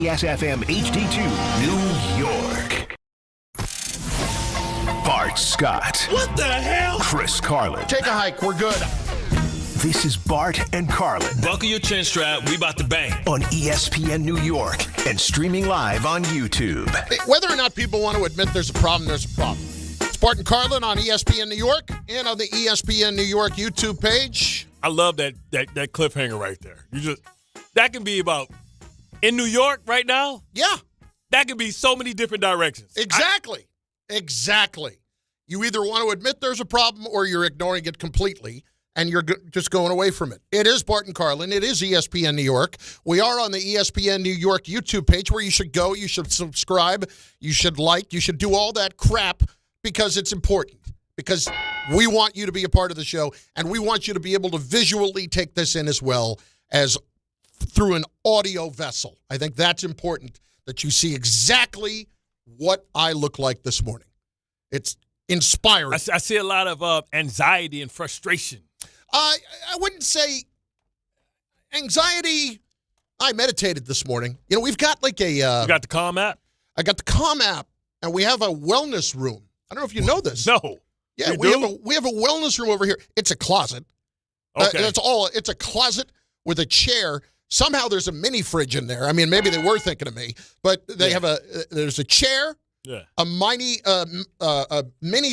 SFM HD2, New York. Bart Scott. What the hell? Chris Carlin. Take a hike. We're good. This is Bart and Carlin Buckle your chin strap. We about to bang. on ESPN New York and streaming live on YouTube. Whether or not people want to admit there's a problem, there's a problem. It's Bart and Carlin on ESPN New York and on the ESPN New York YouTube page. I love that cliffhanger right there. That can be about in New York right now. Yeah. That could be so many different directions. Exactly. Exactly. You either want to admit there's a problem or you're ignoring it completely, and you're just going away from it. It is Bart and Carlin. It is ESPN New York. We are on the ESPN New York YouTube page where you should go. You should subscribe. You should like. You should do all that crap because it's important. Because we want you to be a part of the show, and we want you to be able to visually take this in as well as through an audio vessel. I think that's important, that you see exactly what I look like this morning. It's inspiring. I see a lot of anxiety and frustration. I wouldn't say anxiety. I meditated this morning. You know, we've got like a... You got the Calm app? I got the Calm app, and we have a wellness room. I don't know if you know this. No. Yeah, we have a wellness room over here. It's a closet. Okay. That's all. It's a closet with a chair. Somehow there's a mini fridge in there. I mean, maybe they were thinking of me, but they have there's a chair, a mini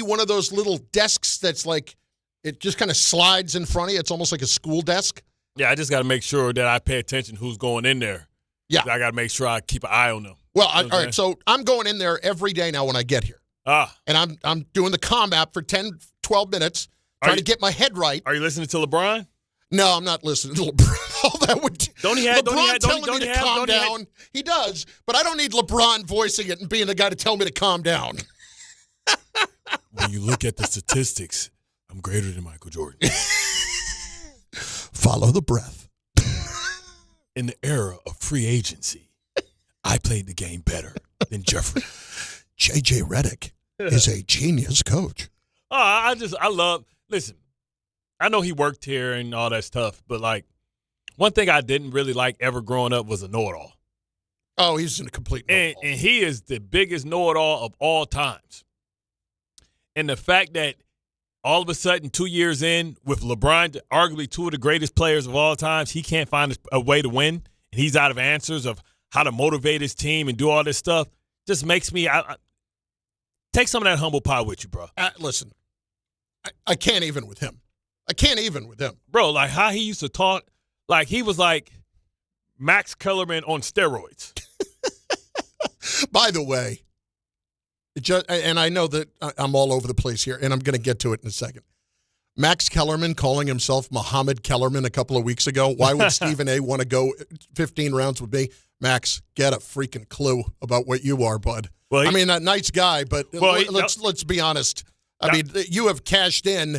one of those little desks that's like, it just kind of slides in front of you. It's almost like a school desk. Yeah, I just got to make sure that I pay attention who's going in there. Yeah. I got to make sure I keep an eye on them. Well, all right, so I'm going in there every day now when I get here. And I'm doing the Calm app for 10, 12 minutes, trying to get my head right. Are you listening to LeBron? No, I'm not listening to LeBron. All that would LeBron telling me to calm down. He does, but I don't need LeBron voicing it and being the guy to tell me to calm down. When you look at the statistics, I'm greater than Michael Jordan. Follow the breath. In the era of free agency, I played the game better than Jeffrey. J.J. Redick is a genius coach. Listen, I know he worked here and all that stuff, but, like, one thing I didn't really like ever growing up was a know-it-all. Oh, he's a complete know-it-all. And he is the biggest know-it-all of all times. And the fact that all of a sudden 2 years in with LeBron, arguably two of the greatest players of all times, he can't find a way to win, and he's out of answers of how to motivate his team and do all this stuff, just makes me take some of that humble pie with you, bro. Listen, I can't even with him. I can't even with him. Bro, like how he used to talk, like he was like Max Kellerman on steroids. By the way, and I know that I'm all over the place here, and I'm going to get to it in a second. Max Kellerman calling himself Muhammad Kellerman a couple of weeks ago. Why would Stephen A. want to go 15 rounds with me? Max, get a freaking clue about what you are, bud. Well, I mean, a nice guy, but let's be honest. I mean, you have cashed in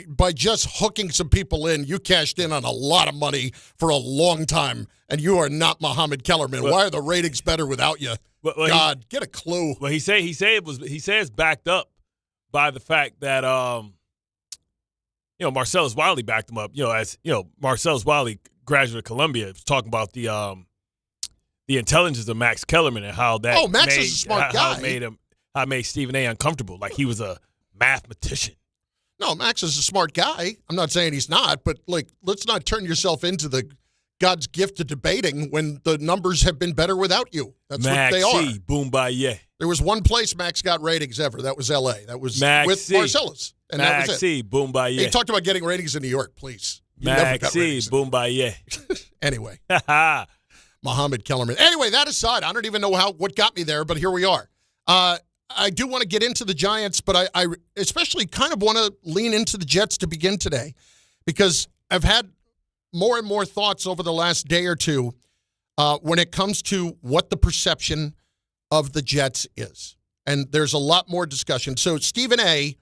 by just hooking some people in. You cashed in on a lot of money for a long time, and you are not Muhammad Kellerman. Why are the ratings better without you? God, get a clue. Well, he says it's backed up by the fact that Marcellus Wiley backed him up. Marcellus Wiley, graduate of Columbia, was talking about the intelligence of Max Kellerman and how that Max is a smart guy. How it made Stephen A. uncomfortable, like he was a mathematician. No, Max is a smart guy. I'm not saying he's not, but let's not turn yourself into the God's gift to debating when the numbers have been better without you. That's what they are. Boombayeh. There was one place Max got ratings ever. That was L.A. That was with Marcellus. And that was it. Boombayeh. He talked about getting ratings in New York, please. Boombayeh. Anyway. Muhammad Kellerman. Anyway, that aside, I don't even know what got me there, but here we are. I do want to get into the Giants, but I especially kind of want to lean into the Jets to begin today because I've had more and more thoughts over the last day or two when it comes to what the perception of the Jets is. And there's a lot more discussion. So Stephen A.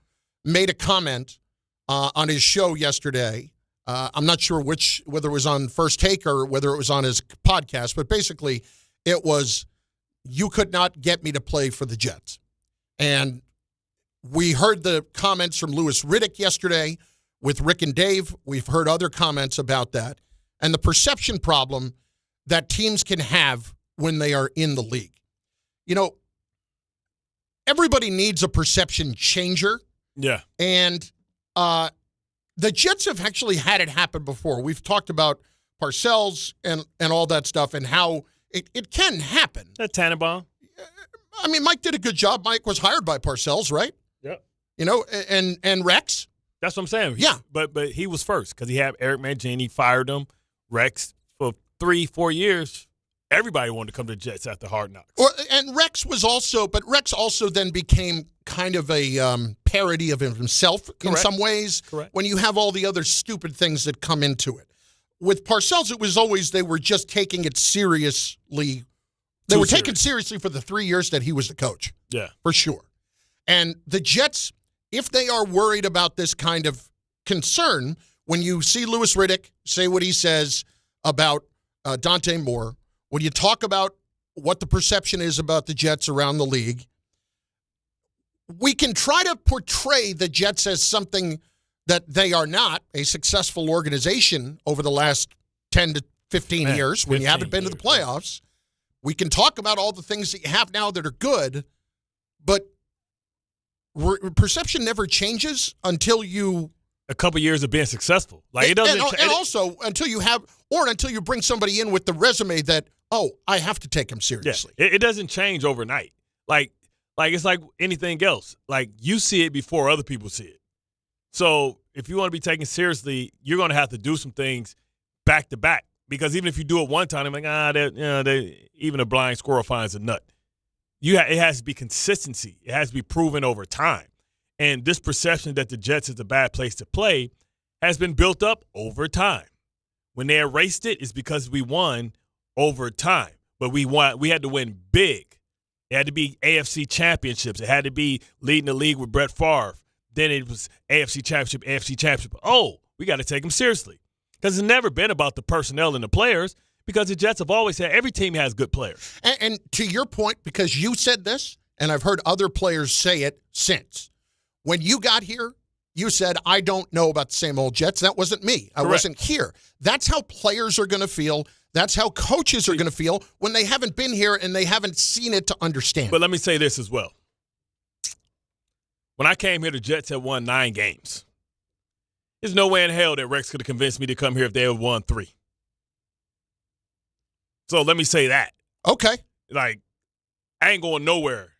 made a comment on his show yesterday. I'm not sure whether it was on First Take or whether it was on his podcast, but basically it was, you could not get me to play for the Jets. And we heard the comments from Louis Redick yesterday with Rick and Dave. We've heard other comments about that. And the perception problem that teams can have when they are in the league. You know, everybody needs a perception changer. Yeah. And the Jets have actually had it happen before. We've talked about Parcells and all that stuff and how it can happen. That Tannenbaum. I mean, Mike did a good job. Mike was hired by Parcells, right? Yeah. You know, and Rex. That's what I'm saying. Yeah. But he was first because he had Eric Mangini, fired him. Rex, for 3-4 years, everybody wanted to come to the Jets after Hard Knocks. And Rex was also, but Rex also then became kind of a parody of himself in some ways. Correct. When you have all the other stupid things that come into it. With Parcells, it was always they were just taking it seriously. They were taken seriously for the 3 years that he was the coach. Yeah. For sure. And the Jets, if they are worried about this kind of concern, when you see Louis Redick say what he says about Dante Moore, when you talk about what the perception is about the Jets around the league, we can try to portray the Jets as something that they are not, a successful organization over the last 10 to 15 years when you haven't been to the playoffs. We can talk about all the things that you have now that are good, but perception never changes until you a couple years of being successful. Like it doesn't, and also until you have, or until you bring somebody in with the resume that, oh, I have to take him seriously. Yeah, it doesn't change overnight. Like it's like anything else. Like you see it before other people see it. So if you want to be taken seriously, you're going to have to do some things back to back. Because even if you do it one time, they're like, even a blind squirrel finds a nut. It has to be consistency. It has to be proven over time. And this perception that the Jets is a bad place to play has been built up over time. When they erased it, it's because we won over time. But we had to win big. It had to be AFC championships. It had to be leading the league with Brett Favre. Then it was AFC championship. Oh, we got to take them seriously. Because it's never been about the personnel and the players, because the Jets have always said every team has good players. And to your point, because you said this, and I've heard other players say it since, when you got here, you said, I don't know about the same old Jets. That wasn't me. I wasn't here. That's how players are going to feel. That's how coaches are going to feel when they haven't been here and they haven't seen it to understand. But let me say this as well. When I came here, the Jets had won 9 games. There's no way in hell that Rex could have convinced me to come here if they had won 3. So let me say that. Okay. Like, I ain't going nowhere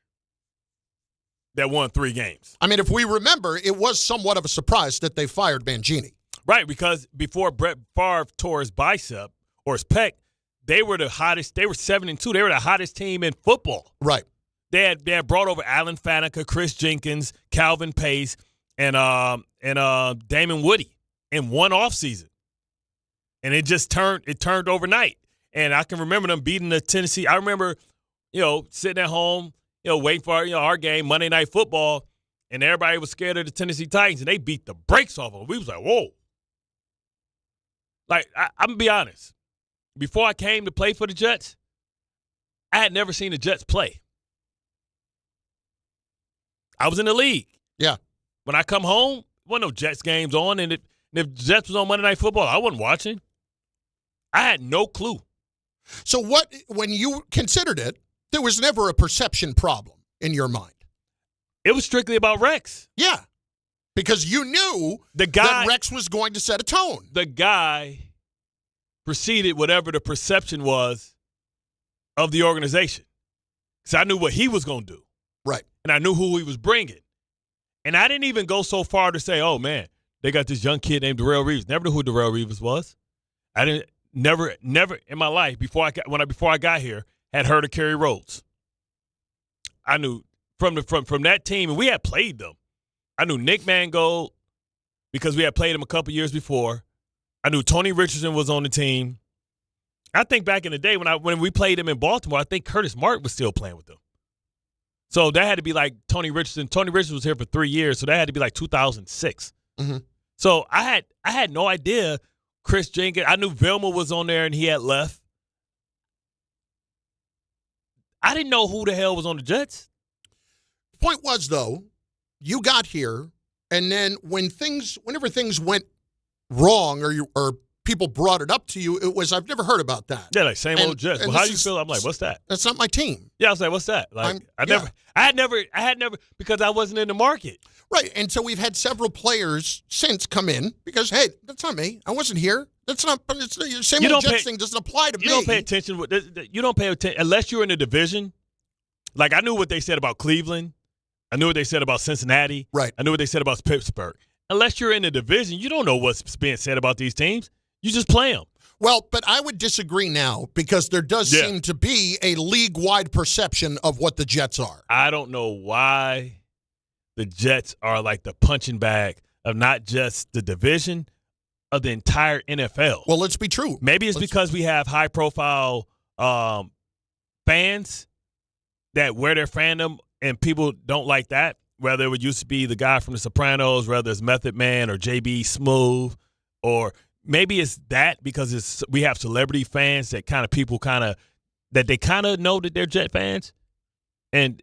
that won 3 games. I mean, if we remember, it was somewhat of a surprise that they fired Mangini. Right, because before Brett Favre tore his bicep or his pec, they were the hottest. They were 7-2. They were the hottest team in football. Right. They had brought over Alan Faneca, Chris Jenkins, Calvin Pace, and Damon Woody in one offseason. And it just turned overnight. And I can remember them beating the Tennessee. I remember, sitting at home, waiting for our game, Monday Night Football, and everybody was scared of the Tennessee Titans, and they beat the brakes off them. We was like, whoa. Like, I'm going to be honest. Before I came to play for the Jets, I had never seen the Jets play. I was in the league. Yeah. When I come home, there wasn't no Jets games on, and if Jets was on Monday Night Football, I wasn't watching. I had no clue. So when you considered it, there was never a perception problem in your mind? It was strictly about Rex. Yeah, because you knew that Rex was going to set a tone. The guy preceded whatever the perception was of the organization. Because I knew what he was going to do. Right. And I knew who he was bringing. And I didn't even go so far to say, oh, man, they got this young kid named Darrelle Reeves. Never knew who Darrelle Reeves was. I didn't never in my life before I got here had heard of Kerry Rhodes. I knew from that team, and we had played them. I knew Nick Mangold because we had played him a couple years before. I knew Tony Richardson was on the team. I think back in the day when we played him in Baltimore, I think Curtis Martin was still playing with them. So that had to be like Tony Richardson. Tony Richardson was here for 3 years, so that had to be like 2006. Mm-hmm. So I had no idea Chris Jenkins. I knew Vilma was on there and he had left. I didn't know who the hell was on the Jets. Point was, though, you got here, and then whenever things went wrong or people brought it up to you, it was, I've never heard about that. Yeah, like same old Jets. Well, how do you feel? I'm like, what's that? That's not my team. Yeah, I was like, what's that? Like, I had never, because I wasn't in the market. Right, and so we've had several players since come in because, hey, that's not me. I wasn't here. That's not. But it's the same old Jets thing doesn't apply to me. You don't pay attention. You don't pay attention unless you're in the division. Like I knew what they said about Cleveland. I knew what they said about Cincinnati. Right. I knew what they said about Pittsburgh. Unless you're in the division, you don't know what's being said about these teams. You just play them. Well, but I would disagree now because there does seem to be a league-wide perception of what the Jets are. I don't know why the Jets are like the punching bag of not just the division, of the entire NFL. Well, let's be true. Maybe it's because we have high-profile fans that wear their fandom and people don't like that, whether it used to be the guy from The Sopranos, whether it's Method Man or JB Smoove, or maybe it's that because we have celebrity fans that they kind of know that they're Jet fans, and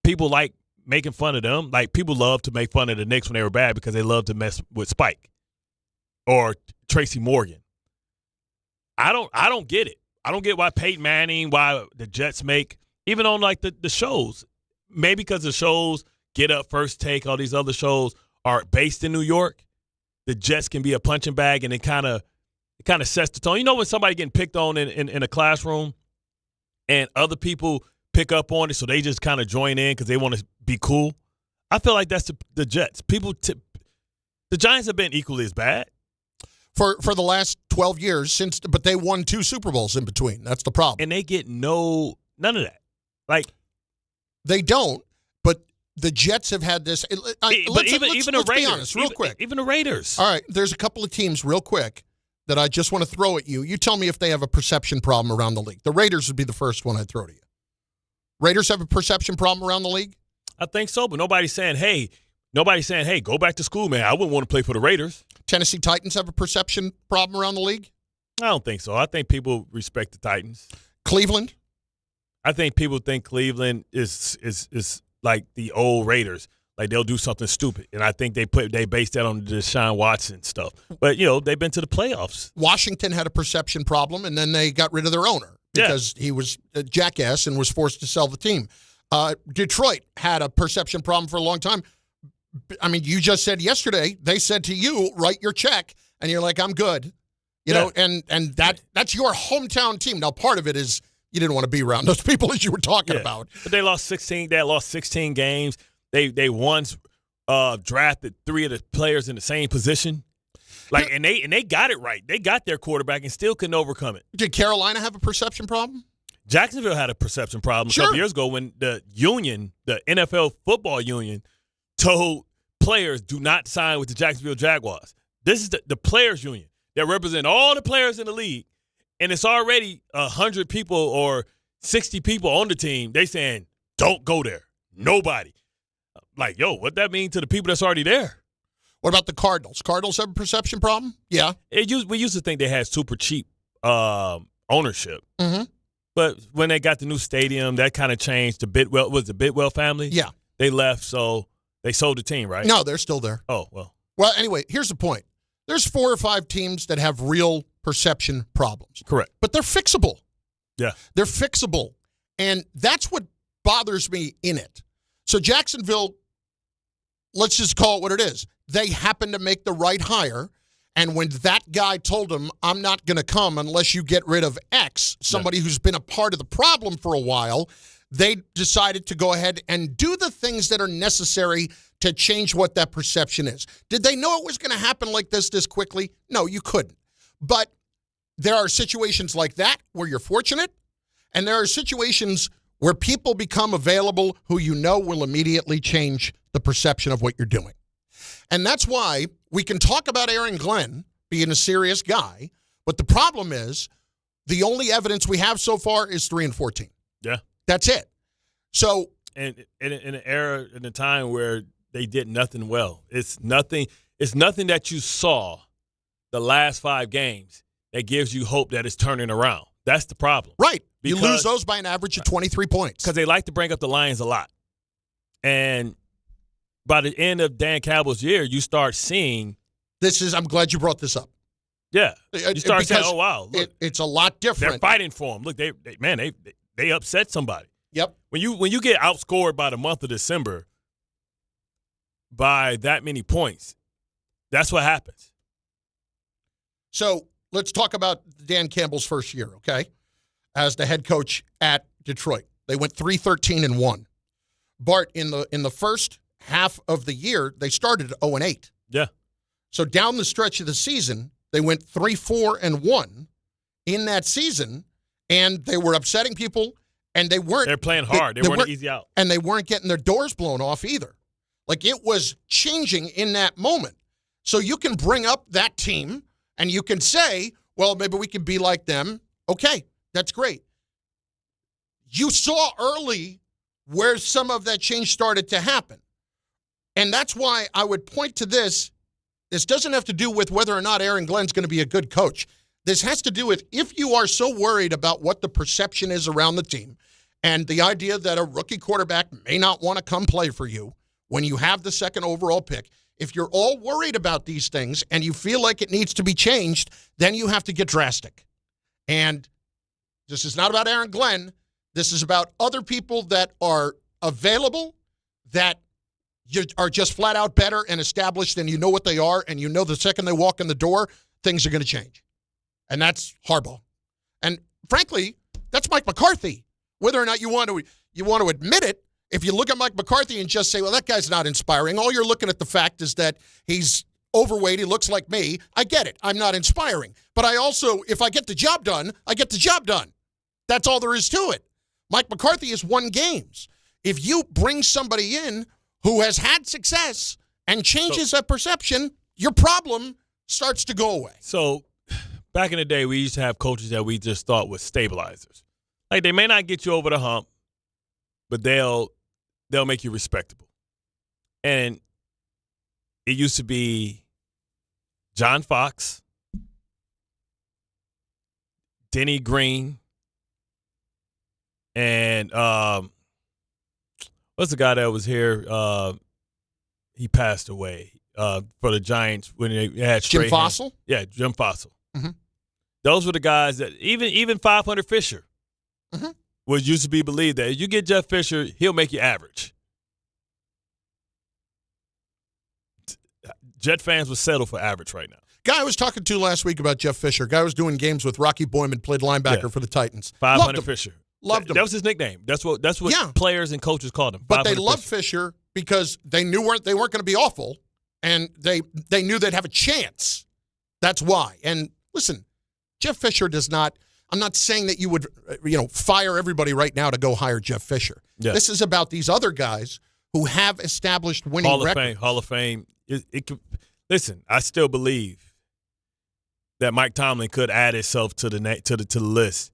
people like making fun of them. Like people love to make fun of the Knicks when they were bad because they love to mess with Spike or Tracy Morgan. I don't get it. I don't get why Peyton Manning, why the Jets make, even on like the shows, maybe because the shows Get Up, First Take, all these other shows are based in New York. The Jets can be a punching bag, and it kind of sets the tone. You know when somebody getting picked on in a classroom and other people pick up on it, so they just kind of join in because they want to be cool? I feel like that's the Jets. The Giants have been equally as bad. For the last 12 years, but they won 2 Super Bowls in between. That's the problem. And they get none of that. Like they don't, but the Jets have had this. Let's be honest, real quick. Even the Raiders. All right, there's a couple of teams real quick that I just want to throw at you. You tell me if they have a perception problem around the league. The Raiders would be the first one I'd throw to you. Raiders have a perception problem around the league? I think so, but nobody's saying, hey, go back to school, man. I wouldn't want to play for the Raiders. Tennessee Titans have a perception problem around the league? I don't think so. I think people respect the Titans. Cleveland? I think people think Cleveland is like the old Raiders. Like they'll do something stupid. And I think they base that on the Deshaun Watson stuff. But, they've been to the playoffs. Washington had a perception problem, and then they got rid of their owner because he was a jackass and was forced to sell the team. Detroit had a perception problem for a long time. I mean, you just said yesterday, they said to you, write your check, and you're like, I'm good. You know, and that's your hometown team. Now, part of it is you didn't want to be around those people as you were talking about. But they lost 16. They lost 16 games. They once drafted 3 of the players in the same position. Like, and they got it right. They got their quarterback and still couldn't overcome it. Did Carolina have a perception problem? Jacksonville had a perception problem a couple years ago when the NFL football union, told players do not sign with the Jacksonville Jaguars. This is the players union that represent all the players in the league, and it's already 100 people or 60 people on the team. They saying, don't go there. Nobody. Like, what that mean to the people that's already there? What about the Cardinals? Cardinals have a perception problem? Yeah. We used to think they had super cheap ownership. Mm-hmm. But when they got the new stadium, that kind of changed. The Bidwell family? Yeah. They left, so they sold the team, right? No, they're still there. Oh, well. Well, anyway, here's the point. There's 4 or 5 teams that have real perception problems. Correct. But they're fixable. Yeah. They're fixable. And that's what bothers me in it. So Jacksonville, let's just call it what it is. They happened to make the right hire. And when that guy told them, I'm not going to come unless you get rid of X, somebody who's been a part of the problem for a while, they decided to go ahead and do the things that are necessary to change what that perception is. Did they know it was going to happen like this quickly? No, you couldn't. But there are situations like that where you're fortunate, and there are situations where people become available who will immediately change the perception of what you're doing. And that's why we can talk about Aaron Glenn being a serious guy, but the problem is the only evidence we have so far is 3-14. Yeah. That's it. So, and in an era, in a time where they did nothing well, it's nothing that you saw the last 5 games that gives you hope that it's turning around. That's the problem. Right. You lose those by an average of 23 points. Because they like to bring up the Lions a lot. And by the end of Dan Campbell's year, you start seeing. I'm glad you brought this up. Yeah. You start saying, oh, wow, look. It's a lot different. They're fighting for him. Look, they upset somebody. Yep. When you get outscored by the month of December by that many points, that's what happens. So let's talk about Dan Campbell's first year, okay, as the head coach at Detroit. They went 3-13-1. Bart, in the first half of the year, they started 0-8. Yeah. So down the stretch of the season, they went 3-4-1 in that season, and they were upsetting people, and they weren't. They're playing hard. They weren't easy out. And they weren't getting their doors blown off either. Like, it was changing in that moment. So you can bring up that team, and you can say, well, maybe we can be like them. Okay, that's great. You saw early where some of that change started to happen. And that's why I would point to this. This doesn't have to do with whether or not Aaron Glenn's going to be a good coach. This has to do with, if you are so worried about what the perception is around the team and the idea that a rookie quarterback may not want to come play for you when you have the second overall pick, if you're all worried about these things and you feel like it needs to be changed, then you have to get drastic. And this is not about Aaron Glenn. This is about other people that are available, that you are just flat out better and established, and you know what they are, and you know the second they walk in the door, things are going to change. And that's Harbaugh. And frankly, that's Mike McCarthy. Whether or not you want to admit it, if you look at Mike McCarthy and just say, well, that guy's not inspiring, all you're looking at the fact is that he's overweight, he looks like me. I get it. I'm not inspiring. But I also, if I get the job done, I get the job done. That's all there is to it. Mike McCarthy has won games. If you bring somebody in who has had success and changes that perception, your problem starts to go away. So back in the day, we used to have coaches that we just thought was stabilizers. Like, they may not get you over the hump, but they'll make you respectable. And it used to be John Fox, Denny Green, and what's the guy that was here? He passed away for the Giants when they had Jim Fossil? Yeah, Jim Fossil. Mm-hmm. Those were the guys that even 500 Fisher was used to be believed that if you get Jeff Fisher, he'll make you average. Jet fans will settle for average right now. Guy I was talking to last week about Jeff Fisher. Guy was doing games with Rocky Boyman, played linebacker for the Titans. 500 Fisher. Loved him. That was his nickname. That's what players and coaches called him. But they loved Fisher because they knew they weren't going to be awful, and they knew they'd have a chance. That's why. And listen, Jeff Fisher does not. I'm not saying that you would, fire everybody right now to go hire Jeff Fisher. Yeah. This is about these other guys who have established winning records. Hall of Fame. Listen, I still believe that Mike Tomlin could add himself to the list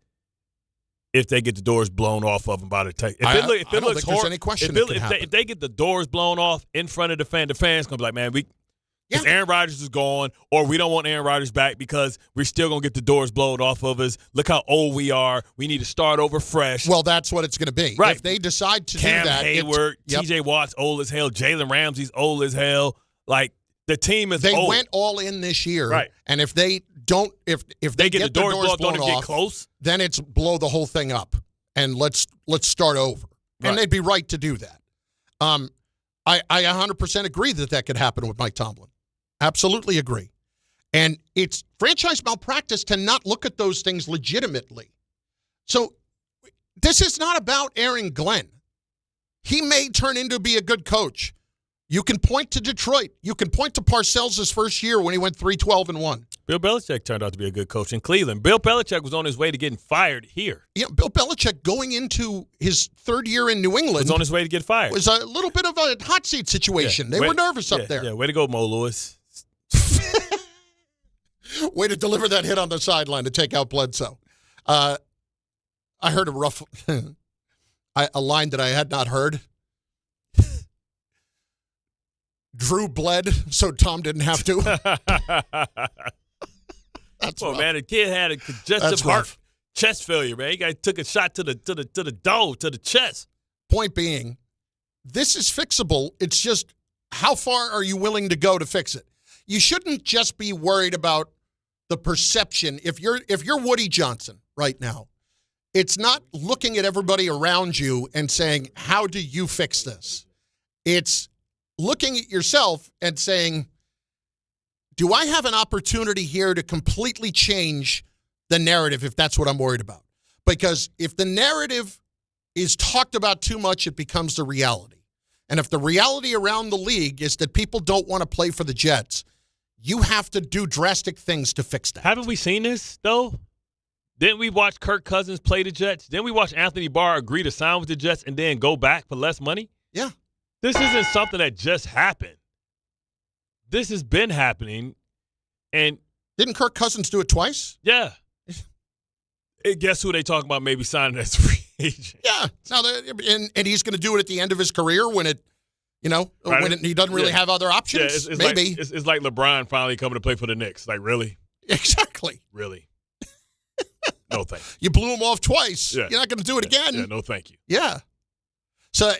if they get the doors blown off of them by the tech. I don't think there's any question if they get the doors blown off in front of the fans going to be like, man, because Aaron Rodgers is gone, or we don't want Aaron Rodgers back because we're still going to get the doors blown off of us. Look how old we are. We need to start over fresh. Well, that's what it's going to be. Right. If they decide to Cam do that. Hayward, T.J. Watt's old as hell. Jalen Ramsey's old as hell. Like, the team is old. They went all in this year. Right. And if they don't, if they get the doors blown off, get close, then it's blow the whole thing up and let's start over. Right. And they'd be right to do that. I 100% agree that could happen with Mike Tomlin. Absolutely agree. And it's franchise malpractice to not look at those things legitimately. So this is not about Aaron Glenn. He may turn into be a good coach. You can point to Detroit. You can point to Parcells' first year when he went 3-12-1. Bill Belichick turned out to be a good coach in Cleveland. Bill Belichick was on his way to getting fired here. Yeah, Bill Belichick going into his third year in New England was on his way to get fired. Was a little bit of a hot seat situation. They were nervous up there. Yeah, way to go, Mo Lewis. Way to deliver that hit on the sideline to take out Bledsoe. I heard a rough a line that I had not heard. Drew bled, so Tom didn't have to. That's man, the kid had a congestive heart chest failure, man. He took a shot to the chest. Point being, this is fixable. It's just how far are you willing to go to fix it? You shouldn't just be worried about the perception. If you're Woody Johnson right now, it's not looking at everybody around you and saying, how do you fix this? It's looking at yourself and saying, do I have an opportunity here to completely change the narrative if that's what I'm worried about? Because if the narrative is talked about too much, it becomes the reality. And if the reality around the league is that people don't want to play for the Jets, you have to do drastic things to fix that. Haven't we seen this, though? Didn't we watch Kirk Cousins play the Jets? Didn't we watch Anthony Barr agree to sign with the Jets and then go back for less money? Yeah. This isn't something that just happened. This has been happening. And didn't Kirk Cousins do it twice? Yeah. And guess who they talking about maybe signing as free agent? Yeah. Now, and he's going to do it at the end of his career when it, right. When he doesn't really have other options. Yeah, maybe. It's like LeBron finally coming to play for the Knicks. Like, really? Exactly. Really? No, thank you. You blew him off twice. Yeah. You're not going to do it again. Yeah, no, thank you. Yeah. So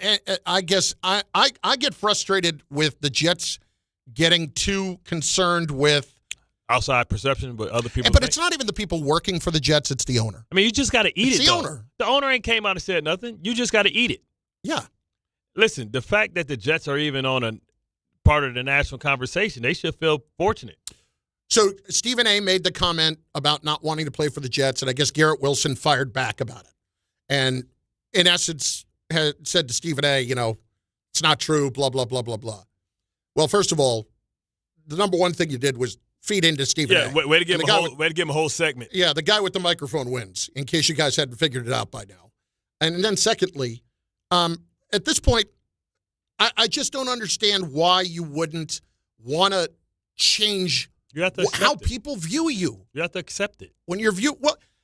I guess I get frustrated with the Jets getting too concerned with outside perception, but other people. But it's not even the people working for the Jets; it's the owner. I mean, you just got to eat it. The owner. The owner ain't came out and said nothing. You just got to eat it. Yeah. Listen, the fact that the Jets are even on a part of the national conversation, they should feel fortunate. So Stephen A. made the comment about not wanting to play for the Jets, and I guess Garrett Wilson fired back about it. And in essence, had said to Stephen A., it's not true, blah, blah, blah, blah, blah. Well, first of all, the number one thing you did was feed into Stephen A. Yeah, way to give him a whole segment. Yeah, the guy with the microphone wins, in case you guys hadn't figured it out by now. And then secondly, at this point, I just don't understand why you wouldn't want to change how people view you. You have to accept it. When you're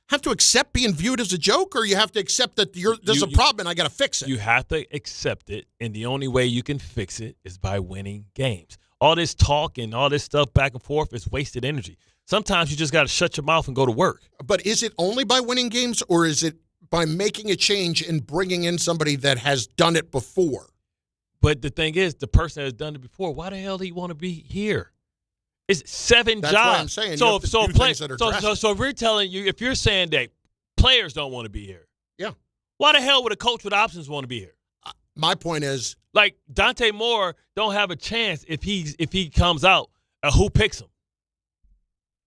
have to accept being viewed as a joke, or you have to accept that there's a problem and I got to fix it? You have to accept it, and the only way you can fix it is by winning games. All this talk and all this stuff back and forth is wasted energy. Sometimes you just got to shut your mouth and go to work. But is it only by winning games, or is it by making a change and bringing in somebody that has done it before? But the thing is, the person that has done it before, why the hell do you want to be here? It's 7 That's jobs. What I'm saying. So if we're telling you, if you're saying that players don't want to be here, yeah, why the hell would a coach with options want to be here? My point is, like, Dante Moore don't have a chance if he comes out. Who picks him?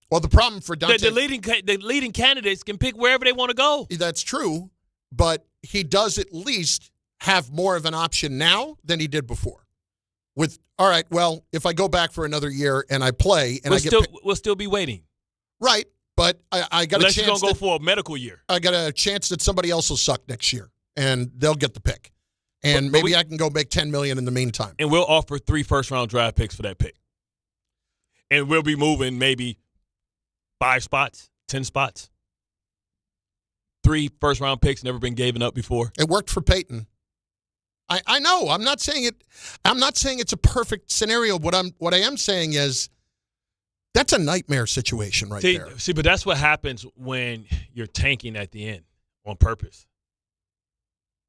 Well, the problem for Dante, the leading candidates can pick wherever they want to go. That's true, but he does at least have more of an option now than he did before. All right, well, if I go back for another year and I play and we'll still be waiting. Right, but I got Unless a chance. Unless you're going to go for a medical year. I got a chance that somebody else will suck next year, and they'll get the pick. And maybe I can go make $10 million in the meantime. And we'll offer 3 first-round draft picks for that pick. And we'll be moving maybe 5 spots, 10 spots. 3 first-round picks never been given up before. It worked for Peyton. I know. I'm not saying it's a perfect scenario. What I am saying is that's a nightmare situation there. See, but that's what happens when you're tanking at the end on purpose.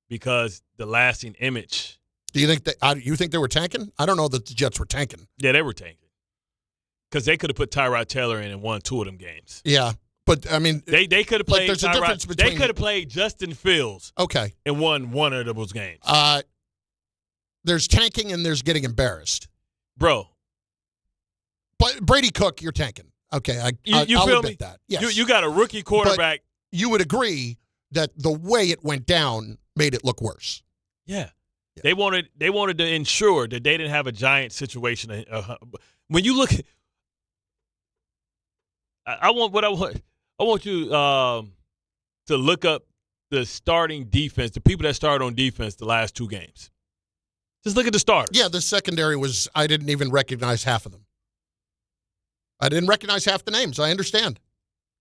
Because the lasting image. Do you think you think they were tanking? I don't know that the Jets were tanking. Yeah, they were tanking. Because they could have put Tyrod Taylor in and won 2 of them games. Yeah. But, I mean, they could have played there's a difference between. They could have played Justin Fields. Okay. And won 1 of those games. There's tanking and there's getting embarrassed. Bro. But Brady Cook, you're tanking. Okay. I'll feel admit me? that. Yes. You got a rookie quarterback. But you would agree that the way it went down made it look worse. Yeah. They wanted to ensure that they didn't have a giant situation. When you look at I want you to look up the starting defense, the people that started on defense the last 2 games. Just look at the starters. Yeah, the secondary I didn't even recognize half of them. I didn't recognize half the names. I understand.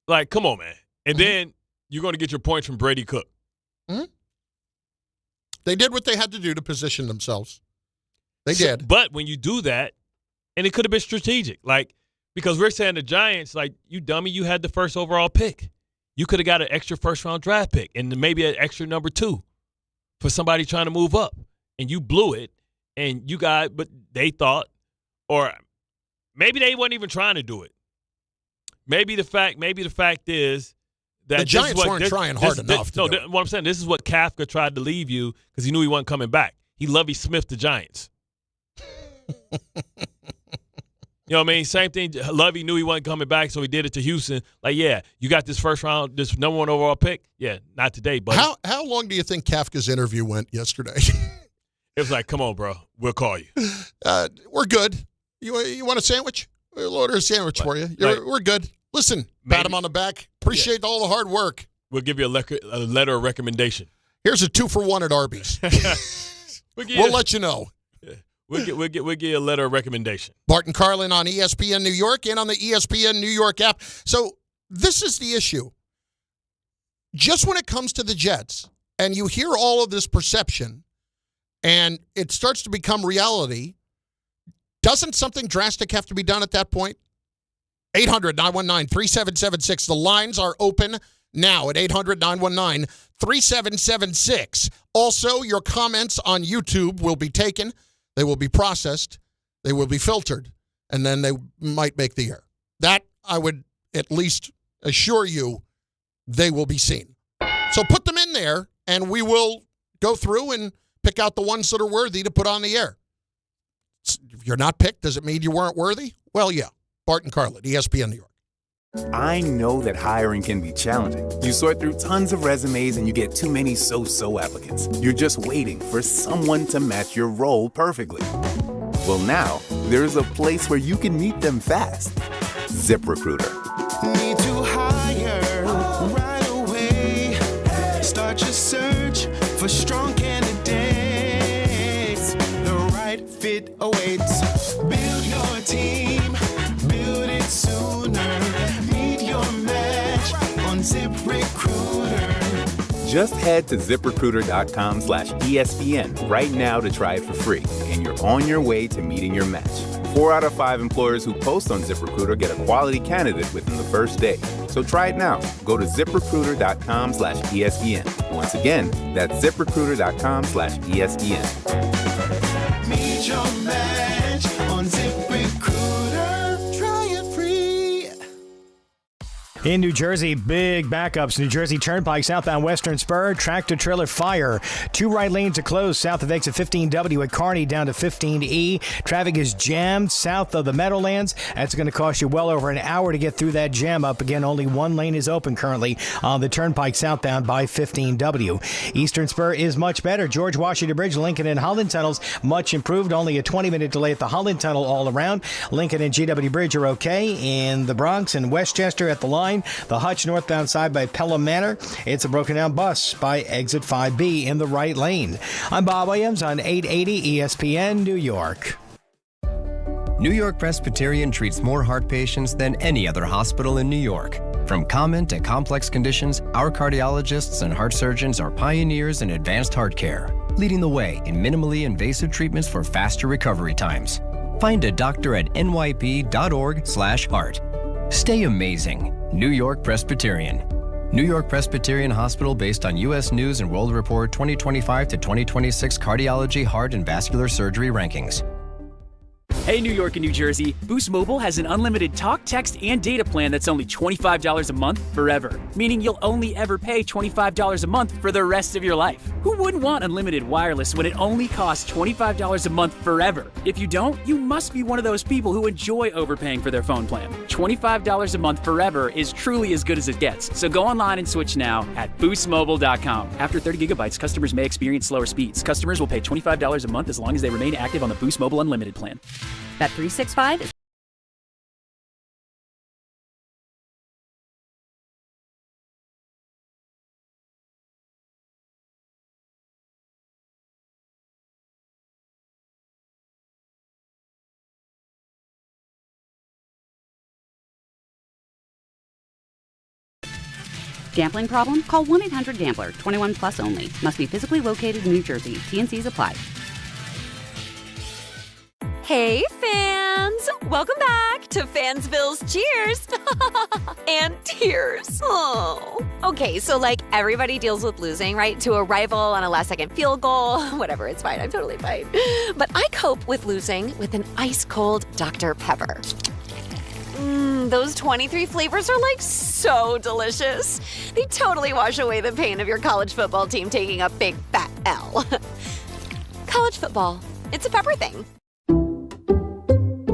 Like, come on, man. And then you're going to get your points from Brady Cook. Mm-hmm. They did what they had to do to position themselves. They did. But when you do that, and it could have been strategic, because we're saying the Giants, you dummy, you had the first overall pick. You could have got an extra first-round draft pick and maybe an extra number 2 for somebody trying to move up. And you blew it, but they thought, or maybe they weren't even trying to do it. Maybe the fact is that the Giants weren't trying hard enough. No, what I'm saying, this is what Kafka tried to leave you because he knew he wasn't coming back. He Lovie Smith the Giants. You know what I mean? Same thing. Lovie knew he wasn't coming back, so he did it to Houston. Like, yeah, you got this first round, this number 1 overall pick. Yeah, not today, buddy. How long do you think Kafka's interview went yesterday? It was like, come on, bro. We'll call you. We're good. You want a sandwich? We'll order a sandwich for you. We're good. Listen, pat him on the back. Appreciate all the hard work. We'll give you a letter of recommendation. Here's a 2-for-1 at Arby's. We'll let you know. Yeah. We'll give you a letter of recommendation. Bart Carlin on ESPN New York and on the ESPN New York app. So this is the issue. Just when it comes to the Jets, and you hear all of this perception, and it starts to become reality, doesn't something drastic have to be done at that point? 800-919-3776. The lines are open now at 800-919-3776. Also, your comments on YouTube will be taken. They will be processed. They will be filtered. And then they might make the air. That, I would at least assure you, they will be seen. So put them in there, and we will go through and pick out the ones that are worthy to put on the air. If you're not picked, does it mean you weren't worthy? Well, yeah. Bart and Carlin, ESPN New York. I know that hiring can be challenging. You sort through tons of resumes and you get too many so-so applicants. You're just waiting for someone to match your role perfectly. Well, now, there's a place where you can meet them fast. ZipRecruiter. Need to hire right away. Start your search for strong candidates. The right fit awaits. Build your team. Build it sooner. Meet your match on ZipRecruiter. Just head to ZipRecruiter.com/ESPN right now to try it for free, and you're on your way to meeting your match. 4 out of 5 employers who post on ZipRecruiter get a quality candidate within the first day. So try it now. Go to ZipRecruiter.com/ESPN. Once again, that's ZipRecruiter.com/ESPN. Meet your match on ZipRecruiter. Try it free. In New Jersey, big backups. New Jersey Turnpike, southbound Western Spur, tractor trailer fire. 2 right lanes are closed south of exit 15W at Kearney down to 15E. Traffic is jammed south of the Meadowlands. That's going to cost you well over an hour to get through that jam up. Again, only 1 lane is open currently on the Turnpike southbound by 15W. Eastern Spur is much better. George Washington Bridge, Lincoln and Holland tunnels much improved. Only a 20-minute delay at the Holland tunnel all around. Lincoln and GW Bridge are okay. In the Bronx and Westchester at the line, the Hutch northbound side by Pelham Manor. It's a broken down bus by exit 5B in the right lane. I'm Bob Williams on 880 ESPN New York. New York Presbyterian treats more heart patients than any other hospital in New York. From common to complex conditions, our cardiologists and heart surgeons are pioneers in advanced heart care, leading the way in minimally invasive treatments for faster recovery times. Find a doctor at nyp.org/heart. Stay amazing. New York Presbyterian. New York Presbyterian Hospital based on U.S. News and World Report 2025 to 2026 Cardiology, Heart, and Vascular Surgery Rankings. Hey, New York and New Jersey, Boost Mobile has an unlimited talk, text, and data plan that's only $25 a month forever, meaning you'll only ever pay $25 a month for the rest of your life. Who wouldn't want unlimited wireless when it only costs $25 a month forever? If you don't, you must be one of those people who enjoy overpaying for their phone plan. $25 a month forever is truly as good as it gets, so go online and switch now at boostmobile.com. After 30 gigabytes, customers may experience slower speeds. Customers will pay $25 a month as long as they remain active on the Boost Mobile Unlimited plan. That 365 is Gambling problem? Call 1-800-GAMBLER. 21 plus only. Must be physically located in New Jersey. T&Cs apply. Hey, fans! Welcome back to Fansville's Cheers and Tears. Oh. Okay, so like everybody deals with losing, right? To a rival on a last-second field goal. Whatever, it's fine. I'm totally fine. But I cope with losing with an ice-cold Dr. Pepper. Those 23 flavors are like so delicious. They totally wash away the pain of your college football team taking a big fat L. College football, it's a pepper thing.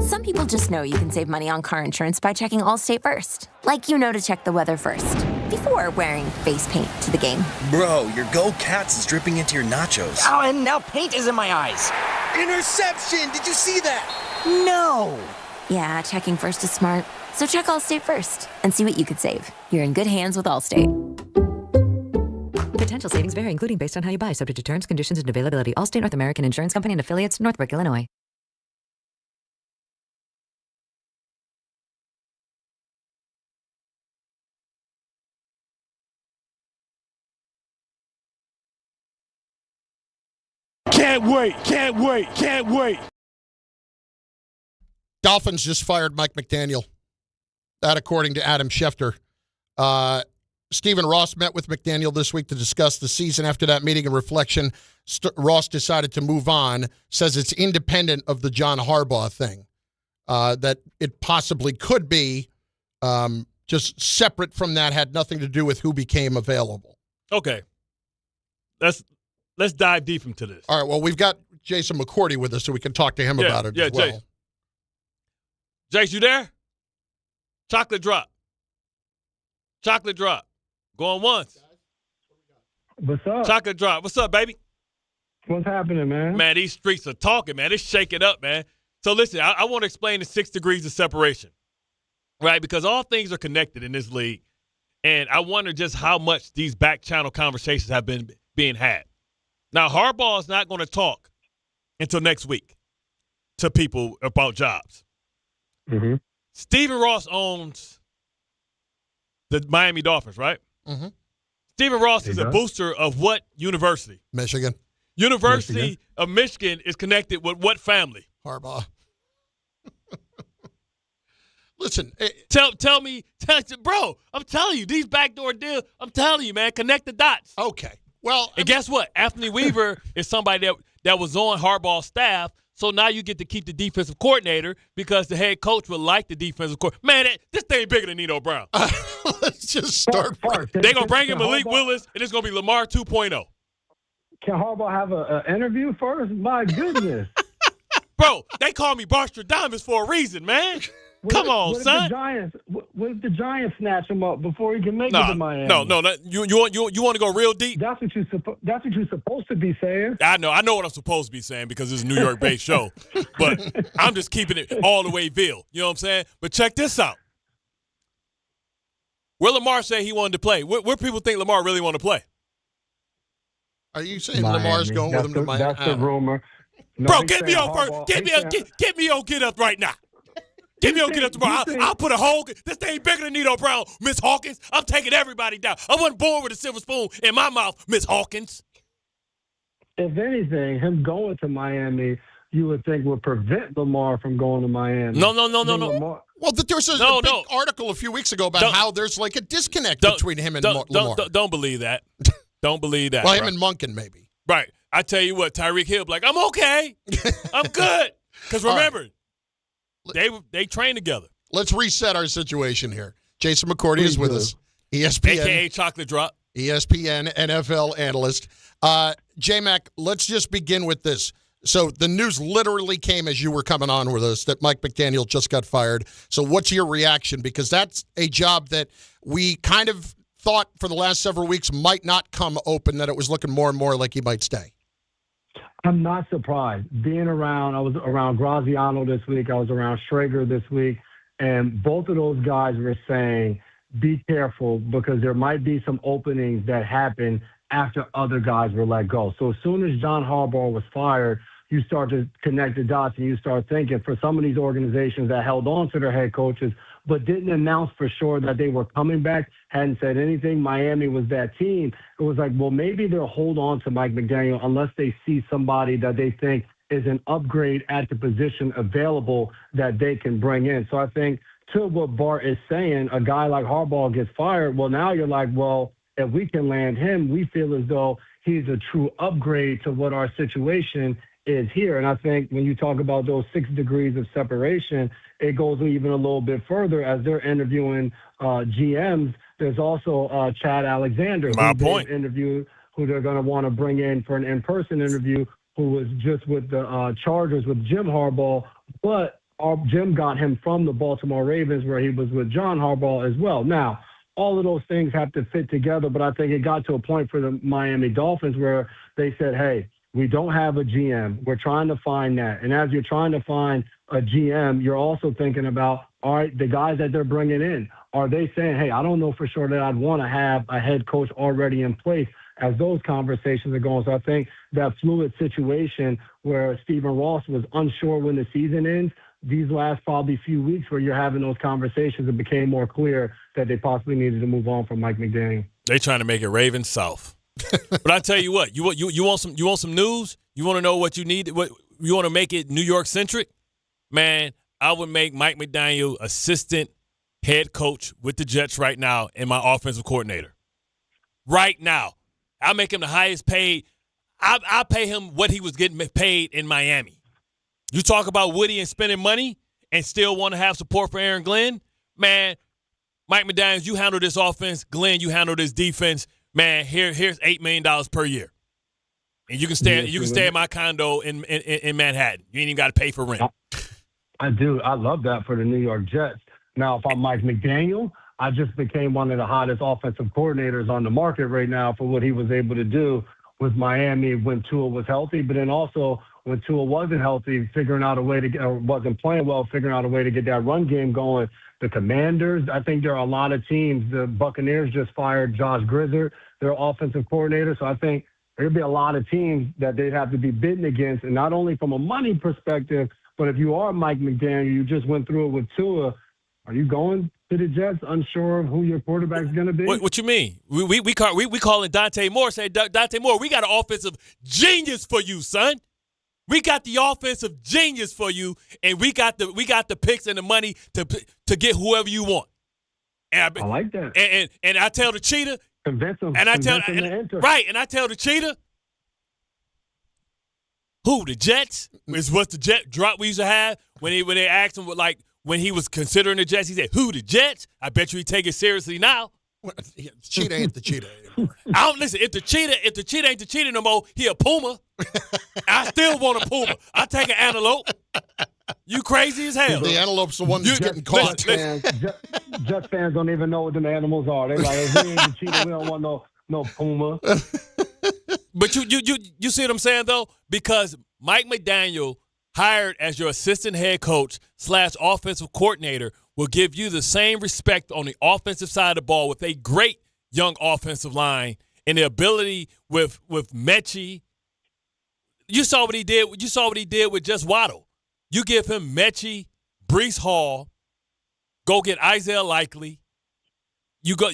Some people just know you can save money on car insurance by checking Allstate first. Like you know to check the weather first, before wearing face paint to the game. Bro, your Go Cats is dripping into your nachos. Oh, and now paint is in my eyes. Interception! Did you see that? No! Yeah, checking first is smart. So check Allstate first and see what you could save. You're in good hands with Allstate. Potential savings vary, including based on how you buy, subject to terms, conditions, and availability. Allstate North American Insurance Company and affiliates, Northbrook, Illinois. Can't wait, can't wait, can't wait. Dolphins just fired Mike McDaniel. That, according to Adam Schefter. Stephen Ross met with McDaniel this week to discuss the season. After that meeting and reflection, Ross decided to move on, says it's independent of the John Harbaugh thing, that it possibly could be just separate from that, had nothing to do with who became available. Okay. Let's dive deep into this. All right, well, we've got Jason McCourty with us, so we can talk to him about it as well. Jace. Jace, you there? Chocolate drop. Chocolate drop. Going once. What's up? Chocolate drop. What's up, baby? What's happening, man? Man, these streets are talking, man. It's shaking up, man. So listen, I want to explain the 6 degrees of separation, right? Because all things are connected in this league, and I wonder just how much these back channel conversations have been being had. Now, Harbaugh is not going to talk until next week to people about jobs. Mm-hmm. Stephen Ross owns the Miami Dolphins, right? Mm-hmm. Stephen Ross is a booster of what university? Michigan. University of Michigan is connected with what family? Harbaugh. Listen. Tell me, bro, I'm telling you, these backdoor deals, I'm telling you, man, connect the dots. Okay. Well, and guess what? Anthony Weaver is somebody that was on Harbaugh's staff, so now you get to keep the defensive coordinator because the head coach would like the defensive coordinator. Man, this thing bigger than Nino Brown. Let's just start. They're going to bring in Malik Willis, and it's going to be Lamar 2.0. Can Harbaugh have an interview first? My goodness. Bro, they call me Barstradamus for a reason, man. Come on, son. What if the Giants snatch him up before he can make it to Miami? No. You want to go real deep? That's what you're supposed to be saying. I know what I'm supposed to be saying because it's a New York-based show. But I'm just keeping it all the way Ville. You know what I'm saying? But check this out. Where Lamar said he wanted to play, where people think Lamar really want to play? Are you saying Miami. Lamar's going with him to Miami? That's the rumor. No, bro, get me on first. Get me on Get Up right now. Get me on Get Up tomorrow. I'll put a hole. This thing bigger than Nino Brown, Miss Hawkins. I'm taking everybody down. I wasn't born with a silver spoon in my mouth, Miss Hawkins. If anything, him going to Miami, you would think would prevent Lamar from going to Miami. No. Well, there was a big article a few weeks ago about how there's like a disconnect between him and Lamar. Don't believe that. Don't believe that. Well, him and Munkin, maybe. Right. I tell you what, Tyreek Hill, like, I'm okay. I'm good. Because remember, they train together. Let's reset our situation here. Jason McCourty is with us. ESPN. AKA Chocolate Drop. ESPN NFL analyst. J-Mac, let's just begin with this. So the news literally came as you were coming on with us that Mike McDaniel just got fired. So what's your reaction? Because that's a job that we kind of thought for the last several weeks might not come open, that it was looking more and more like he might stay. I'm not surprised. I was around Graziano this week. I was around Schrager this week. And both of those guys were saying, be careful because there might be some openings that happen after other guys were let go. So as soon as John Harbaugh was fired, you start to connect the dots and you start thinking for some of these organizations that held on to their head coaches but didn't announce for sure that they were coming back, hadn't said anything. Miami was that team. It was like, well, maybe they'll hold on to Mike McDaniel unless they see somebody that they think is an upgrade at the position available that they can bring in. So I think to what Bart is saying, a guy like Harbaugh gets fired. Well, now you're like, well, if we can land him, we feel as though he's a true upgrade to what our situation is here. And I think when you talk about those 6 degrees of separation, it goes even a little bit further as they're interviewing GMs. There's also Chad Alexander, My who point. they've interviewed, who they're going to want to bring in for an in-person interview, who was just with the Chargers with Jim Harbaugh, but Jim got him from the Baltimore Ravens where he was with John Harbaugh as well. Now, all of those things have to fit together, but I think it got to a point for the Miami Dolphins where they said, hey, we don't have a GM. We're trying to find that. And as you're trying to find a GM, you're also thinking about, all right, the guys that they're bringing in, are they saying, hey, I don't know for sure that I'd want to have a head coach already in place as those conversations are going. So I think that fluid situation where Stephen Ross was unsure when the season ends, these last probably few weeks where you're having those conversations, it became more clear that they possibly needed to move on from Mike McDaniel. They trying to make it Ravens South. But I tell you what, you want some news? You want to know what you need? What you want to make it New York centric? Man, I would make Mike McDaniel assistant head coach with the Jets right now and my offensive coordinator. Right now. I'll make him the highest paid. I'll pay him what he was getting paid in Miami. You talk about Woody and spending money and still want to have support for Aaron Glenn? Man, Mike McDaniels, you handle this offense. Glenn, you handle this defense. Man, here's $8 million per year. And you can stay in my condo in Manhattan. You ain't even got to pay for rent. I do. I love that for the New York Jets. Now, if I'm Mike McDaniel, I just became one of the hottest offensive coordinators on the market right now for what he was able to do with Miami when Tua was healthy, but then also when Tua wasn't healthy, figuring out a way to or wasn't playing well, figuring out a way to get that run game going. The Commanders, I think there are a lot of teams. The Buccaneers just fired Josh Grizzard, their offensive coordinator. So I think there'd be a lot of teams that they'd have to be bidding against, and not only from a money perspective, but if you are Mike McDaniel, you just went through it with Tua. Are you going to the Jets unsure of who your quarterback's going to be? What you mean? We call it Dante Moore. Say, Dante Moore, we got an offensive genius for you, son. We got the offensive genius for you, and we got the picks and the money to get whoever you want. And I like that. And I tell the cheetah, convince him. And I tell the cheetah, who the Jets is what the Jet drop we used to have when they asked him when he was considering the Jets. He said, "Who the Jets?" I bet you he take it seriously now. The cheetah ain't the cheetah anymore. I don't listen. If the cheetah ain't the cheetah no more, he a puma. I still want a puma. I take an antelope. You crazy as hell. The antelope's the one that's getting caught. Jets fans don't even know what them animals are. They're like, if we ain't the cheetah, we don't want no puma. But you see what I'm saying though? Because Mike McDaniel, hired as your assistant head coach / offensive coordinator, will give you the same respect on the offensive side of the ball with a great young offensive line and the ability with Mechie. You saw what he did. You saw what he did with just Waddle. You give him Mechie, Breece Hall, go get Isaiah Likely. You bring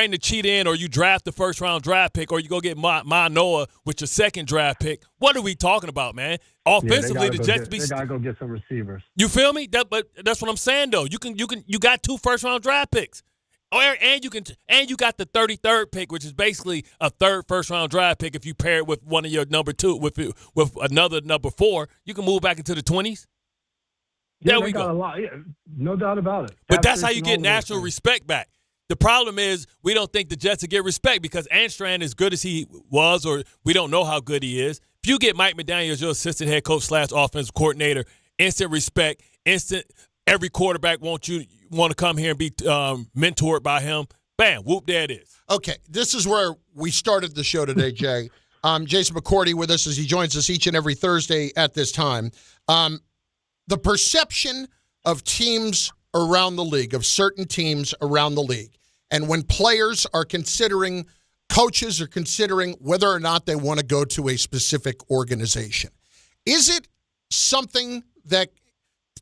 the cheetah in, or you draft the first round draft pick, or you go get Manoa with your second draft pick. What are we talking about, man? Offensively, the Jets they gotta go get some receivers. You feel me? But that's what I'm saying though. You got 2 first round draft picks, and you got the 33rd pick, which is basically a third first round draft pick. If you pair it with one of your number 2 with another number 4, you can move back into the 20s. Yeah, there we go. A lot. Yeah, no doubt about it. But that's how you get national respect back. The problem is we don't think the Jets will get respect because Anstrand, as good as he was, or we don't know how good he is. If you get Mike McDaniel as your assistant head coach / offensive coordinator, instant respect, every quarterback want to come here and be mentored by him. Bam, whoop, there it is. Okay, this is where we started the show today, Jay. Jason McCourty with us as he joins us each and every Thursday at this time. The perception of teams around the league, of certain teams around the league, and when players are considering, coaches are considering whether or not they want to go to a specific organization. Is it something that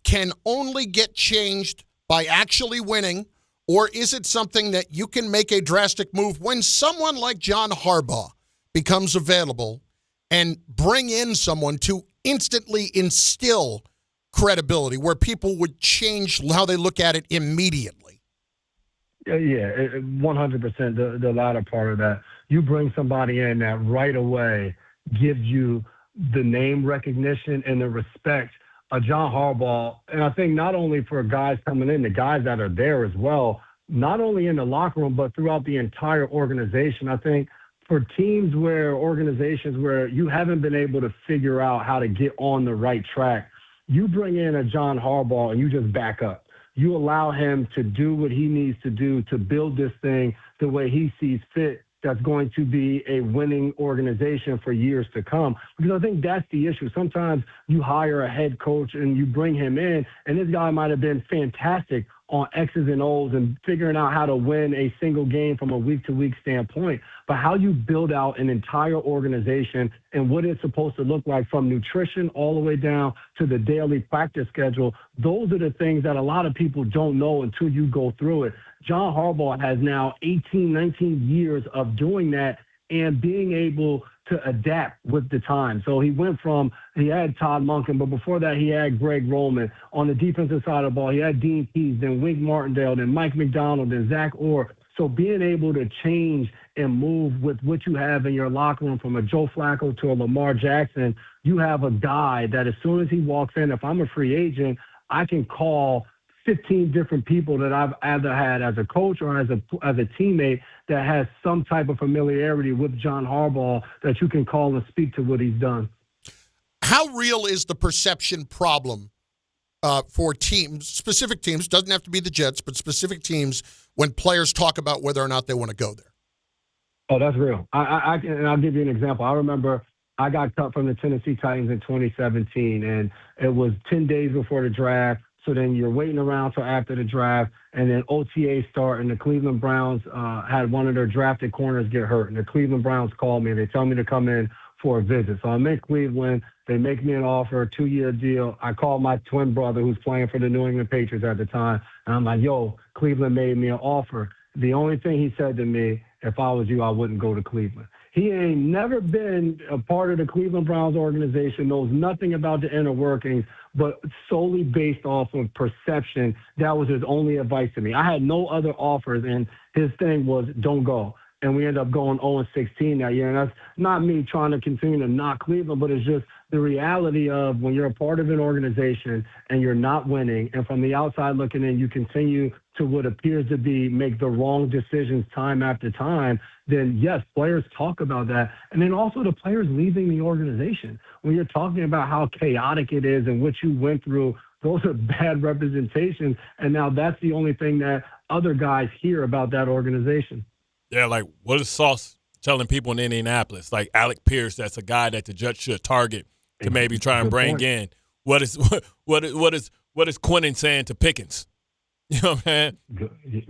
can only get changed by actually winning, or is it something that you can make a drastic move when someone like John Harbaugh becomes available and bring in someone to instantly instill credibility, where people would change how they look at it immediately? Yeah, 100% the latter part of that. You bring somebody in that right away gives you the name recognition and the respect of John Harbaugh. And I think not only for guys coming in, the guys that are there as well, not only in the locker room, but throughout the entire organization. I think for teams organizations where you haven't been able to figure out how to get on the right track, you bring in a John Harbaugh and you just back up. You allow him to do what he needs to do to build this thing the way he sees fit. That's going to be a winning organization for years to come. Because I think that's the issue. Sometimes you hire a head coach and you bring him in, and this guy might have been fantastic on X's and O's and figuring out how to win a single game from a week-to-week standpoint. But how you build out an entire organization and what it's supposed to look like from nutrition all the way down to the daily practice schedule, those are the things that a lot of people don't know until you go through it. John Harbaugh has now 18, 19 years of doing that and being able to adapt with the time. So he had Todd Monken, but before that he had Greg Roman. On the defensive side of the ball, he had Dean Pease, then Wink Martindale, then Mike McDonald, then Zach Orr. So being able to change and move with what you have in your locker room, from a Joe Flacco to a Lamar Jackson, you have a guy that as soon as he walks in, if I'm a free agent, I can call 15 different people that I've either had as a coach or as a teammate that has some type of familiarity with John Harbaugh that you can call and speak to what he's done. How real is the perception problem for teams, specific teams, doesn't have to be the Jets, but specific teams, when players talk about whether or not they want to go there? Oh, that's real. I'll give you an example. I remember I got cut from the Tennessee Titans in 2017, and it was 10 days before the draft. So then you're waiting around till after the draft, and then OTA start, and the Cleveland Browns had one of their drafted corners get hurt. And the Cleveland Browns called me, and they tell me to come in for a visit. So I'm in Cleveland. They make me an offer, a 2-year deal. I call my twin brother who's playing for the New England Patriots at the time, and I'm like, yo, Cleveland made me an offer. The only thing he said to me, if I was you, I wouldn't go to Cleveland. He ain't never been a part of the Cleveland Browns organization, knows nothing about the inner workings, but solely based off of perception, that was his only advice to me. I had no other offers, and his thing was don't go. And we ended up going 0-16 that year. And that's not me trying to continue to knock Cleveland, but it's just the reality of when you're a part of an organization and you're not winning, and from the outside looking in, you continue to what appears to be make the wrong decisions time after time, then yes, players talk about that. And then also the players leaving the organization. When you're talking about how chaotic it is and what you went through, those are bad representations. And now that's the only thing that other guys hear about that organization. Yeah, like what is Sauce telling people in Indianapolis? Like Alec Pierce, that's a guy that the Jets should target to maybe try and bring in. What is Quinnen saying to Pickens? You know what I'm saying?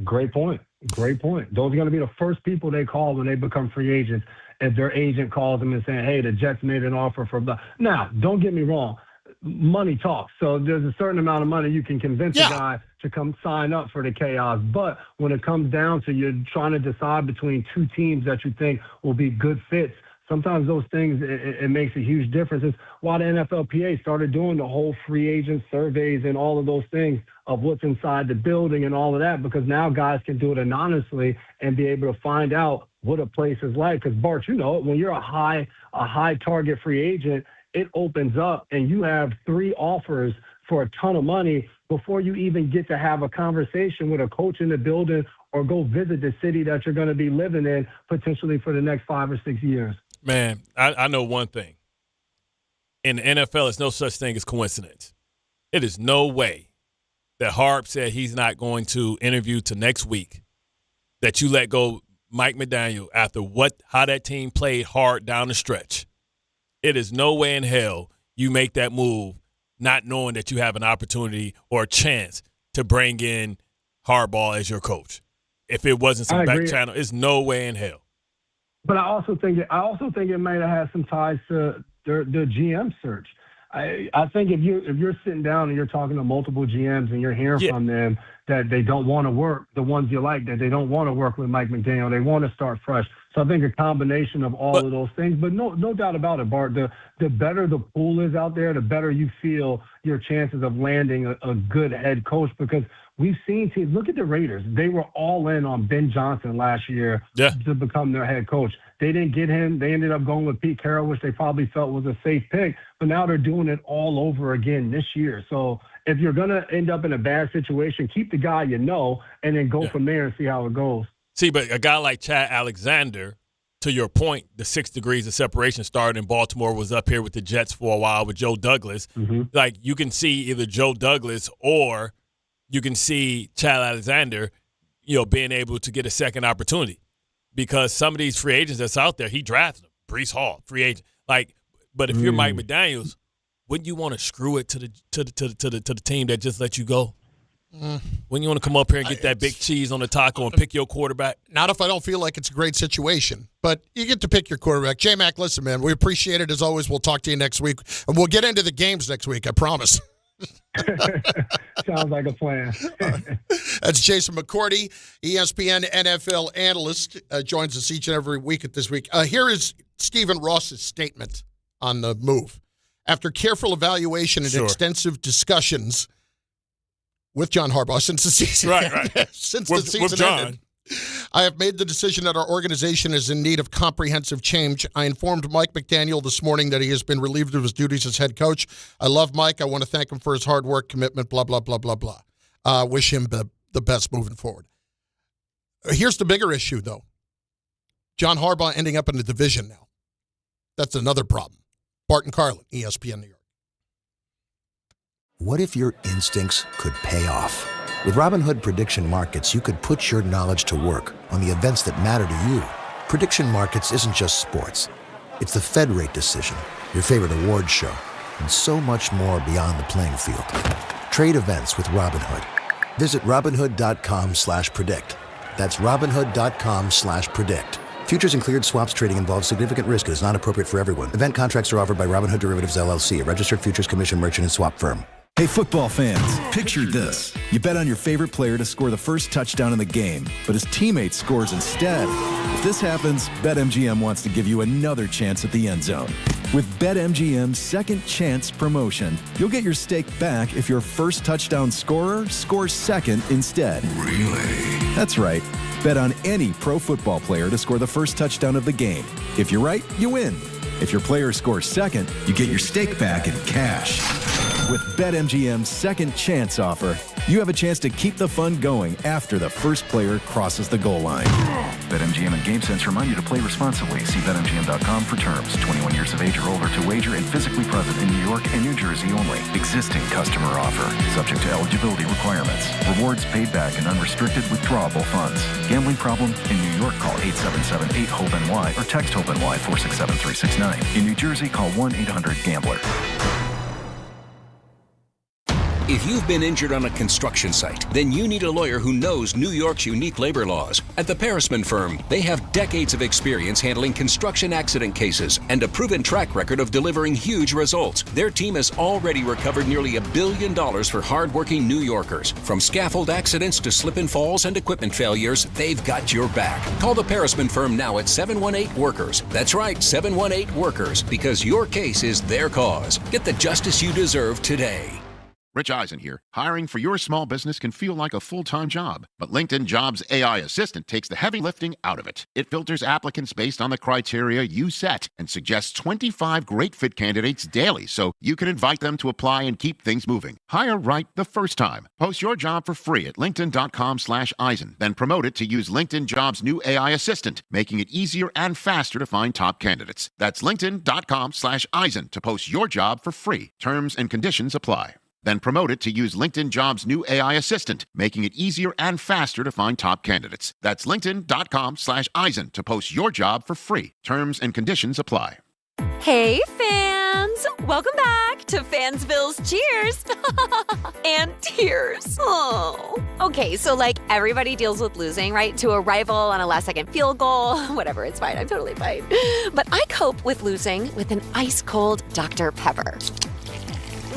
Great point. Great point. Those are going to be the first people they call when they become free agents. If their agent calls them and saying, hey, the Jets made an offer for blah. Now, don't get me wrong. Money talks. So there's a certain amount of money you can convince a guy to come sign up for the chaos. But when it comes down to you're trying to decide between two teams that you think will be good fits, sometimes those things, it makes a huge difference. It's why the NFLPA started doing the whole free agent surveys and all of those things of what's inside the building and all of that, because now guys can do it anonymously and be able to find out what a place is like. Because, Bart, you know, when you're a high target free agent, it opens up and you have 3 offers for a ton of money before you even get to have a conversation with a coach in the building or go visit the city that you're going to be living in potentially for the next 5 or 6 years. Man, I know one thing. In the NFL, there's no such thing as coincidence. It is no way that Harb said he's not going to interview till next week, that you let go Mike McDaniel after how that team played hard down the stretch. It is no way in hell you make that move not knowing that you have an opportunity or a chance to bring in Harbaugh as your coach. If it wasn't some back channel, it's no way in hell. But I also think it might have had some ties to their GM search. I think if you're sitting down and you're talking to multiple GMs and you're hearing from them that they don't want to work, the ones you like, that they don't want to work with Mike McDaniel, they want to start fresh. So I think a combination of all of those things. But no doubt about it, Bart, the better the pool is out there, the better you feel your chances of landing a good head coach, because we've seen teams. Look at the Raiders. They were all in on Ben Johnson last year to become their head coach. They didn't get him. They ended up going with Pete Carroll, which they probably felt was a safe pick. But now they're doing it all over again this year. So if you're going to end up in a bad situation, keep the guy you know and then go from there and see how it goes. See, but a guy like Chad Alexander, to your point, the 6 degrees of separation started in Baltimore, was up here with the Jets for a while with Joe Douglas. Like, you can see either Joe Douglas or you can see Chad Alexander, being able to get a second opportunity, because some of these free agents that's out there, he drafted them. Breece Hall, free agent. But if you're Mike McDaniels, wouldn't you want to screw it to the team that just let you go? When you want to come up here and get that big cheese on the taco and pick your quarterback? Not if I don't feel like it's a great situation. But you get to pick your quarterback. J-Mac, listen, man, we appreciate it as always. We'll talk to you next week. And we'll get into the games next week, I promise. Sounds like a plan. That's Jason McCourty, ESPN NFL analyst, joins us each and every week at this week. Here is Stephen Ross's statement on the move. After careful evaluation and extensive discussions with John Harbaugh since the season ended, I have made the decision that our organization is in need of comprehensive change. I informed Mike McDaniel this morning that he has been relieved of his duties as head coach. I love Mike. I want to thank him for his hard work, commitment, blah, blah, blah, blah, blah. Wish him the best moving forward. Here's the bigger issue, though. John Harbaugh ending up in the division now. That's another problem. Bart Carlin, ESPN New York. What if your instincts could pay off? With Robinhood Prediction Markets, you could put your knowledge to work on the events that matter to you. Prediction Markets isn't just sports. It's the Fed rate decision, your favorite award show, and so much more beyond the playing field. Trade events with Robinhood. Visit Robinhood.com/predict. That's Robinhood.com/predict. Futures and cleared swaps trading involves significant risk and is not appropriate for everyone. Event contracts are offered by Robinhood Derivatives LLC, a registered futures commission merchant and swap firm. Hey, football fans, picture this. You bet on your favorite player to score the first touchdown in the game, but his teammate scores instead. If this happens, BetMGM wants to give you another chance at the end zone. With BetMGM's Second Chance promotion, you'll get your stake back if your first touchdown scorer scores second instead. Really? That's right. Bet on any pro football player to score the first touchdown of the game. If you're right, you win. If your player scores second, you get your stake back in cash. With BetMGM's Second Chance offer, you have a chance to keep the fun going after the first player crosses the goal line. BetMGM and GameSense remind you to play responsibly. See BetMGM.com for terms. 21 years of age or older to wager and physically present in New York and New Jersey only. Existing customer offer. Subject to eligibility requirements. Rewards paid back in unrestricted withdrawable funds. Gambling problem? In New York, call 877-8-HOPE-NY or text HOPE-NY 467-369. In New Jersey, call 1-800-GAMBLER. If you've been injured on a construction site, then you need a lawyer who knows New York's unique labor laws. At the Parisman Firm, they have decades of experience handling construction accident cases and a proven track record of delivering huge results. Their team has already recovered nearly $1 billion for hardworking New Yorkers. From scaffold accidents to slip and falls and equipment failures, they've got your back. Call the Parisman Firm now at 718-WORKERS. That's right, 718-WORKERS, because your case is their cause. Get the justice you deserve today. Rich Eisen here. Hiring for your small business can feel like a full-time job, but LinkedIn Jobs AI Assistant takes the heavy lifting out of it. It filters applicants based on the criteria you set and suggests 25 great fit candidates daily so you can invite them to apply and keep things moving. Hire right the first time. Post your job for free at linkedin.com/Eisen, then promote it to use LinkedIn Jobs' new AI Assistant, making it easier and faster to find top candidates. That's linkedin.com/Eisen to post your job for free. Terms and conditions apply. Then promote it to use LinkedIn Jobs' new AI Assistant, making it easier and faster to find top candidates. That's linkedin.com/Eisen to post your job for free. Terms and conditions apply. Hey, fans! Welcome back to Fansville's Cheers and Tears. Oh. Okay, so like everybody deals with losing, right? To a rival on a last-second field goal. Whatever, it's fine. I'm totally fine. But I cope with losing with an ice-cold Dr. Pepper.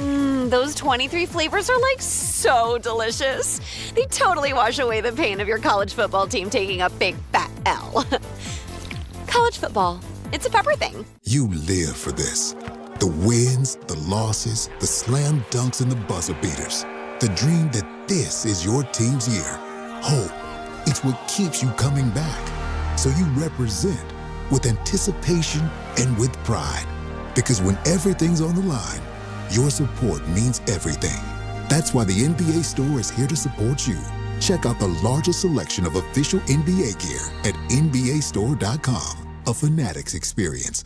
Those 23 flavors are like so delicious. They totally wash away the pain of your college football team taking a big fat L. College football, it's a pepper thing. You live for this. The wins, the losses, the slam dunks, and the buzzer beaters. The dream that this is your team's year. Hope, it's what keeps you coming back. So you represent, with anticipation and with pride. Because when everything's on the line, your support means everything. That's why the NBA Store is here to support you. Check out the largest selection of official NBA gear at NBAstore.com. A Fanatics experience.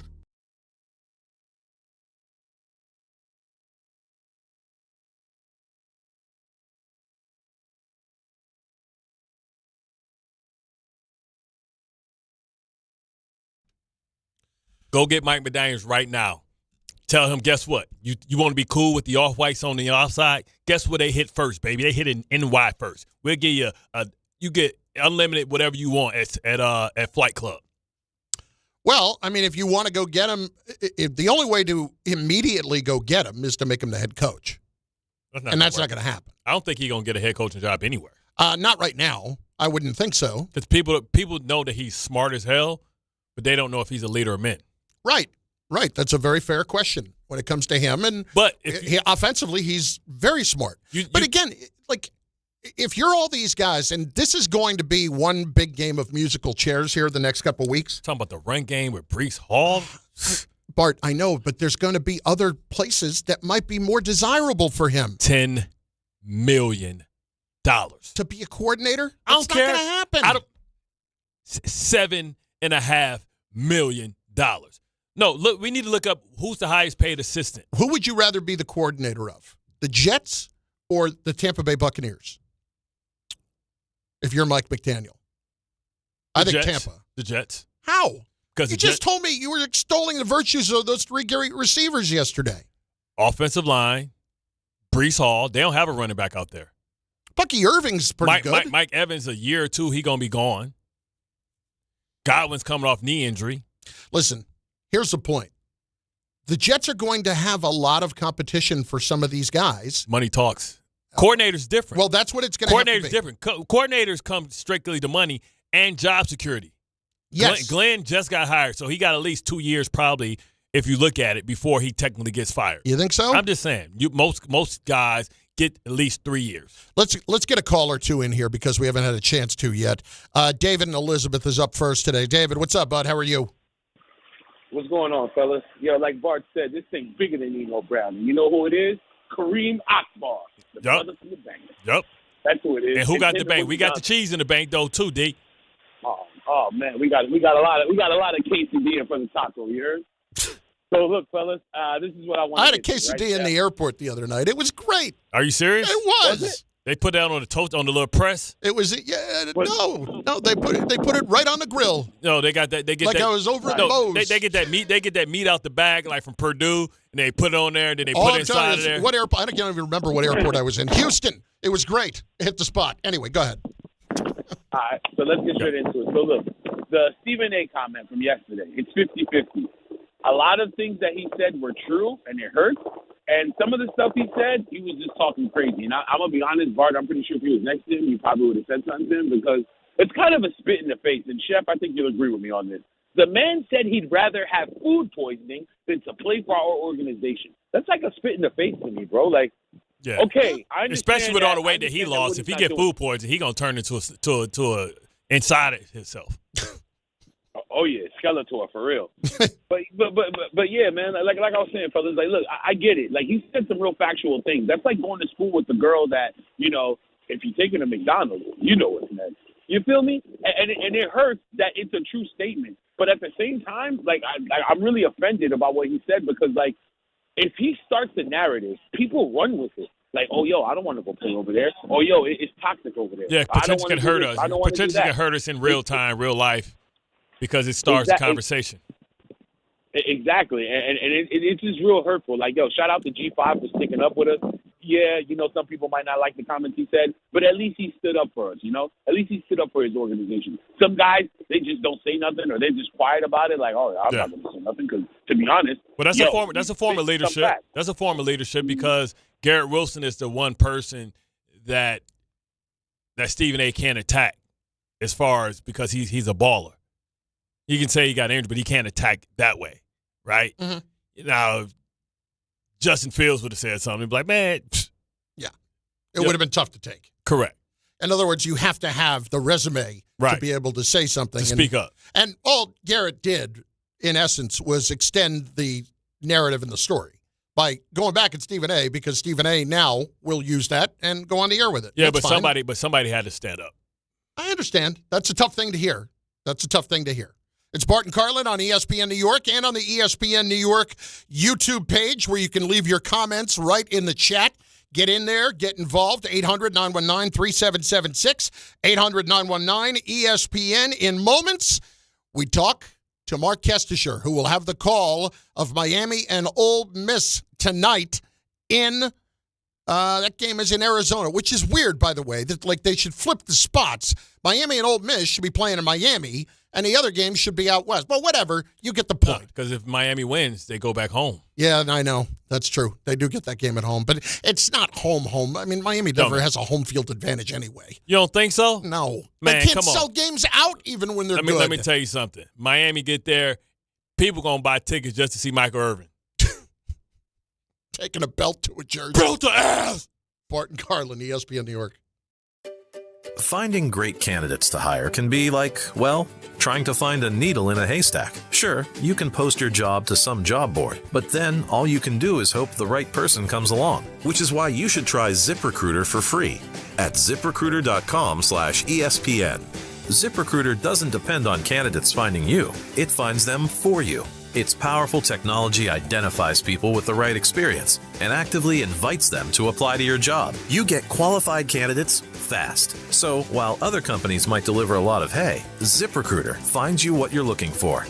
Go get Mike McDaniels right now. Tell him, guess what? You want to be cool with the off-whites on the offside? Guess what they hit first, baby? They hit an NY first. We'll give you you get unlimited whatever you want at Flight Club. Well, I mean, if you want to go get him, the only way to immediately go get him is to make him the head coach. And that's not going to happen. I don't think he's going to get a head coaching job anywhere. Not right now. I wouldn't think so. Because people know that he's smart as hell, but they don't know if he's a leader of men. Right. That's a very fair question when it comes to him. But offensively, he's very smart. But again, like, if you're all these guys, and this is going to be one big game of musical chairs here the next couple weeks. Talking about the run game with Breece Hall. Bart, I know, but there's going to be other places that might be more desirable for him. $10 million. To be a coordinator? I don't care. That's not going to happen. $7.5 million. No, look, we need to look up who's the highest paid assistant. Who would you rather be the coordinator of? The Jets or the Tampa Bay Buccaneers? If you're Mike McDaniel. I think Jets. Tampa. The Jets. How? Because you just told me you were extolling the virtues of those three great receivers yesterday. Offensive line, Breece Hall. They don't have a running back out there. Bucky Irving's pretty good. Mike Evans, a year or two, he going to be gone. Godwin's coming off knee injury. Listen, here's the point. The Jets are going to have a lot of competition for some of these guys. Money talks. Coordinator's different. Well, that's what it's going to have to be. Coordinator's different. Coordinators come strictly to money and job security. Yes. Glenn just got hired, so he got at least 2 years probably, if you look at it, before he technically gets fired. You think so? I'm just saying. Most guys get at least 3 years. Let's get a call or two in here because we haven't had a chance to yet. David and Elizabeth is up first today. David, what's up, bud? How are you? What's going on, fellas? Yo, like Bart said, this thing's bigger than Nino Brown. And you know who it is? Kareem Akbar, the brother from the bank. Yep. That's who it is. And who got the bank? We got the cheese in the bank though too, D. Oh man, we got a lot of quesadilla for the taco. You heard? So look, fellas, this is what I want. I had a quesadilla in the airport the other night. It was great. Are you serious? It was. They put that on the toast on the little press. It was no. They put it right on the grill. No, they got that. They get like that, I was over at Moe's. They get that meat. They get that meat out the bag like from Purdue, and they put it on there, and then they put it inside of there. What airport? I can't even remember what airport I was in. Houston. It was great. It hit the spot. Anyway, go ahead. All right, so let's get straight into it. So look, the Stephen A. comment from yesterday. It's 50-50. A lot of things that he said were true, and it hurt. And some of the stuff he said, he was just talking crazy. And I'm going to be honest, Bart, I'm pretty sure if he was next to him, he probably would have said something to him because it's kind of a spit in the face. And, Chef, I think you'll agree with me on this. The man said he'd rather have food poisoning than to play for our organization. That's like a spit in the face to me, bro. Like, yeah. Okay, I understand. Especially with all the weight that he lost. If he get food poisoning, he going to turn into a inside of himself. Oh yeah, Skeletor for real. but yeah, man. Like I was saying, fellas. Like, look, I get it. Like he said some real factual things. That's like going to school with the girl that if you're taking a McDonald's, you know what's next. You feel me? And it hurts that it's a true statement. But at the same time, like I'm really offended about what he said because like if he starts the narrative, people run with it. Like, oh, yo, I don't want to go play over there. Oh, yo, it's toxic over there. Yeah, potentially can hurt us. Potentially can hurt us in real time, real life. Because it starts the conversation. Exactly. And it's just real hurtful. Like, yo, shout out to G5 for sticking up with us. Yeah, some people might not like the comments he said, but at least he stood up for us, At least he stood up for his organization. Some guys, they just don't say nothing or they're just quiet about it. Like, oh, I'm not going to say nothing because, to be honest. Well, that's a form of leadership. That's a form of leadership because Garrett Wilson is the one person that Stephen A. can't attack as far as because he's a baller. You can say he got injured, but he can't attack that way, right? Mm-hmm. Now, if Justin Fields would have said something, he'd be like, man. It would have been tough to take. Correct. In other words, you have to have the resume to be able to say something. To speak up. And all Garrett did, in essence, was extend the narrative in the story by going back at Stephen A. because Stephen A. now will use that and go on the air with it. Yeah, That's but fine. somebody had to stand up. I understand. That's a tough thing to hear. It's Bart and Carlin on ESPN New York and on the ESPN New York YouTube page where you can leave your comments right in the chat. Get in there. Get involved. 800-919-3776. 800-919-ESPN. In moments, we talk to Mark KESTECHER, who will have the call of Miami and Ole Miss tonight in that game is in Arizona, which is weird, by the way, that like they should flip the spots. Miami and Ole Miss should be playing in Miami, and the other game should be out west. But whatever, you get the point. Because if Miami wins, they go back home. Yeah, I know. That's true. They do get that game at home, but it's not home. I mean, Miami never has a home field advantage anyway. You don't think so? No. Man, they can't come on. sell games out even when they're good. Let me tell you something. Miami get there, people going to buy tickets just to see Michael Irvin. Taking a belt to a jersey. Belt to ass! Bart and Carlin, ESPN New York. Finding great candidates to hire can be like, well, trying to find a needle in a haystack. Sure, you can post your job to some job board, but then all you can do is hope the right person comes along, which is why you should try ZipRecruiter for free at ZipRecruiter.com/ESPN. ZipRecruiter doesn't depend on candidates finding you. It finds them for you. Its powerful technology identifies people with the right experience and actively invites them to apply to your job. You get qualified candidates fast. So while other companies might deliver a lot of hay, ZipRecruiter finds you what you're looking for.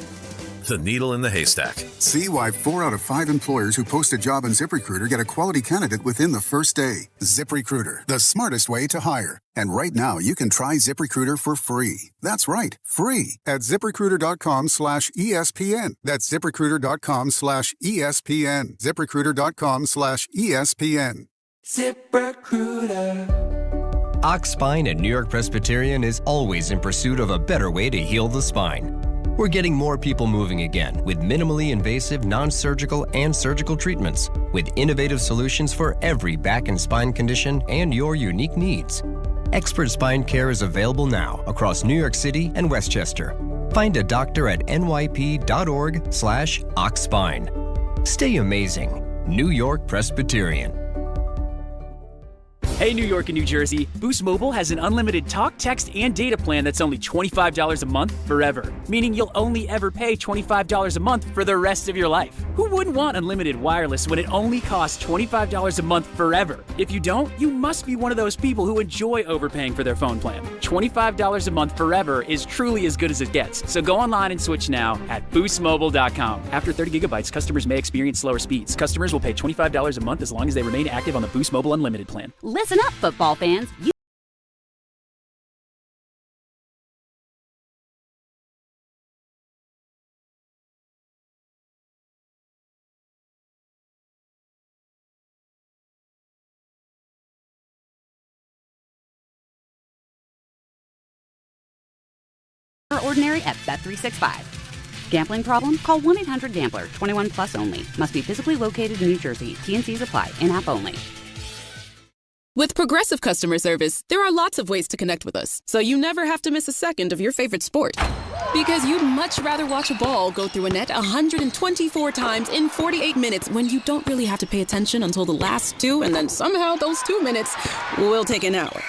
The needle in the haystack. See why 4 out of 5 employers who post a job on ZipRecruiter get a quality candidate within the first day. ZipRecruiter, the smartest way to hire. And right now, you can try ZipRecruiter for free. That's right, free at ZipRecruiter.com/ESPN. That's ZipRecruiter.com/ESPN. ZipRecruiter.com/ESPN. ZipRecruiter. Ox Spine at New York Presbyterian is always in pursuit of a better way to heal the spine. We're getting more people moving again with minimally invasive, non-surgical, and surgical treatments with innovative solutions for every back and spine condition and your unique needs. Expert spine care is available now across New York City and Westchester. Find a doctor at nyp.org/oxspine. Stay amazing. New York Presbyterian. Hey, New York and New Jersey, Boost Mobile has an unlimited talk, text, and data plan that's only $25 a month forever, meaning you'll only ever pay $25 a month for the rest of your life. Who wouldn't want unlimited wireless when it only costs $25 a month forever? If you don't, you must be one of those people who enjoy overpaying for their phone plan. $25 a month forever is truly as good as it gets, so go online and switch now at boostmobile.com. After 30 gigabytes, customers may experience slower speeds. Customers will pay $25 a month as long as they remain active on the Boost Mobile Unlimited plan. Listen up, football fans. Ordinary at Bet365. Gambling problem? Call 1-800-GAMBLER. 21 plus only. Must be physically located in New Jersey. T&Cs apply. In-app only. With Progressive Customer Service, there are lots of ways to connect with us, so you never have to miss a second of your favorite sport. Because you'd much rather watch a ball go through a net 124 times in 48 minutes when you don't really have to pay attention until the last 2, and then somehow those 2 minutes will take an hour.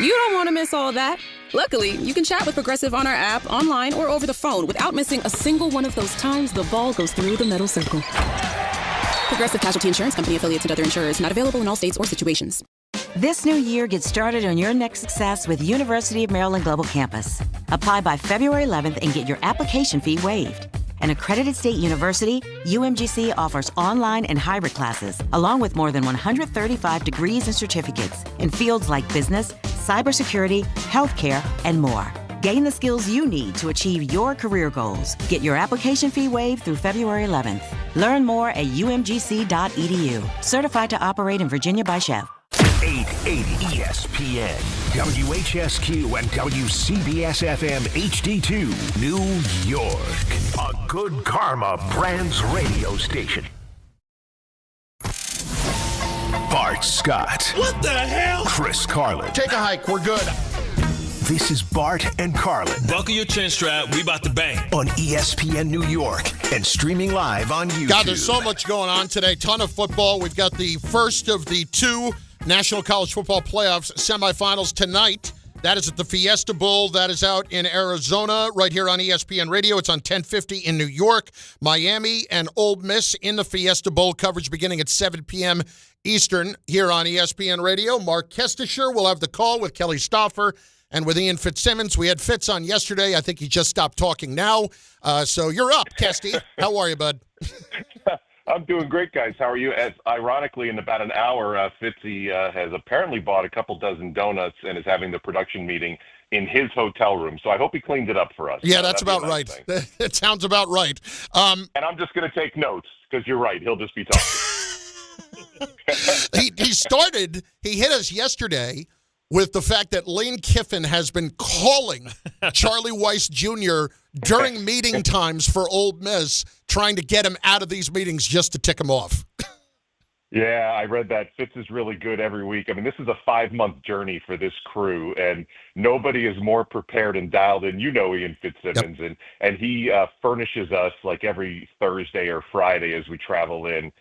You don't want to miss all that. Luckily, you can chat with Progressive on our app, online, or over the phone without missing a single one of those times the ball goes through the metal circle. Progressive Casualty Insurance Company, affiliates, and other insurers. Not available in all states or situations. This new year, get started on your next success with University of Maryland Global Campus. Apply by February 11th and get your application fee waived. An accredited state university, UMGC offers online and hybrid classes, along with more than 135 degrees and certificates in fields like business, cybersecurity, healthcare, and more. Gain the skills you need to achieve your career goals. Get your application fee waived through February 11th. Learn more at umgc.edu. Certified to operate in Virginia by Chef. 880 ESPN, WHSQ, and WCBS-FM HD2, New York. A Good Karma Brands radio station. Bart Scott. What the hell? Chris Carlin. Take a hike. We're good. This is Bart and Carlin. Buckle your chin strap. We about to bang. On ESPN New York and streaming live on YouTube. God, there's so much going on today. Ton of football. We've got the first of the two National College Football Playoffs semifinals tonight. That is at the Fiesta Bowl. That is out in Arizona, right here on ESPN Radio. It's on 1050 in New York. Miami and Ole Miss in the Fiesta Bowl. Coverage beginning at 7 p.m. Eastern here on ESPN Radio. Mark KESTECHER will have the call with Kelly Stauffer and with Ian Fitzsimmons. We had Fitz on yesterday. I think he just stopped talking now. So you're up, Kesty. How are you, bud? I'm doing great, guys. How are you? As ironically, in about an hour, Fitzy has apparently bought a couple dozen donuts and is having the production meeting in his hotel room. So I hope he cleaned it up for us. Yeah, that's about right. That sounds about right. And I'm just going to take notes because you're right. He'll just be talking. He hit us yesterday with the fact that Lane Kiffin has been calling Charlie Weiss Jr. during meeting times for Ole Miss, trying to get him out of these meetings just to tick him off. Yeah, I read that. Fitz is really good every week. I mean, this is a 5-month journey for this crew, and nobody is more prepared and dialed in. You know Ian Fitzsimmons, Yep. and he furnishes us like every Thursday or Friday as we travel in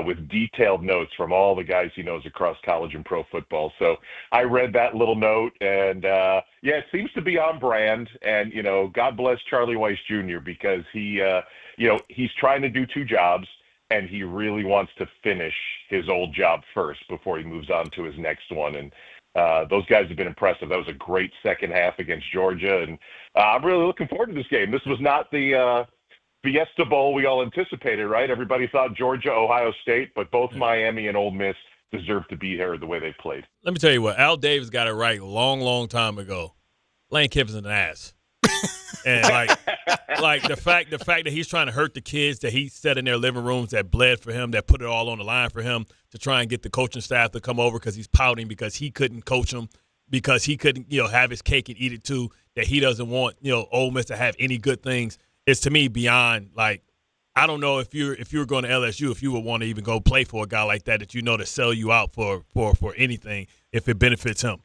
with detailed notes from all the guys he knows across college and pro football. So I read that little note, and yeah, it seems to be on brand. And, you know, God bless Charlie Weiss Jr. because he, you know, he's trying to do two jobs. And he really wants to finish his old job first before he moves on to his next one. And those guys have been impressive. That was a great second half against Georgia. And I'm really looking forward to this game. This was not the Fiesta Bowl we all anticipated, right? Everybody thought Georgia, Ohio State, but both Miami and Ole Miss deserve to be here the way they played. Let me tell you what, Al Davis got it right a long, long time ago. Lane Kiffin's an ass. And like the fact that he's trying to hurt the kids that he set in their living rooms that bled for him, that put it all on the line for him to try and get the coaching staff to come over because he's pouting because he couldn't coach them, because he couldn't, you know, have his cake and eat it too, that he doesn't want, you know, Ole Miss to have any good things. It's to me beyond, like, I don't know if you were going to LSU, if you would want to even go play for a guy like that you know to sell you out for anything if it benefits him.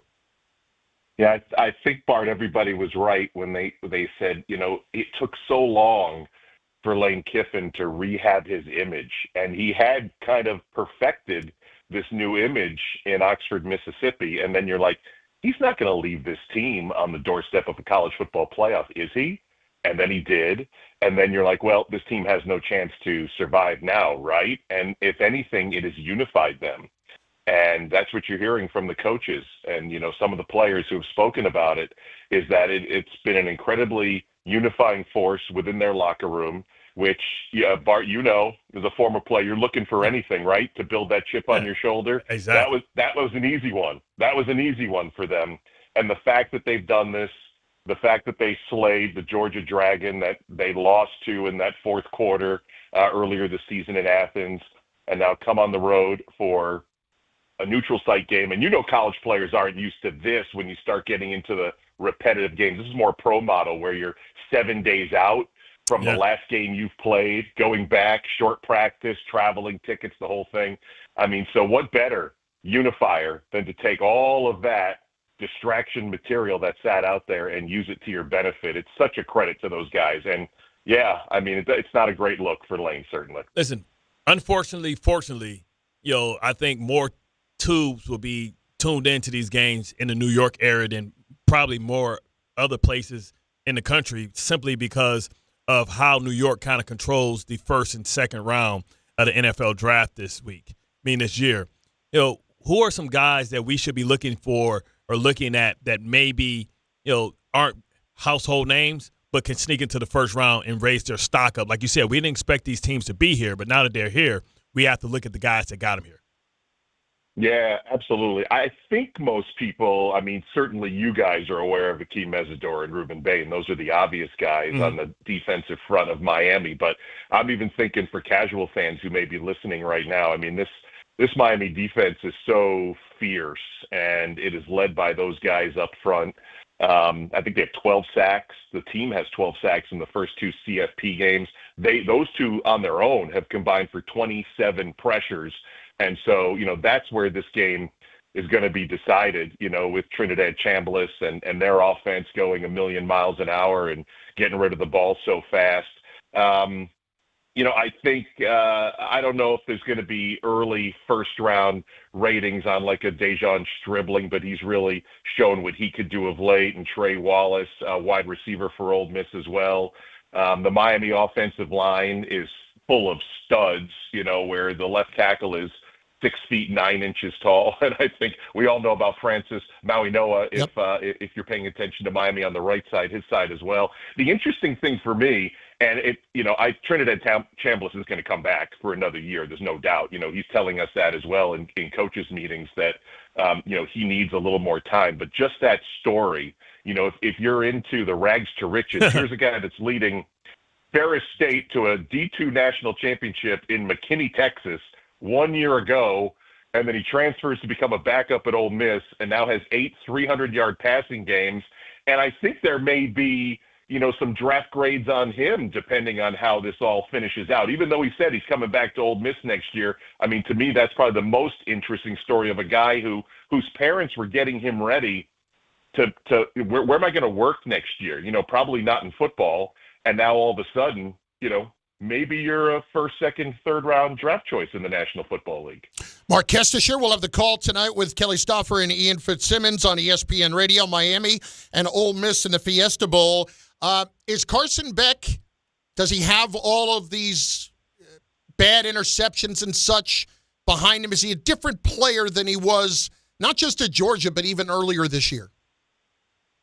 Yeah, I think, Bart, everybody was right when they said, you know, it took so long for Lane Kiffin to rehab his image. And he had kind of perfected this new image in Oxford, Mississippi. And then you're like, he's not going to leave this team on the doorstep of a college football playoff, is he? And then he did. And then you're like, well, this team has no chance to survive now, right? And if anything, it has unified them. And that's what you're hearing from the coaches and, you know, some of the players who have spoken about it, is that it's been an incredibly unifying force within their locker room, which, Bart, you know, as a former player, you're looking for anything, right, to build that chip on your shoulder. Exactly. That was an easy one. That was an easy one for them. And the fact that they've done this, the fact that they slayed the Georgia Dragon that they lost to in that fourth quarter earlier this season in Athens, and now come on the road for a neutral site game. And you know college players aren't used to this when you start getting into the repetitive games. This is more pro model where you're 7 days out from the last game you've played, going back, short practice, traveling tickets, the whole thing. I mean, so what better unifier than to take all of that distraction material that sat out there and use it to your benefit? It's such a credit to those guys. And yeah, I mean, it's not a great look for Lane, certainly. Listen, unfortunately, fortunately, you know, I think more tubes will be tuned into these games in the New York area than probably more other places in the country, simply because of how New York kind of controls the first and second round of the NFL draft this year. You know, who are some guys that we should be looking for or looking at that maybe, you know, aren't household names but can sneak into the first round and raise their stock up? Like you said, we didn't expect these teams to be here, but now that they're here, we have to look at the guys that got them here. Yeah, absolutely. I think most people, I mean, certainly you guys are aware of Akeem Mesidor and Ruben Bay, and those are the obvious guys on the defensive front of Miami. But I'm even thinking for casual fans who may be listening right now, I mean, this Miami defense is so fierce, and it is led by those guys up front. I think they have 12 sacks. The team has 12 sacks in the first two CFP games. Those two on their own have combined for 27 pressures. And so, you know, that's where this game is going to be decided, with Trinidad Chambliss and their offense going a million miles an hour and getting rid of the ball so fast. I think I don't know if there's going to be early first-round ratings on like a Dejon Stribling, but he's really shown what he could do of late, and Trey Wallace, wide receiver for Ole Miss as well. The Miami offensive line is full of studs, where the left tackle is 6 feet 9 inches tall, and I think we all know about Francis Mauigoa if you're paying attention to Miami on the right side, his side as well. The interesting thing for me, and Trinidad Chambliss is going to come back for another year. There's no doubt. He's telling us that as well in coaches meetings that he needs a little more time. But just that story, if you're into the rags to riches, here's a guy that's leading Ferris State to a D2 national championship in McKinney, Texas, 1 year ago, and then he transfers to become a backup at Ole Miss and now has 8 300-yard passing games. And I think there may be, some draft grades on him depending on how this all finishes out. Even though he said he's coming back to Ole Miss next year, I mean, to me, that's probably the most interesting story of a guy whose parents were getting him ready to where am I going to work next year? Probably not in football. And now all of a sudden, maybe you're a first, second, third round draft choice in the National Football League. Mark Kestesher will have the call tonight with Kelly Stauffer and Ian Fitzsimmons on ESPN Radio, Miami and Ole Miss in the Fiesta Bowl. Is Carson Beck, does he have all of these bad interceptions and such behind him? Is he a different player than he was, not just at Georgia, but even earlier this year?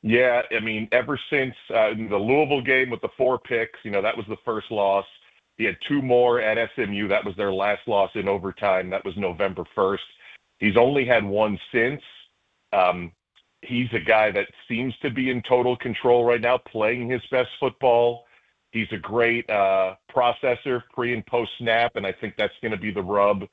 Yeah, I mean, ever since the Louisville game with the 4 picks, that was the first loss. He had 2 more at SMU. That was their last loss in overtime. That was November 1st. He's only had 1 since. He's a guy that seems to be in total control right now, playing his best football. He's a great processor, pre and post snap, and I think that's going to be the rub,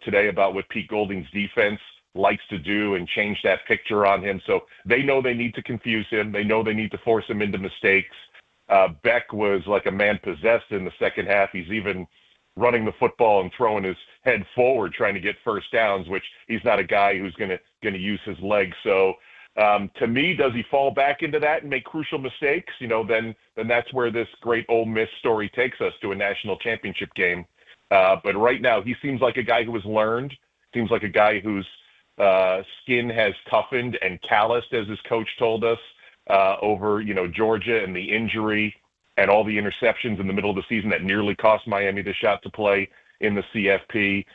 today about what Pete Golding's defense likes to do and change that picture on him. So they know they need to confuse him. They know they need to force him into mistakes. Beck was like a man possessed in the second half. He's even running the football and throwing his head forward, trying to get first downs, which he's not a guy who's going to use his legs. So to me, does he fall back into that and make crucial mistakes? Then that's where this great Ole Miss story takes us, to a national championship game. But right now, he seems like a guy who has learned, seems like a guy whose skin has toughened and calloused, as his coach told us, over, Georgia and the injury and all the interceptions in the middle of the season that nearly cost Miami the shot to play in the CFP.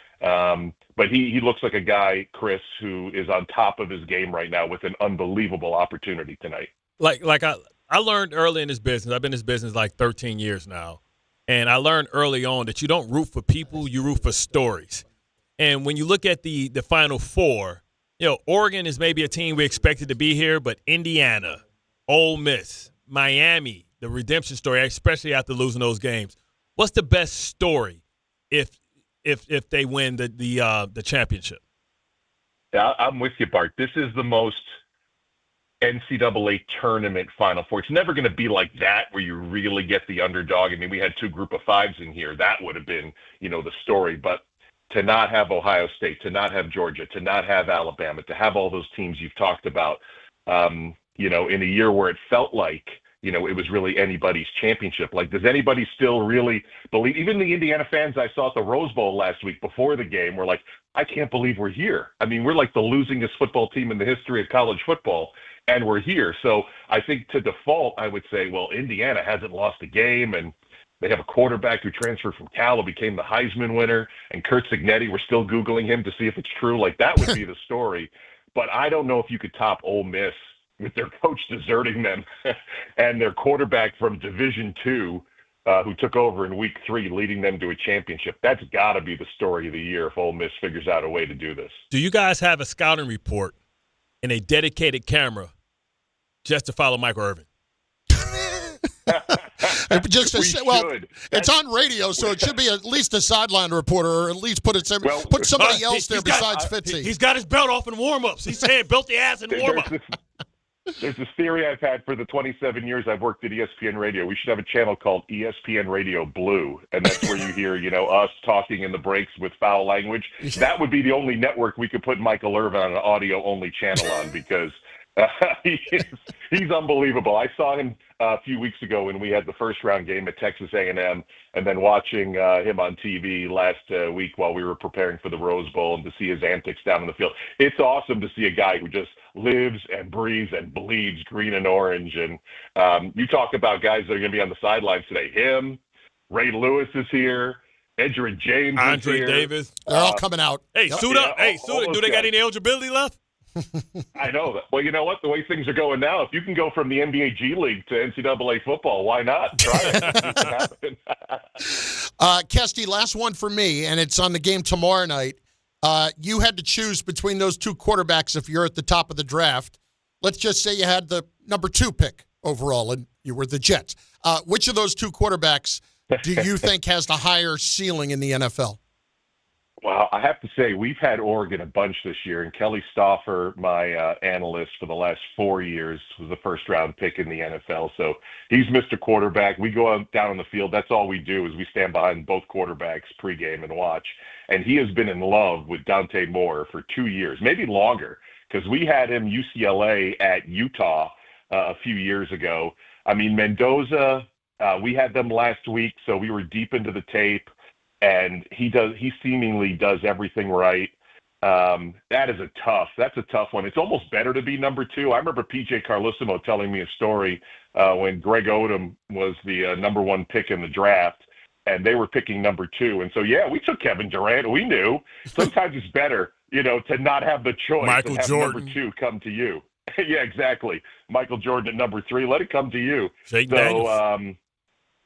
But he looks like a guy, Chris, who is on top of his game right now with an unbelievable opportunity tonight. Like I learned early in this business. I've been in this business like 13 years now. And I learned early on that you don't root for people, you root for stories. And when you look at the Final Four, Oregon is maybe a team we expected to be here, but Indiana, Ole Miss, Miami, the redemption story, especially after losing those games. What's the best story if they win the championship? Yeah, I'm with you, Bart. This is the most NCAA tournament Final Four. It's never going to be like that where you really get the underdog. I mean, we had 2 group of 5s in here. That would have been, the story. But to not have Ohio State, to not have Georgia, to not have Alabama, to have all those teams you've talked about, in a year where it felt like, it was really anybody's championship. Like, does anybody still really believe? Even the Indiana fans I saw at the Rose Bowl last week before the game were like, I can't believe we're here. I mean, we're like the losingest football team in the history of college football, and we're here. So I think to default, I would say, well, Indiana hasn't lost a game, and they have a quarterback who transferred from Cal, who became the Heisman winner, and Kurt Cignetti, we're still Googling him to see if it's true. Like, that would be the story. But I don't know if you could top Ole Miss with their coach deserting them and their quarterback from Division II, who took over in week 3, leading them to a championship. That's got to be the story of the year if Ole Miss figures out a way to do this. Do you guys have a scouting report and a dedicated camera just to follow Michael Irvin? It's on radio, so it should be at least a sideline reporter, or at least put somebody else there besides Fitzy. He's got his belt off in warm-ups. He's saying belt the ass in warm-up. There's this theory I've had for the 27 years I've worked at ESPN Radio. We should have a channel called ESPN Radio Blue, and that's where you hear, us talking in the breaks with foul language. That would be the only network we could put Michael Irvin on an audio-only channel on because he's unbelievable. I saw him a few weeks ago when we had the first-round game at Texas A&M, and then watching him on TV last week while we were preparing for the Rose Bowl and to see his antics down in the field. It's awesome to see a guy who just lives and breathes and bleeds green and orange. And you talk about guys that are going to be on the sidelines today. Him, Ray Lewis is here. Edgerrin James Andre is here. Davis. They're all coming out. Hey, suit up. Hey, suit up. Do they got any eligibility left? I know that. Well, you know what? The way things are going now, if you can go from the NBA G League to NCAA football, why not? Try it. Kesty, last one for me, and it's on the game tomorrow night. You had to choose between those two quarterbacks if you're at the top of the draft. Let's just say you had the number 2 pick overall, and you were the Jets. Which of those two quarterbacks do you think has the higher ceiling in the NFL? Well, I have to say, we've had Oregon a bunch this year, and Kelly Stauffer, my analyst for the last 4 years, was the first-round pick in the NFL. So he's Mr. Quarterback. We go down on the field. That's all we do is we stand behind both quarterbacks pregame and watch. And he has been in love with Dante Moore for 2 years, maybe longer, because we had him UCLA at Utah a few years ago. I mean, Mendoza, we had them last week, so we were deep into the tape. And he seemingly does everything right. That's a tough one. It's almost better to be number 2. I remember PJ Carlissimo telling me a story when Greg Odom was the number 1 pick in the draft, and they were picking number 2. And so, we took Kevin Durant. We knew sometimes it's better, to not have the choice Michael and have Jordan. number 2 come to you. Yeah, exactly. Michael Jordan at number 3. Let it come to you. Daniels.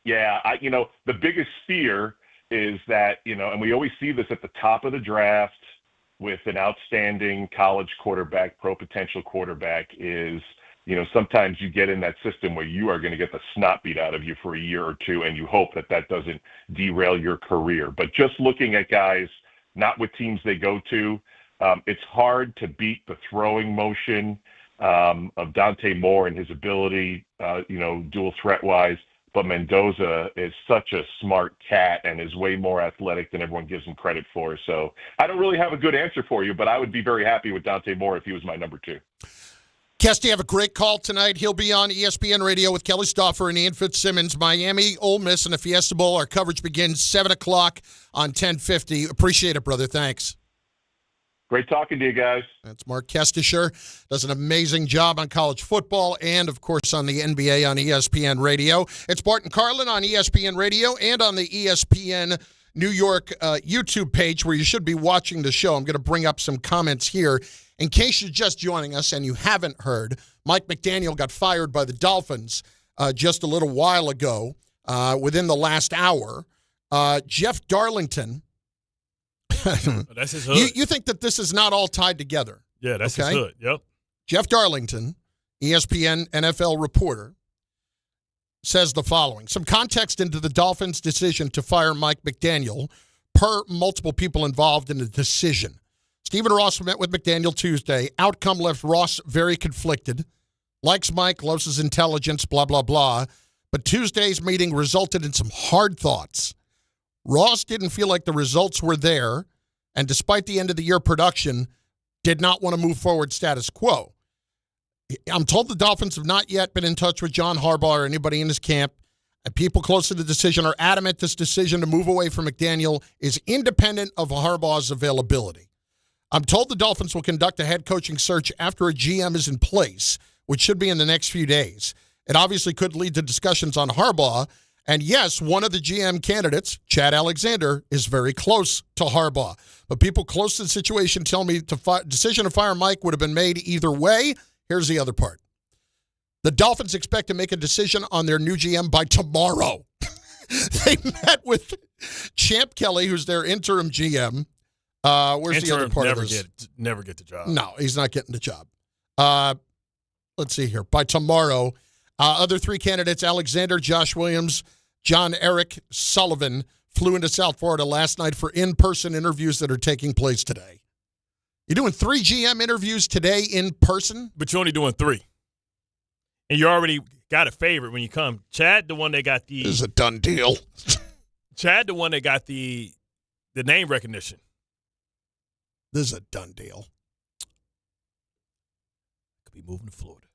The biggest fear is that, and we always see this at the top of the draft with an outstanding college quarterback, pro potential quarterback is, sometimes you get in that system where you are going to get the snot beat out of you for a year or two, and you hope that doesn't derail your career. But just looking at guys, not with teams they go to, it's hard to beat the throwing motion of Dante Moore and his ability, dual threat-wise. But Mendoza is such a smart cat and is way more athletic than everyone gives him credit for. So I don't really have a good answer for you, but I would be very happy with Dante Moore if he was my number 2. Kesty, have a great call tonight. He'll be on ESPN Radio with Kelly Stauffer and Ian Fitzsimmons. Miami, Ole Miss, and the Fiesta Bowl. Our coverage begins 7 o'clock on 1050. Appreciate it, brother. Thanks. Great talking to you guys. That's Mark KESTECHER. Does an amazing job on college football and, of course, on the NBA on ESPN Radio. It's Bart Carlin on ESPN Radio and on the ESPN New York YouTube page where you should be watching the show. I'm going to bring up some comments here. In case you're just joining us and you haven't heard, Mike McDaniel got fired by the Dolphins just a little while ago, within the last hour. Jeff Darlington. That's his hood. You think that this is not all tied together? Yeah, that's his hood. Yep. Jeff Darlington, ESPN NFL reporter, says the following. Some context into the Dolphins' decision to fire Mike McDaniel per multiple people involved in the decision. Stephen Ross met with McDaniel Tuesday. Outcome left Ross very conflicted. Likes Mike, loves his intelligence, blah, blah, blah. But Tuesday's meeting resulted in some hard thoughts. Ross didn't feel like the results were there, and despite the end-of-the-year production, did not want to move forward status quo. I'm told the Dolphins have not yet been in touch with John Harbaugh or anybody in his camp, and people close to the decision are adamant this decision to move away from McDaniel is independent of Harbaugh's availability. I'm told the Dolphins will conduct a head coaching search after a GM is in place, which should be in the next few days. It obviously could lead to discussions on Harbaugh. And yes, one of the GM candidates, Chad Alexander, is very close to Harbaugh. But people close to the situation tell me the decision to fire Mike would have been made either way. Here's the other part. The Dolphins expect to make a decision on their new GM by tomorrow. They met with Champ Kelly, who's their interim GM. Where's the other part of this? Never get the job. No, he's not getting the job. Let's see here. By tomorrow, other 3 candidates, Alexander, Josh Williams, John Eric Sullivan, flew into South Florida last night for in-person interviews that are taking place today. You're doing 3 GM interviews today in person? But you're only doing 3. And you already got a favorite when you come. Chad, the one that got the. This is a done deal. Chad, the one that got the name recognition. This is a done deal. Could be moving to Florida.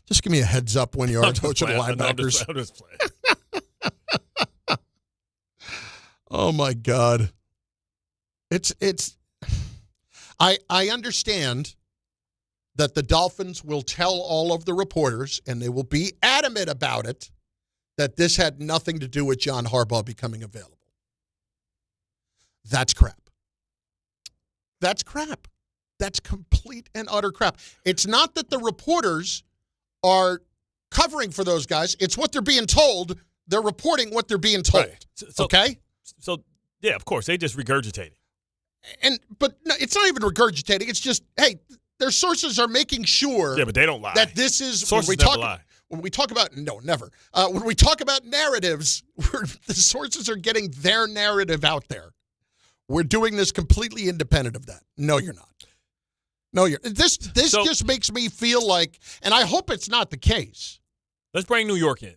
Just give me a heads up when you are coaching linebackers. I'm just playing. Oh my God. I understand that the Dolphins will tell all of the reporters, and they will be adamant about it, that this had nothing to do with John Harbaugh becoming available. That's crap. That's crap. That's complete and utter crap. It's not that the reporters are covering for those guys. It's what they're being told. They're reporting what they're being told. Right. Okay? So, yeah, of course. They just regurgitate it. But no, it's not even regurgitating. It's just, hey, their sources are making sure. Yeah, but they don't lie. That this is sources never lie. When we talk about never. When we talk about narratives, the sources are getting their narrative out there. We're doing this completely independent of that. No, you're not. No, you're. This just makes me feel like, and I hope it's not the case. Let's bring New York in.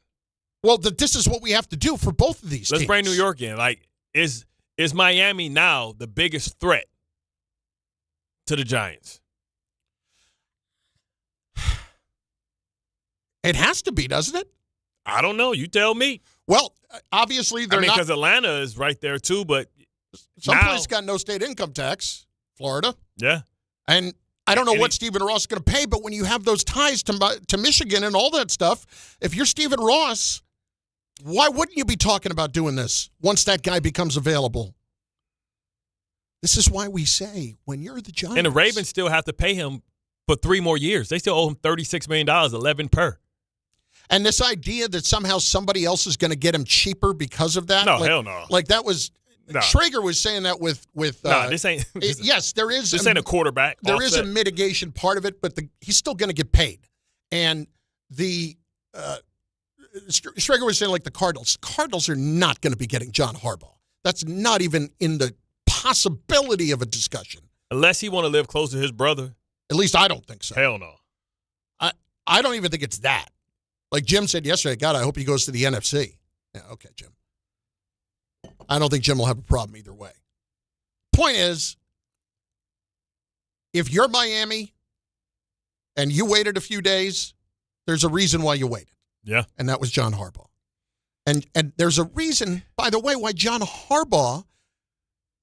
Well, this is what we have to do for both of these teams. Let's bring New York in. Like, is Miami now the biggest threat to the Giants? It has to be, doesn't it? I don't know. You tell me. Well, obviously they're not. Because Atlanta is right there too, but someplace got no state income tax. Florida. Yeah. And I don't know what Stephen Ross is going to pay, but when you have those ties to Michigan and all that stuff, if you're Stephen Ross, why wouldn't you be talking about doing this once that guy becomes available? This is why we say when you're the Giants. And the Ravens still have to pay him for 3 more years. They still owe him $36 million, 11 per. And this idea that somehow somebody else is going to get him cheaper because of that? No, hell no. Like that was Schrager was saying that with no, this ain't. Yes, there is. This ain't a quarterback. There is a mitigation part of it, but he's still going to get paid. And the Schrager was saying like the Cardinals are not going to be getting John Harbaugh. That's not even in the possibility of a discussion. Unless he want to live close to his brother. At least I don't think so. Hell no. I don't even think it's that. Like Jim said yesterday, God, I hope he goes to the NFC. Yeah, okay, Jim. I don't think Jim will have a problem either way. Point is, if you're Miami and you waited a few days, there's a reason why you waited. Yeah. And that was John Harbaugh. And there's a reason, by the way, why John Harbaugh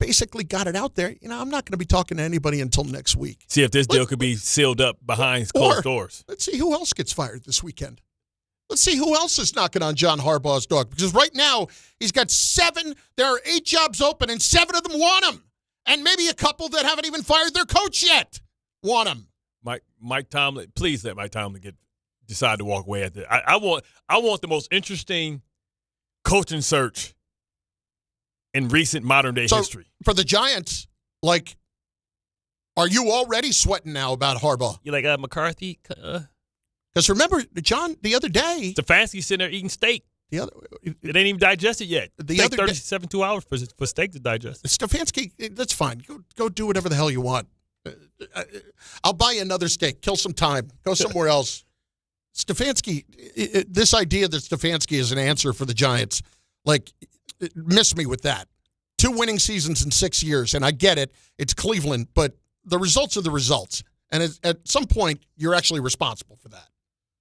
basically got it out there. You know, I'm not going to be talking to anybody until next week. See if this deal could be sealed up behind closed doors. Let's see who else gets fired this weekend. Let's see who else is knocking on John Harbaugh's door. Because right now, he's got 7. There are 8 jobs open, and 7 of them want him. And maybe a couple that haven't even fired their coach yet want him. Mike Tomlin, please let Mike Tomlin decide to walk away at that. I want the most interesting coaching search in recent modern-day history. For the Giants, like, are you already sweating now about Harbaugh? You like McCarthy? Because remember, John, the other day, Stefanski's sitting there eating steak. It ain't even digested yet. The other 72 hours for steak to digest. Stefanski, that's fine. Go do whatever the hell you want. I'll buy you another steak. Kill some time. Go somewhere else. Stefanski, this idea that Stefanski is an answer for the Giants, like, miss me with that. 2 winning seasons in 6 years, and I get it. It's Cleveland, but the results are the results. And at some point, you're actually responsible for that.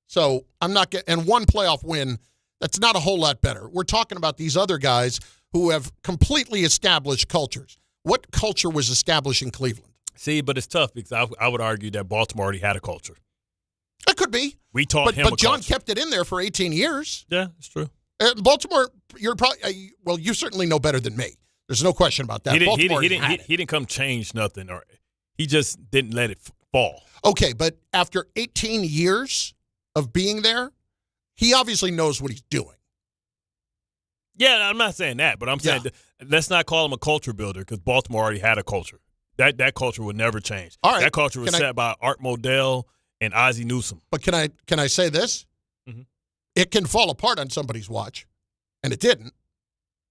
So I'm not getting, and 1 playoff win, that's not a whole lot better. We're talking about these other guys who have completely established cultures. What culture was established in Cleveland? See, but it's tough because I would argue that Baltimore already had a culture. That could be. We taught him but John kept it in there for 18 years. Yeah, it's true. Baltimore, you're probably, well, you certainly know better than me. There's no question about that. He didn't come change nothing, or he just didn't let it fall. Okay, but after 18 years of being there, he obviously knows what he's doing. Yeah, I'm not saying that, but I'm saying let's not call him a culture builder because Baltimore already had a culture. That culture would never change. All right. That culture was set by Art Modell and Ozzie Newsome. But can I say this? Mm-hmm. It can fall apart on somebody's watch, and it didn't.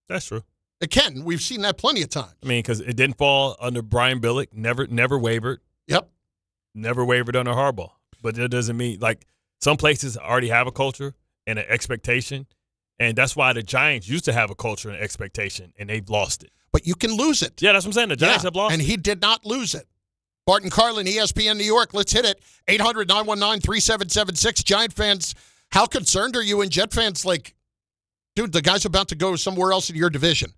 That's true. It can. We've seen that plenty of times. I mean, because it didn't fall under Brian Billick. Never wavered. Yep. never wavered under Harbaugh. But that doesn't mean, like, some places already have a culture and an expectation, and that's why the Giants used to have a culture and expectation, and they've lost it. But you can lose it. Yeah, that's what I'm saying. The Giants have lost and he did not lose it. Bart Carlin, ESPN New York. Let's hit it. 800-919-3776. Giant fans, how concerned are you? And Jet fans, like, dude, the guy's about to go somewhere else in your division.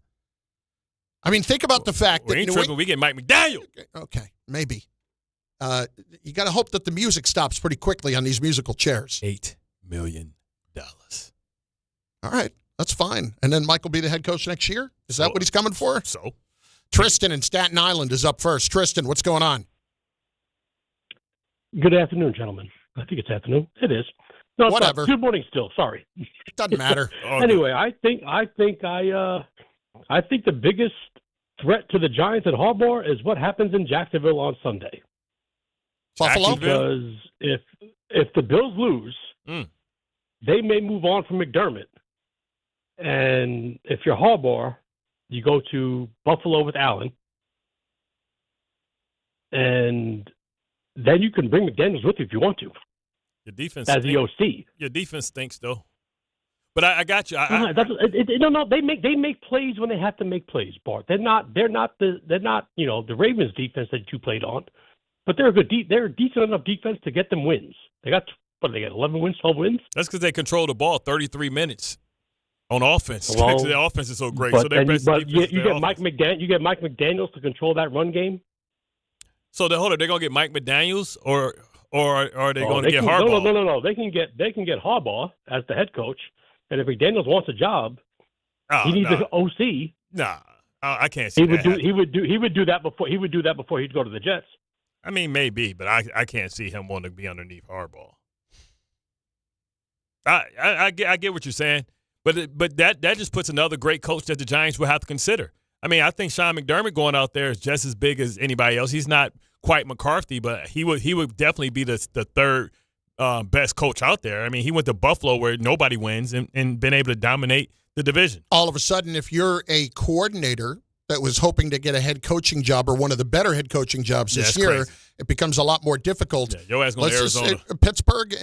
I mean, think about the fact that we get Mike McDaniel. Okay, maybe. You got to hope that the music stops pretty quickly on these musical chairs. $8 million. All right, that's fine. And then Mike will be the head coach next year? Is that what he's coming for? So? Tristan in Staten Island is up first. Tristan, what's going on? Good afternoon, gentlemen. I think it's afternoon. It is. No, whatever. Good morning still. Sorry. It doesn't matter. Anyway, I think the biggest threat to the Giants and Harbaugh is what happens in Jacksonville on Sunday. Buffalo? Because if the Bills lose, they may move on from McDermott. And if you're Harbaugh, you go to Buffalo with Allen. And then you can bring McDaniels with you if you want to. Your defense as the OC. Your defense stinks, though. But I got you. No. They make plays when they have to make plays, Bart. They're not the Ravens defense that you played on, but they're they're a decent enough defense to get them wins. They got 11 wins, 12 wins. That's because they control the ball 33 minutes on offense. Well, their offense is so great. But, so their best defense you is their get offense. You get Mike McDaniels to control that run game. So they're gonna get Mike McDaniels or are they going to get Harbaugh? No. They can get Harbaugh as the head coach, and if McDaniels wants a job, he needs an OC. Nah, I can't see that. He would do that before he'd go to the Jets. I mean, maybe, but I can't see him wanting to be underneath Harbaugh. I get what you're saying, but that just puts another great coach that the Giants will have to consider. I mean, I think Sean McDermott going out there is just as big as anybody else. He's not quite McCarthy, but he would definitely be the third best coach out there. I mean, he went to Buffalo where nobody wins and been able to dominate the division. All of a sudden, if you're a coordinator that was hoping to get a head coaching job or one of the better head coaching jobs this year, crazy. It becomes a lot more difficult. Yeah, your ass going to Arizona. Pittsburgh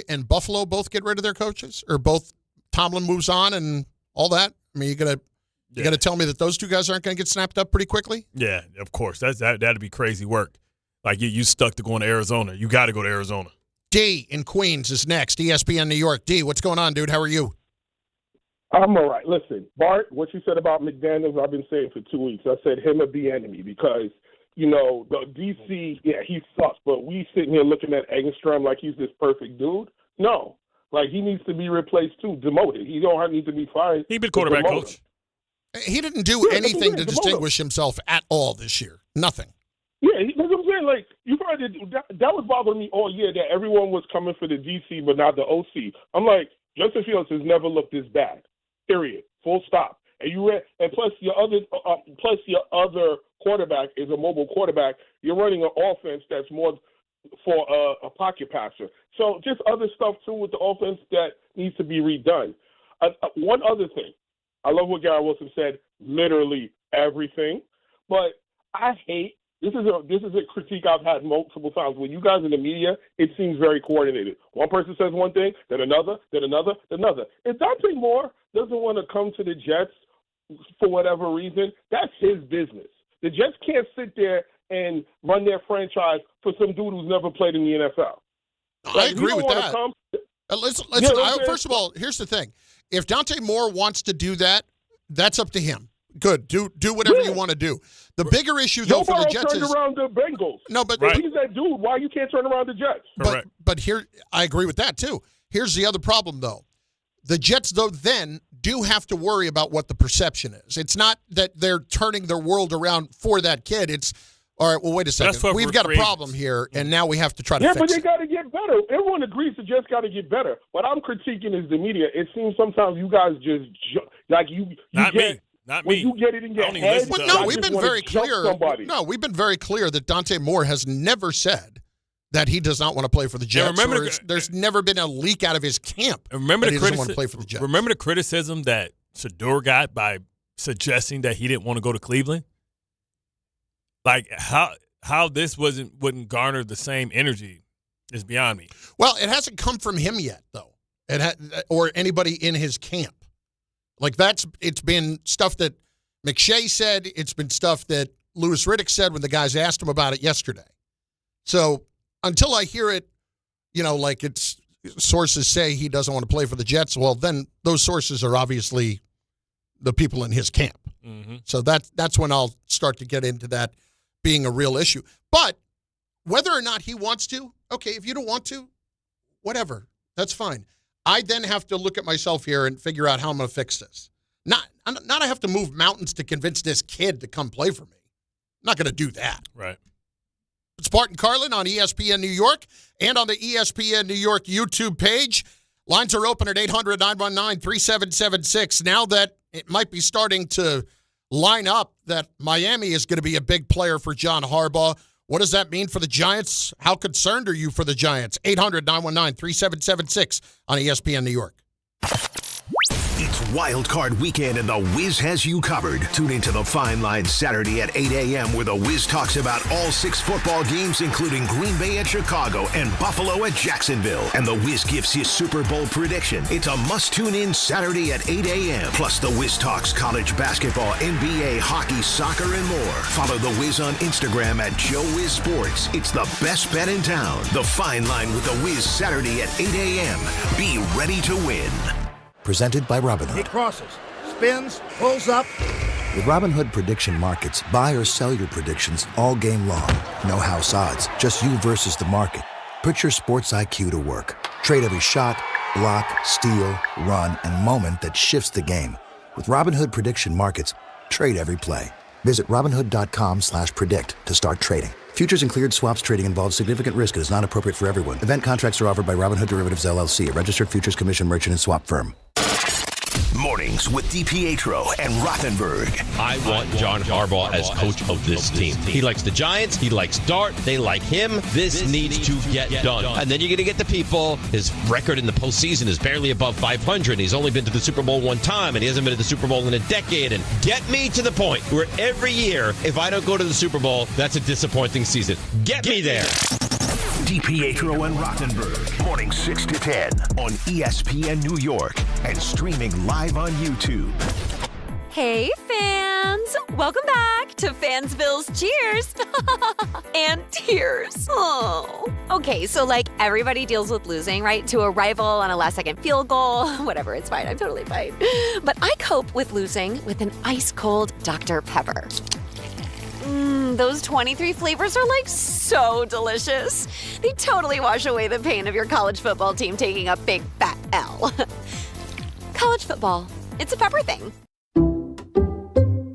and Buffalo both get rid of their coaches, or both Tomlin moves on and all that. I mean, you got to tell me that those two guys aren't going to get snapped up pretty quickly? Yeah, of course. That'd be crazy work. Like you stuck to going to Arizona. You got to go to Arizona. D in Queens is next. ESPN New York. D, what's going on, dude? How are you? I'm all right. Listen, Bart, what you said about McDaniels, I've been saying for 2 weeks. I said him or the enemy because, the DC, he sucks, but we sitting here looking at Egenstrom like he's this perfect dude. No. Like, he needs to be replaced, too, demoted. He don't need to be fired. He been quarterback coach. He didn't do anything to distinguish himself at all this year. Nothing. Yeah, that's what I'm saying. Like, you probably that was bothering me all year that everyone was coming for the DC but not the OC. I'm like, Justin Fields has never looked this bad. Period. Full stop. And plus your other quarterback is a mobile quarterback. You're running an offense that's more for a pocket passer. So just other stuff too with the offense that needs to be redone. One other thing. I love what Garrett Wilson said. Literally everything. But I hate. This is a critique I've had multiple times. When you guys in the media, it seems very coordinated. One person says one thing, then another, then another, then another. If Dante Moore doesn't want to come to the Jets for whatever reason, that's his business. The Jets can't sit there and run their franchise for some dude who's never played in the NFL. I agree with that. Listen, first of all, here's the thing. If Dante Moore wants to do that, that's up to him. Good. Do whatever you want to do. The bigger issue, though, for the Jets turned around the Bengals. No, but if he's that dude, why you can't turn around the Jets? But here, I agree with that, too. Here's the other problem, though. The Jets, though, then do have to worry about what the perception is. It's not that they're turning their world around for that kid. It's, all right, well, wait a second. We've got a problem here, and now we have to try to fix it. Yeah, but they got to get better. Everyone agrees the Jets got to get better. What I'm critiquing is the media. It seems sometimes you guys just, Not when me. you get it in your head, we've been very clear. No, we've been very clear that Dante Moore has never said that he does not want to play for the Jets. There's never been a leak out of his camp. Remember that he doesn't want to play for the Jets. Remember the criticism that Shedeur got by suggesting that he didn't want to go to Cleveland? Like, how how this wouldn't garner the same energy is beyond me. Well, it hasn't come from him yet, though, or anybody in his camp. Like it's been stuff that McShay said. It's been stuff that Louis Redick said when the guys asked him about it yesterday. So until I hear it, like it's sources say he doesn't want to play for the Jets, well, then those sources are obviously the people in his camp. Mm-hmm. So that's when I'll start to get into that being a real issue. But whether or not he wants to, okay, if you don't want to, whatever, that's fine. I then have to look at myself here and figure out how I'm going to fix this. Not I have to move mountains to convince this kid to come play for me. I'm not going to do that. Right. It's Bart Carlin on ESPN New York and on the ESPN New York YouTube page. Lines are open at 800-919-3776. Now that it might be starting to line up that Miami is going to be a big player for John Harbaugh, what does that mean for the Giants? How concerned are you for the Giants? 800-919-3776 on ESPN New York. It's wildcard weekend and The Wiz has you covered. Tune into The Fine Line Saturday at 8 a.m. where The Wiz talks about all 6 football games, including Green Bay at Chicago and Buffalo at Jacksonville. And The Wiz gives his Super Bowl prediction. It's a must-tune-in Saturday at 8 a.m. Plus, The Wiz talks college basketball, NBA, hockey, soccer, and more. Follow The Wiz on Instagram at Joe Wiz Sports. It's the best bet in town. The Fine Line with The Wiz Saturday at 8 a.m. Be ready to win. Presented by Robinhood. He crosses, spins, pulls up. With Robinhood Prediction Markets, buy or sell your predictions all game long. No house odds, just you versus the market. Put your sports IQ to work. Trade every shot, block, steal, run, and moment that shifts the game. With Robinhood Prediction Markets, trade every play. Visit Robinhood.com/predict to start trading. Futures and cleared swaps trading involves significant risk and is not appropriate for everyone. Event contracts are offered by Robinhood Derivatives LLC, a registered futures commission merchant and swap firm. Mornings with DiPietro and Rothenberg. I want John Harbaugh as coach of this team. He likes the Giants. He likes Dart. They like him. This needs to get done. And then you're going to get the people. His record in the postseason is barely above 500. He's only been to the Super Bowl one time, and he hasn't been to the Super Bowl in a decade. And get me to the point where every year, if I don't go to the Super Bowl, that's a disappointing season. Get me there. DiPietro and Rothenberg, morning 6 to 10 on ESPN New York and streaming live on YouTube. Hey, fans! Welcome back to Fansville's Cheers and Tears. Oh. Okay, so everybody deals with losing, right? To a rival on a last-second field goal. Whatever, it's fine. I'm totally fine. But I cope with losing with an ice-cold Dr. Pepper. Those 23 flavors are so delicious. They totally wash away the pain of your college football team taking a big fat L. College football, it's a pepper thing.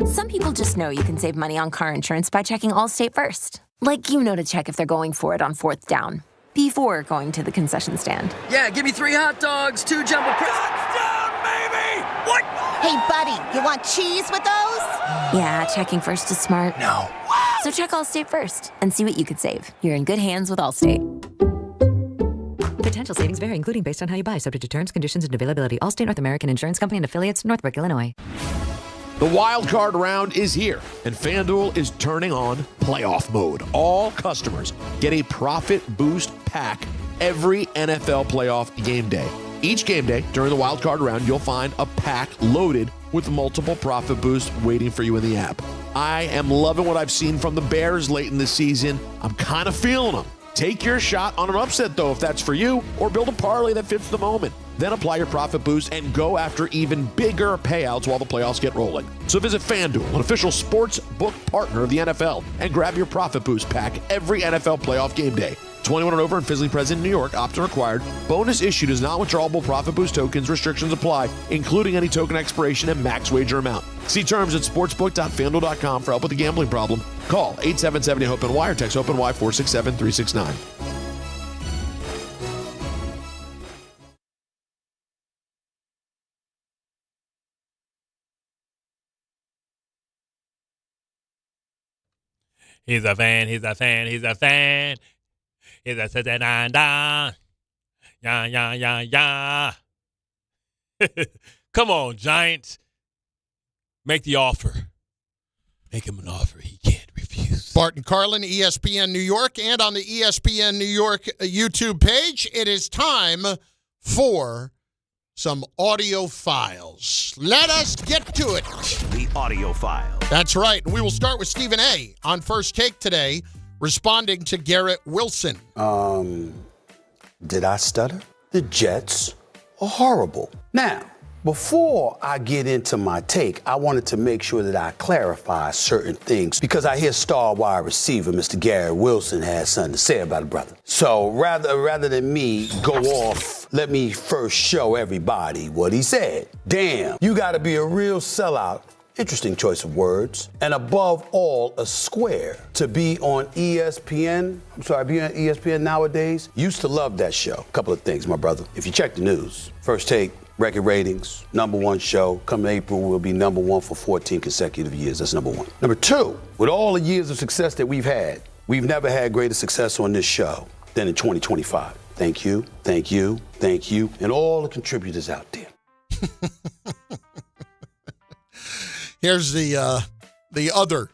Some people just know you can save money on car insurance by checking Allstate first. To check if they're going for it on 4th down, before going to the concession stand. Yeah, give me 3 hot dogs, 2 jumbo touchdown, baby! What? Hey, buddy, you want cheese with those? Yeah, checking first is smart. No. So check Allstate first and see what you could save. You're in good hands with Allstate. Potential savings vary, including based on how you buy, subject to terms, conditions, and availability. Allstate North American Insurance Company and affiliates, Northbrook, Illinois. The wild card round is here, and FanDuel is turning on playoff mode. All customers get a profit boost pack every NFL playoff game day. Each game day during the wild card round, you'll find a pack loaded with multiple profit boosts waiting for you in the app. I am loving what I've seen from the Bears late in the season. I'm kind of feeling them. Take your shot on an upset, though, if that's for you, or build a parlay that fits the moment. Then apply your profit boost and go after even bigger payouts while the playoffs get rolling. So visit FanDuel, an official sports book partner of the NFL, and grab your profit boost pack every NFL playoff game day. 21 and over and physically present in New York. Opt-in required. Bonus issued is not withdrawable profit boost tokens. Restrictions apply, including any token expiration and max wager amount. See terms at sportsbook.fanduel.com for help with a gambling problem. Call 877-HOPE-NY or text HOPE-NY 467-369. He's a fan. He's a fan. He's a fan. He's a da. Yeah, yeah, yeah, yeah. Come on, Giants. Make the offer. Make him an offer he can't refuse. Bart Carlin, ESPN New York, and on the ESPN New York YouTube page, it is time for some audio files. Let us get to it. The audio file. That's right. We will start with Stephen A. on First Take today, responding to Garrett Wilson. Did I stutter? The Jets are horrible. Now, before I get into my take, I wanted to make sure that I clarify certain things because I hear star wide receiver Mr. Garrett Wilson has something to say about it, brother. So rather than me go off, let me first show everybody what he said. Damn, you got to be a real sellout. Interesting choice of words. And above all, a square to be on ESPN. Be on ESPN nowadays. Used to love that show. Couple of things, my brother. If you check the news, First Take, record ratings, #1 show. Come April, we'll be #1 for 14 consecutive years. That's #1. Number 2, with all the years of success that we've had, we've never had greater success on this show than in 2025. Thank you, thank you, thank you, and all the contributors out there. Here's the other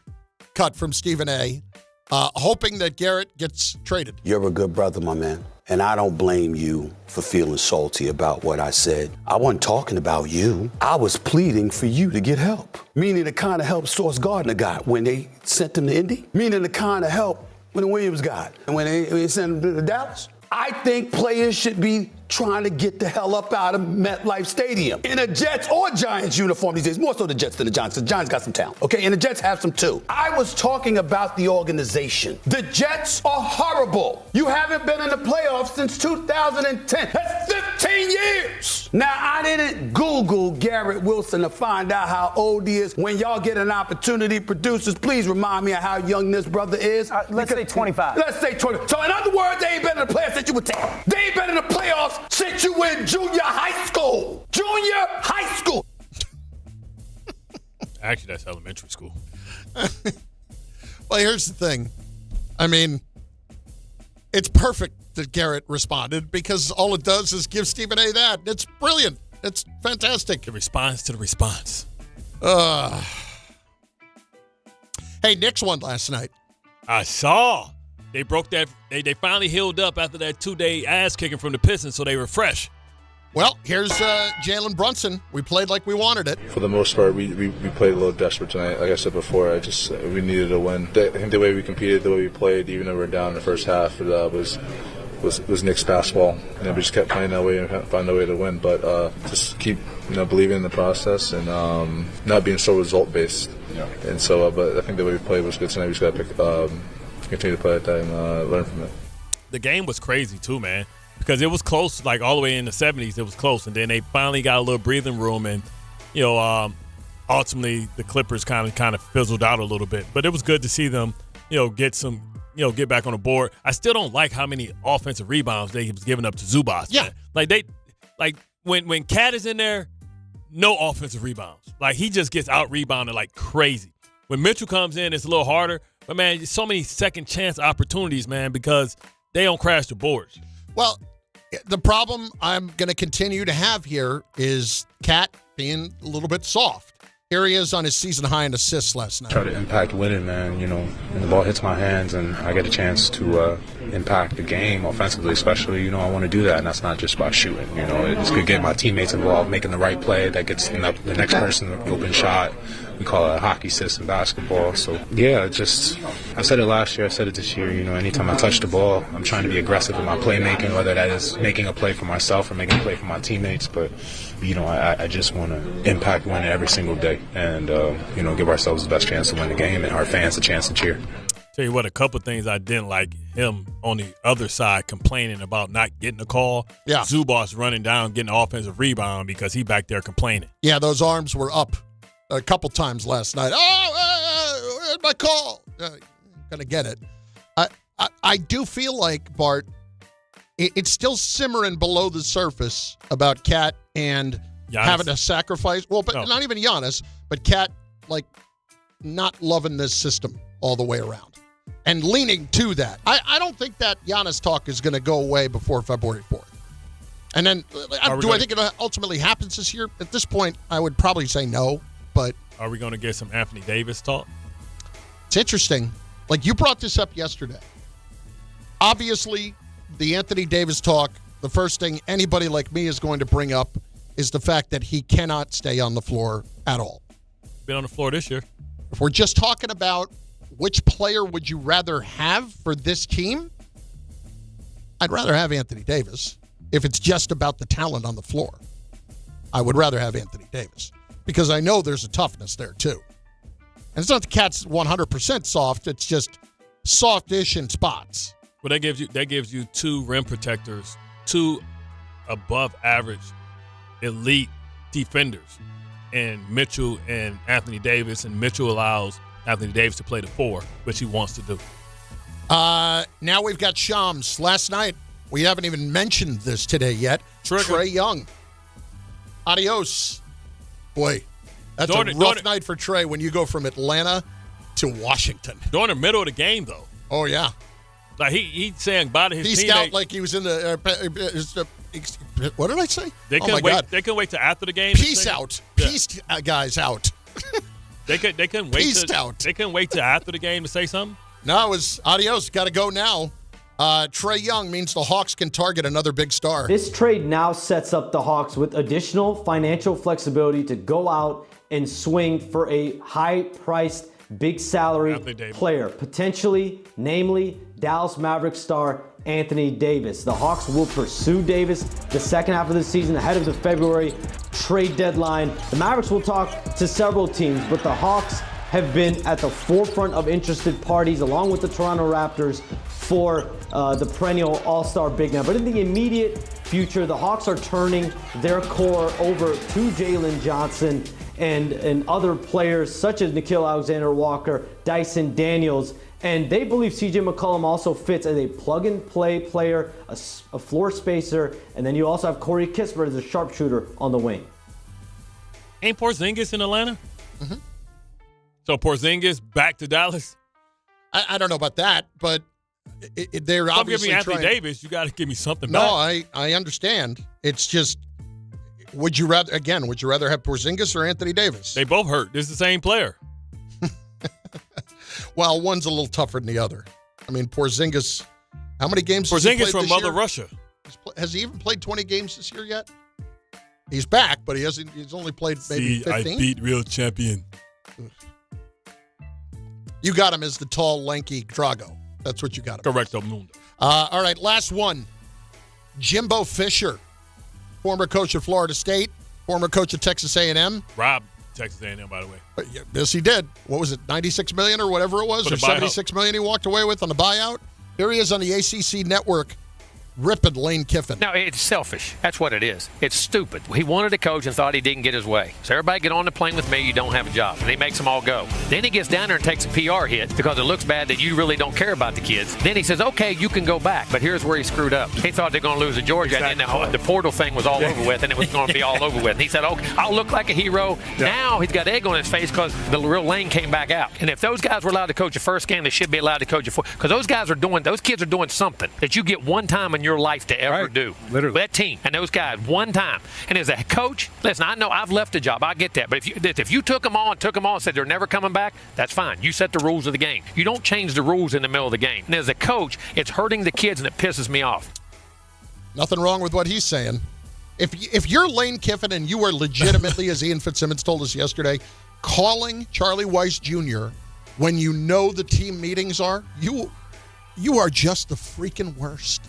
cut from Stephen A. Hoping that Garrett gets traded. You're a good brother, my man. And I don't blame you for feeling salty about what I said. I wasn't talking about you. I was pleading for you to get help. Meaning the kind of help Sauce Gardner got when they sent him to Indy. Meaning the kind of help when the Williams got. And when they sent him to Dallas. I think players should be trying to get the hell up out of MetLife Stadium in a Jets or Giants uniform these days. More so the Jets than the Giants, because the Giants got some talent, okay? And the Jets have some too. I was talking about the organization. The Jets are horrible. You haven't been in the playoffs since 2010. That's 15 years. Now, I didn't Google Garrett Wilson to find out how old he is. When y'all get an opportunity, producers, please remind me of how young this brother is. Let's say 25. Let's say 20. So in other words, they ain't been in the playoffs since you were 10. They ain't been in the playoffs since you were in junior high school. Junior high school. Actually, that's elementary school. Well, here's the thing. I mean, it's perfect that Garrett responded because all it does is give Stephen A. that. It's brilliant. It's fantastic. The response to the response. Hey, Knicks won last night. I saw. They broke that. They finally healed up after that 2-day ass kicking from the Pistons, so they were fresh. Well, here's Jalen Brunson. We played like we wanted it. For the most part, we played a little desperate tonight. Like I said before, we needed a win. I think the way we competed, the way we played, even though we were down in the first half, was Knicks basketball. And we just kept playing that way and found a way to win. But just keep believing in the process and not being so result based. Yeah. And so, but I think the way we played was good tonight. We just got to continue to play like that and learn from it. The game was crazy too, man, because it was close, like all the way in the 70s. It was close, and then they finally got a little breathing room, and ultimately the Clippers kind of fizzled out a little bit. But it was good to see them, get back on the board. I still don't like how many offensive rebounds they was giving up to Zubas. Yeah, man. When Cat is in there, no offensive rebounds. Like he just gets out rebounded like crazy. When Mitchell comes in, it's a little harder. But, man, so many second-chance opportunities, man, because they don't crash the boards. Well, the problem I'm going to continue to have here is Cat being a little bit soft. Here he is on his season high in assists last night. Try to impact winning, man. When the ball hits my hands and I get a chance to impact the game offensively, especially, I want to do that. And that's not just about shooting. It's good getting my teammates involved, making the right play that gets the next person the open shot. We call it a hockey assist in basketball. So, yeah, I said it last year, I said it this year. Anytime I touch the ball, I'm trying to be aggressive in my playmaking, whether that is making a play for myself or making a play for my teammates. But, I just want to impact winning every single day and, give ourselves the best chance to win the game and our fans a chance to cheer. Tell you what, a couple of things I didn't like him on the other side complaining about not getting a call. Yeah. Zubas running down, getting an offensive rebound because he back there complaining. Yeah, those arms were up a couple times last night. Where's my call? Gonna get it. I do feel like, Bart, it's still simmering below the surface about Cat and Giannis. Having to sacrifice. Well, but not even Giannis, but Cat, not loving this system all the way around and leaning to that. I don't think that Giannis talk is going to go away before February 4th. And then, I think it ultimately happens this year? At this point, I would probably say no, but... Are we going to get some Anthony Davis talk? It's interesting. Like, you brought this up yesterday. Obviously, the Anthony Davis talk, the first thing anybody like me is going to bring up is the fact that he cannot stay on the floor at all. Been on the floor this year. If we're just talking about which player would you rather have for this team, I'd rather have Anthony Davis. If it's just about the talent on the floor, I would rather have Anthony Davis because I know there's a toughness there too. And it's not the cat's 100% soft. It's just softish in spots. Well, that gives you 2 rim protectors, 2 above average elite defenders, and Mitchell and Anthony Davis. And Mitchell allows Anthony Davis to play the 4, which he wants to do. Now we've got Shams. Last night, we haven't even mentioned this today yet. Trae Young. Adios. Boy, that's a rough night for Trae when you go from Atlanta to Washington. During the middle of the game, though. Oh, yeah. Like, he's saying bye to his teammates. He scout like he was in the what did I say? They couldn't wait till after the game. Peace out. Yeah. Peace, guys, out. They couldn't wait. Peace out. They couldn't wait till after the game to say something. No, it was adios. Got to go now. Trae Young means the Hawks can target another big star. This trade now sets up the Hawks with additional financial flexibility to go out and swing for a high-priced, big salary player, potentially, namely, Dallas Mavericks star Anthony Davis. The Hawks will pursue Davis the second half of the season ahead of the February trade deadline. The Mavericks will talk to several teams, but the Hawks have been at the forefront of interested parties along with the Toronto Raptors for the perennial all-star big man. But in the immediate future, the Hawks are turning their core over to Jalen Johnson and other players such as Nickeil Alexander-Walker, Dyson Daniels, and they believe C.J. McCollum also fits as a plug-and-play player, a floor spacer, and then you also have Corey Kispert as a sharpshooter on the wing. Ain't Porzingis in Atlanta? Mm-hmm. So Porzingis back to Dallas? I don't know about that, but they're obviously give me Anthony trying. Davis. You got to give me something No, back. I understand. It's just, would you rather have Porzingis or Anthony Davis? They both hurt. This is the same player. Well, one's a little tougher than the other. I mean, Porzingis, how many games has he Porzingis played from this Mother year? Russia. Has he even played 20 games this year yet? He's back, but he's only played maybe 15. I beat real champion. You got him as the tall, lanky Drago. That's what you got him. Correcto mundo. All right, last one. Jimbo Fisher, former coach of Florida State, former coach of Texas A&M. Rob Texas A&M, by the way. Yes, he did. What was it, $96 million or whatever it was, or $76 million he walked away with on the buyout? Here he is on the ACC network, ripping Lane Kiffin. No, it's selfish. That's what it is. It's stupid. He wanted a coach and thought he didn't get his way. So everybody get on the plane with me, you don't have a job. And he makes them all go. Then he gets down there and takes a PR hit because it looks bad that you really don't care about the kids. Then he says, okay, you can go back. But here's where he screwed up. He thought they're going to lose to Georgia, exactly. And then the portal thing was all over with, and it was going to be all over with. And he said, okay, I'll look like a hero. Yeah. Now he's got egg on his face because the real Lane came back out. And if those guys were allowed to coach a first game, they should be allowed to coach a fourth. Because those kids are doing something that you get one time in your life to ever do. Literally. That team and those guys one time. And as a coach, listen, I know I've left a job. I get that. But if you took them on and said they're never coming back, that's fine. You set the rules of the game. You don't change the rules in the middle of the game. And as a coach, it's hurting the kids and it pisses me off. Nothing wrong with what he's saying. If you're Lane Kiffin and you are legitimately, as Ian Fitzsimmons told us yesterday, calling Charlie Weiss Jr. when you know the team meetings are, you are just the freaking worst.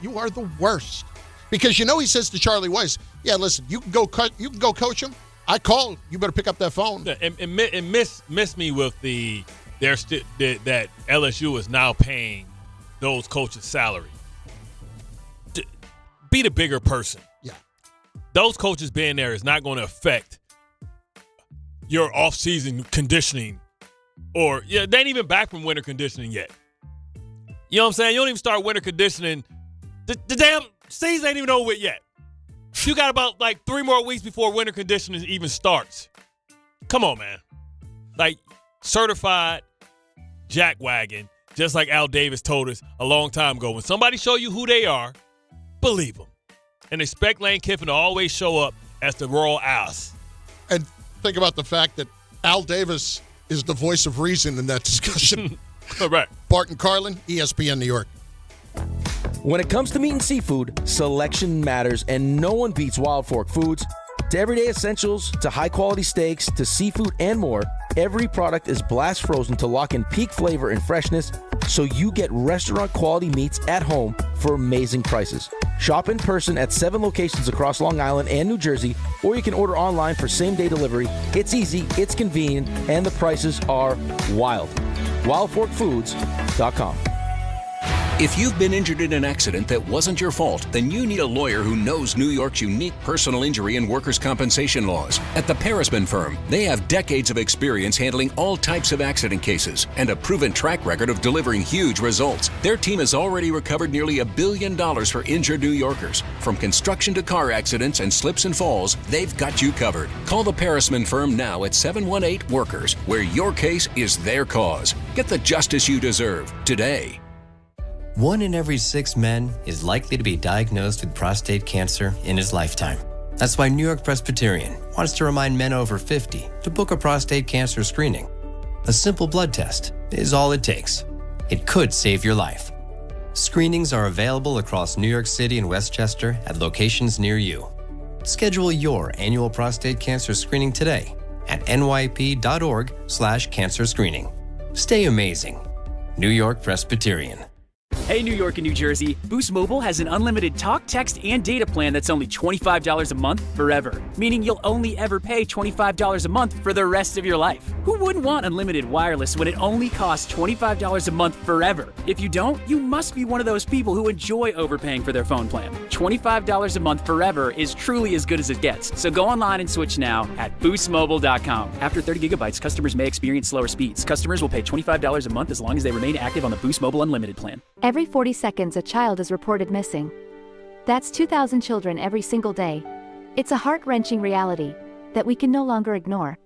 You are the worst. Because he says to Charlie Weiss, yeah, listen, you can go coach him. I called. You better pick up that phone. Yeah, and miss me with that LSU is now paying those coaches' salary. Be the bigger person. Yeah. Those coaches being there is not going to affect your off-season conditioning they ain't even back from winter conditioning yet. You know what I'm saying? You don't even start winter conditioning. The damn season ain't even over with yet. You got about 3 more weeks before winter conditioning even starts. Come on, man. Certified jackwagon, just like Al Davis told us a long time ago. When somebody show you who they are, believe them. And expect Lane Kiffin to always show up as the royal ass. And think about the fact that Al Davis is the voice of reason in that discussion. Correct. Bart Carlin, ESPN New York. When it comes to meat and seafood, selection matters, and no one beats Wild Fork Foods. To everyday essentials, to high-quality steaks, to seafood and more, every product is blast frozen to lock in peak flavor and freshness, so you get restaurant-quality meats at home for amazing prices. Shop in person at 7 locations across Long Island and New Jersey, or you can order online for same-day delivery. It's easy, it's convenient, and the prices are wild. WildForkFoods.com. If you've been injured in an accident that wasn't your fault, then you need a lawyer who knows New York's unique personal injury and workers' compensation laws. At the Parisman Firm, they have decades of experience handling all types of accident cases and a proven track record of delivering huge results. Their team has already recovered nearly $1 billion for injured New Yorkers. From construction to car accidents and slips and falls, they've got you covered. Call the Parisman Firm now at 718-WORKERS, where your case is their cause. Get the justice you deserve today. 1 in every 6 men is likely to be diagnosed with prostate cancer in his lifetime. That's why New York Presbyterian wants to remind men over 50 to book a prostate cancer screening. A simple blood test is all it takes. It could save your life. Screenings are available across New York City and Westchester at locations near you. Schedule your annual prostate cancer screening today at nyp.org/cancer screening. Stay amazing. New York Presbyterian. Hey, New York and New Jersey, Boost Mobile has an unlimited talk, text, and data plan that's only $25 a month forever, meaning you'll only ever pay $25 a month for the rest of your life. Who wouldn't want unlimited wireless when it only costs $25 a month forever? If you don't, you must be one of those people who enjoy overpaying for their phone plan. $25 a month forever is truly as good as it gets, so go online and switch now at boostmobile.com. After 30 gigabytes, customers may experience slower speeds. Customers will pay $25 a month as long as they remain active on the Boost Mobile Unlimited plan. Every 40 seconds, a child is reported missing. That's 2,000 children every single day. It's a heart-wrenching reality that we can no longer ignore.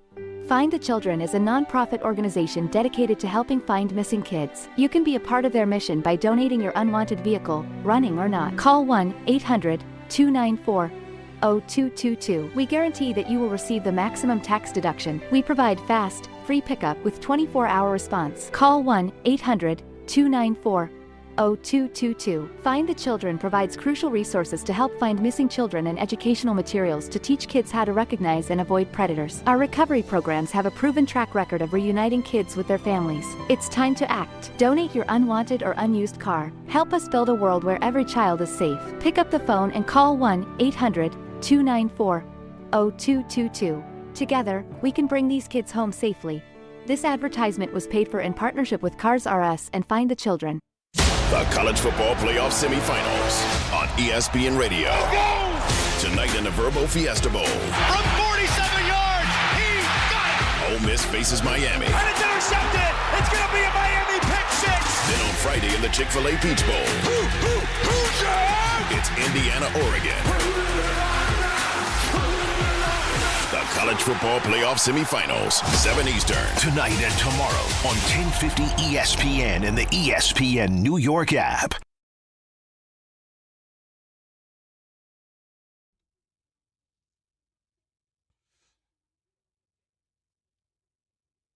Find the Children is a non-profit organization dedicated to helping find missing kids. You can be a part of their mission by donating your unwanted vehicle, running or not. Call 1-800-294-0222. We guarantee that you will receive the maximum tax deduction. We provide fast, free pickup with 24-hour response. Call 1-800-294-0222. Find the Children provides crucial resources to help find missing children and educational materials to teach kids how to recognize and avoid predators. Our recovery programs have a proven track record of reuniting kids with their families. It's time to act. Donate your unwanted or unused car. Help us build a world where every child is safe. Pick up the phone and call 1-800-294-0222. Together, we can bring these kids home safely. This advertisement was paid for in partnership with Cars R Us and Find the Children. The College Football Playoff Semifinals on ESPN Radio. Tonight in the Verbo Fiesta Bowl. From 47 yards, he got it! Ole Miss faces Miami. And it's intercepted! It's going to be a Miami pick six! Then on Friday in the Chick-fil-A Peach Bowl. It's Indiana, Oregon. The College Football Playoff Semifinals, 7 Eastern. Tonight and tomorrow on 1050 ESPN and the ESPN New York app.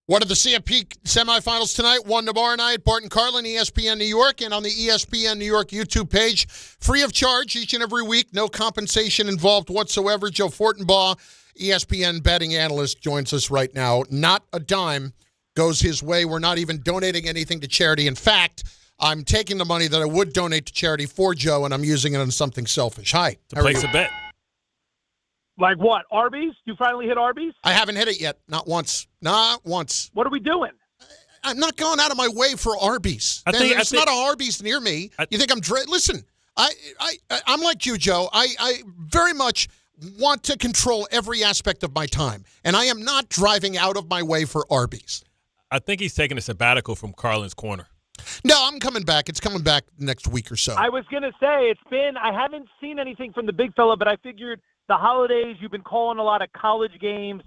What are the CFP semifinals tonight? 1 tomorrow night. Bart Carlin, ESPN New York, and on the ESPN New York YouTube page. Free of charge each and every week. No compensation involved whatsoever. Joe Fortenbaugh, ESPN betting analyst, joins us right now. Not a dime goes his way. We're not even donating anything to charity. In fact, I'm taking the money that I would donate to charity for Joe, and I'm using it on something selfish. Hi. To place a bet. Like what? Arby's? You finally hit Arby's? I haven't hit it yet. Not once. Not once. What are we doing? I'm not going out of my way for Arby's. There's not a Arby's near me. You think I'm... Listen, I'm like you, Joe. I very much want to control every aspect of my time, and I am not driving out of my way for Arby's. I think he's taking a sabbatical from Carlin's Corner. No, I'm coming back. It's coming back next week or so. I was going to say, I haven't seen anything from the big fella, but I figured the holidays, you've been calling a lot of college games.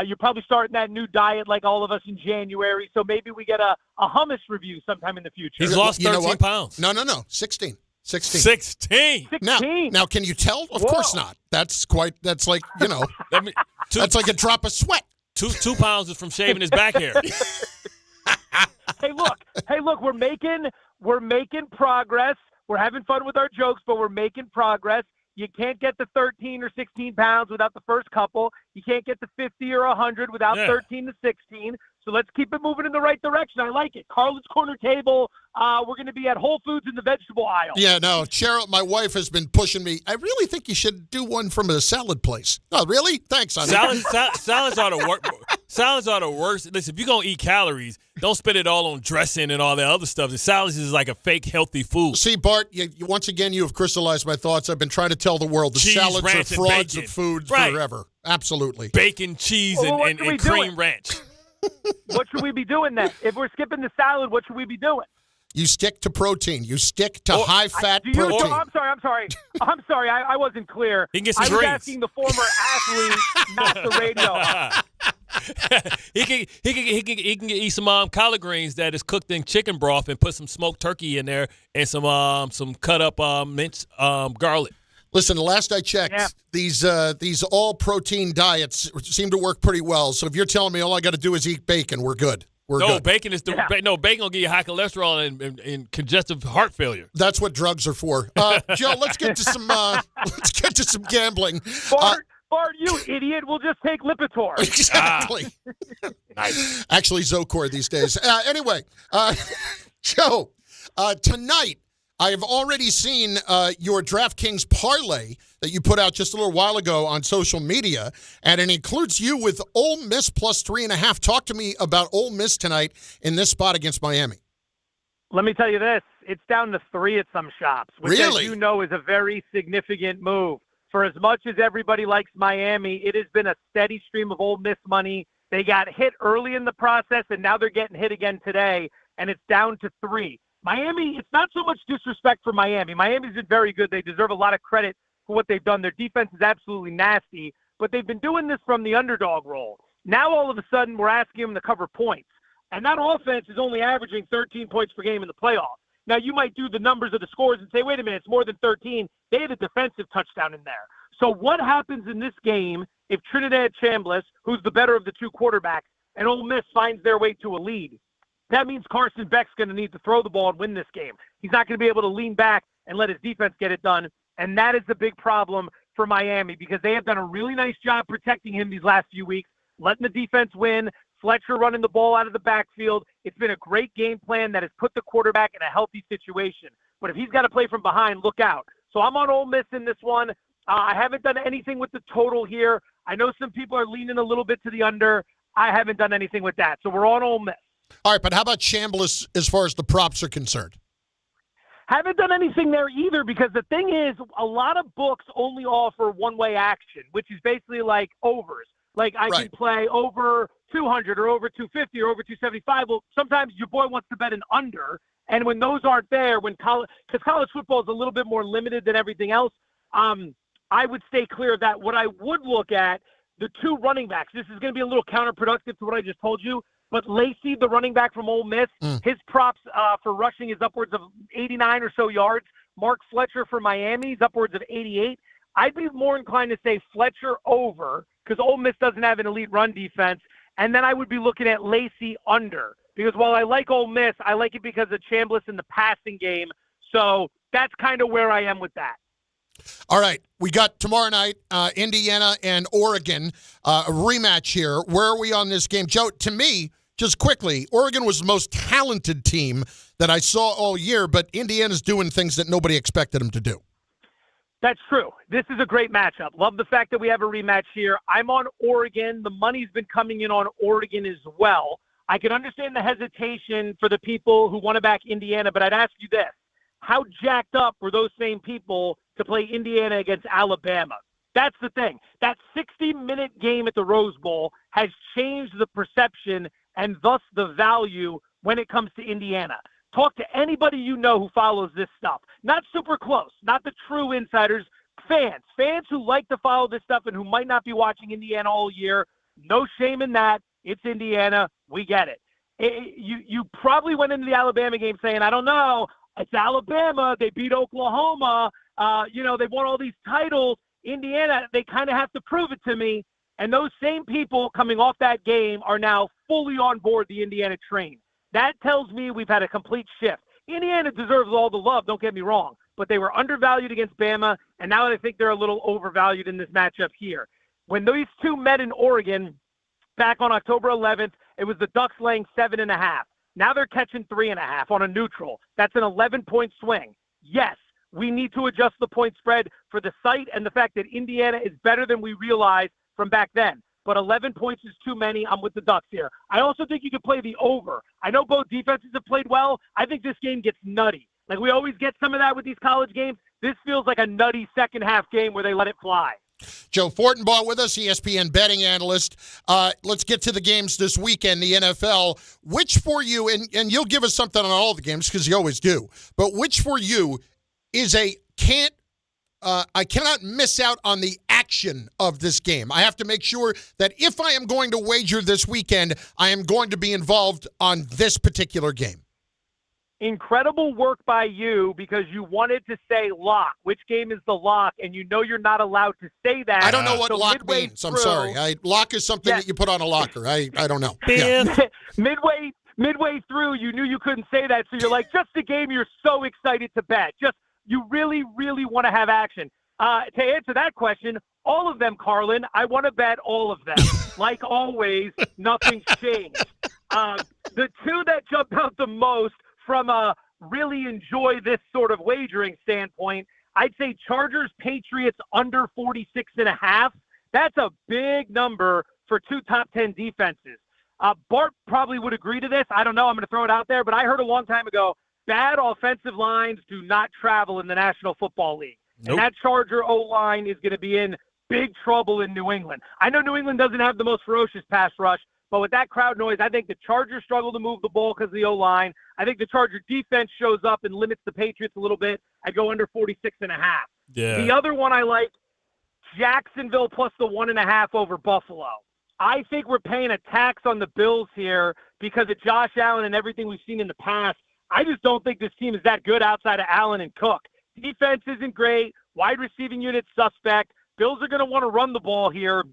You're probably starting that new diet like all of us in January, so maybe we get a hummus review sometime in the future. He's lost 13 pounds. No. 16. 16. Now, can you tell? Of course not. That's like, that's like a drop of sweat. 2 pounds is from shaving his back hair. Hey, look, Hey, look, we're making progress. We're having fun with our jokes, but we're making progress. You can't get to 13 or 16 pounds without the first couple. You can't get to 50 or 100 without 13 to 16. So let's keep it moving in the right direction. I like it. Carlin's Corner Table. We're going to be at Whole Foods in the vegetable aisle. Yeah, no, Cheryl, my wife has been pushing me. I really think you should do one from a salad place. Oh, really? Thanks, honey. Salads are the worst. Salads are the worst. Listen, if you're going to eat calories, don't spend it all on dressing and all that other stuff. The salads is like a fake healthy food. See, Bart, once again, you have crystallized my thoughts. I've been trying to tell the world the cheese, salads are ranch, frauds of food forever. Absolutely. Bacon, cheese, and cream ranch. What should we be doing then? If we're skipping the salad, what should we be doing? You stick to protein. You stick to high-fat protein. I'm sorry. I wasn't clear. He can get some I was greens. asking the former athlete, not the radio. He can eat some collard greens that is cooked in chicken broth and put some smoked turkey in there and some cut up minced garlic. Listen, the last I checked, these all-protein diets seem to work pretty well. So if you're telling me all I got to do is eat bacon, we're good. We're good. Bacon is bacon will give you high cholesterol and congestive heart failure. That's what drugs are for. Joe, let's get to some gambling. Bart, you idiot! We'll just take Lipitor. Exactly. Nice. Actually, Zocor these days. Anyway, Joe, tonight I have already seen your DraftKings parlay that you put out just a little while ago on social media, and it includes you with Ole Miss plus 3.5. Talk to me about Ole Miss tonight in this spot against Miami. Let me tell you this. It's down to 3 at some shops, which, really? as you know, is a very significant move. For as much as everybody likes Miami, it has been a steady stream of Ole Miss money. They got hit early in the process, and now they're getting hit again today, and it's down to 3. Miami, it's not so much disrespect for Miami. Miami's been very good. They deserve a lot of credit for what they've done. Their defense is absolutely nasty, but they've been doing this from the underdog role. Now, all of a sudden, we're asking them to cover points, and that offense is only averaging 13 points per game in the playoffs. Now, you might do the numbers of the scores and say, wait a minute, it's more than 13. They had a defensive touchdown in there. So what happens in this game if Trinidad Chambliss, who's the better of the two quarterbacks, and Ole Miss finds their way to a lead? That means Carson Beck's going to need to throw the ball and win this game. He's not going to be able to lean back and let his defense get it done, and that is the big problem for Miami because they have done a really nice job protecting him these last few weeks, letting the defense win, Fletcher running the ball out of the backfield. It's been a great game plan that has put the quarterback in a healthy situation. But if he's got to play from behind, look out. So I'm on Ole Miss in this one. I haven't done anything with the total here. I know some people are leaning a little bit to the under. I haven't done anything with that. So we're on Ole Miss. All right, but how about Chambliss as far as the props are concerned? Haven't done anything there either because the thing is a lot of books only offer one-way action, which is basically like overs. Like I can play over 200 or over 250 or over 275. Well, sometimes your boy wants to bet an under, and when those aren't there, because college football is a little bit more limited than everything else, I would stay clear of that. What I would look at, the two running backs. This is going to be a little counterproductive to what I just told you, but Lacey, the running back from Ole Miss, his props for rushing is upwards of 89 or so yards. Mark Fletcher for Miami is upwards of 88. I'd be more inclined to say Fletcher over because Ole Miss doesn't have an elite run defense. And then I would be looking at Lacey under because while I like Ole Miss, I like it because of Chambliss in the passing game. So that's kind of where I am with that. All right, we got tomorrow night, Indiana and Oregon, a rematch here. Where are we on this game? Joe, to me, just quickly, Oregon was the most talented team that I saw all year, but Indiana's doing things that nobody expected them to do. That's true. This is a great matchup. Love the fact that we have a rematch here. I'm on Oregon. The money's been coming in on Oregon as well. I can understand the hesitation for the people who want to back Indiana, but I'd ask you this. How jacked up were those same people to play Indiana against Alabama? That's the thing. That 60-minute game at the Rose Bowl has changed the perception and thus the value when it comes to Indiana. Talk to anybody you know who follows this stuff. Not super close, not the true insiders, fans who like to follow this stuff and who might not be watching Indiana all year. No shame in that. It's Indiana. We get it. You probably went into the Alabama game saying, I don't know, it's Alabama. They beat Oklahoma. They won all these titles. Indiana, they kind of have to prove it to me. And those same people coming off that game are now fully on board the Indiana train. That tells me we've had a complete shift. Indiana deserves all the love, don't get me wrong, but they were undervalued against Bama, and now I think they're a little overvalued in this matchup here. When these two met in Oregon back on October 11th, it was the Ducks laying 7.5. Now they're catching 3.5 on a neutral. That's an 11-point swing. Yes, we need to adjust the point spread for the site and the fact that Indiana is better than we realized from back then. But 11 points is too many. I'm with the Ducks here. I also think you could play the over. I know both defenses have played well. I think this game gets nutty. Like we always get some of that with these college games. This feels like a nutty second-half game where they let it fly. Joe FORTENBAUGH with us, ESPN betting analyst. Let's get to the games this weekend, the NFL. Which for you, and you'll give us something on all the games because you always do, but which for you is I cannot miss out on the action of this game. I have to make sure that if I am going to wager this weekend, I am going to be involved on this particular game. Incredible work by you because you wanted to say lock. Which game is the lock? And you know you're not allowed to say that. I don't know what lock means. I'm sorry. Lock is something that you put on a locker. I don't know. Yeah. Midway through, you knew you couldn't say that, so you're like, just a game you're so excited to bet. You really, really want to have action. To answer that question, all of them, Carlin, I want to bet all of them. Like always, nothing's changed. The two that jump out the most from a really enjoy this sort of wagering standpoint, I'd say Chargers-Patriots under 46.5. That's a big number for two top 10 defenses. Bart probably would agree to this. I don't know. I'm going to throw it out there, but I heard a long time ago, bad offensive lines do not travel in the National Football League. Nope. And that Charger O-line is going to be in big trouble in New England. I know New England doesn't have the most ferocious pass rush, but with that crowd noise, I think the Chargers struggle to move the ball because of the O-line. I think the Charger defense shows up and limits the Patriots a little bit. I go under 46.5. Yeah. The other one I like, Jacksonville plus the 1.5 over Buffalo. I think we're paying a tax on the Bills here because of Josh Allen and everything we've seen in the past. I just don't think this team is that good outside of Allen and Cook. Defense isn't great. Wide receiving unit suspect. Bills are going to want to run the ball here.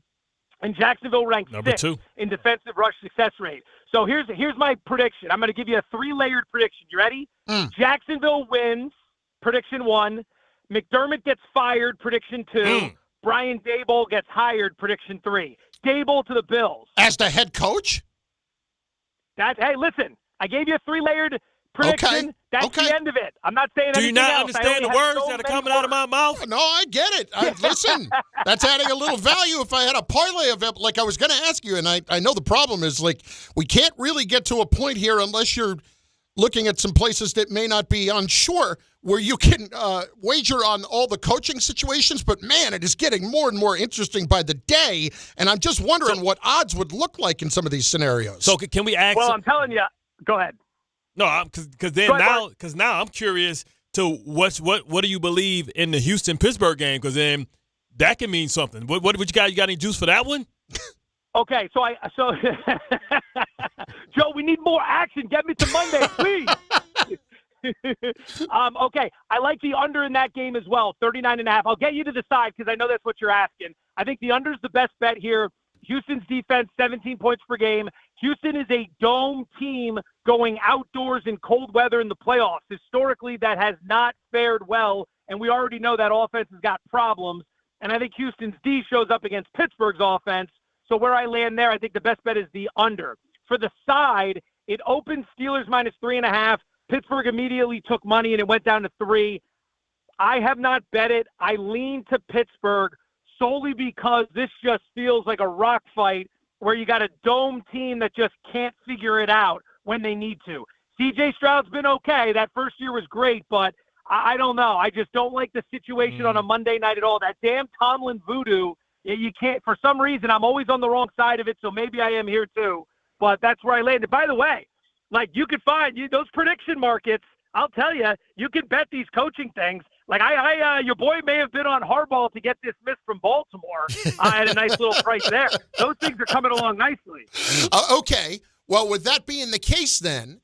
And Jacksonville ranks 6th in defensive rush success rate. So here's my prediction. I'm going to give you a 3-layered prediction. You ready? Jacksonville wins, prediction 1. McDermott gets fired, prediction 2. Brian Daboll gets hired, prediction 3. Daboll to the Bills. As the head coach? Hey, listen, I gave you a 3-layered prediction. Okay. That's the end of it. I'm not saying anything else. Do you not understand the words that are coming out of my mouth? No, I get it. Listen, that's adding a little value. If I had a parlay of it, like I was going to ask you, and I know the problem is, like, we can't really get to a point here unless you're looking at some places that may not be unsure where you can wager on all the coaching situations. But, man, it is getting more and more interesting by the day, and I'm just wondering what odds would look like in some of these scenarios. So can we ask? Well, I'm telling you. Go ahead. No, because now I'm curious to what do you believe in the Houston-Pittsburgh game? Because then that can mean something. What you got? You got any juice for that one? Okay, so Joe, we need more action. Get me to Monday, please. Okay, I like the under in that game as well, 39.5. I'll get you to the side because I know that's what you're asking. I think the under is the best bet here. Houston's defense, 17 points per game. Houston is a dome team going outdoors in cold weather in the playoffs. Historically, that has not fared well, and we already know that offense has got problems. And I think Houston's D shows up against Pittsburgh's offense. So where I land there, I think the best bet is the under. For the side, it opened Steelers minus 3.5. Pittsburgh immediately took money, and it went down to 3. I have not bet it. I lean to Pittsburgh solely because this just feels like a rock fight where you got a dome team that just can't figure it out when they need to. C.J. Stroud's been okay. That first year was great, but I don't know. I just don't like the situation on a Monday night at all. That damn Tomlin voodoo, you can't, for some reason, I'm always on the wrong side of it, so maybe I am here too. But that's where I landed. By the way, like you could find those prediction markets, I'll tell you, you can bet these coaching things. Like your boy may have been on Harbaugh to get dismissed from Baltimore at a nice little price there. Those things are coming along nicely. Okay. Well, with that being the case then,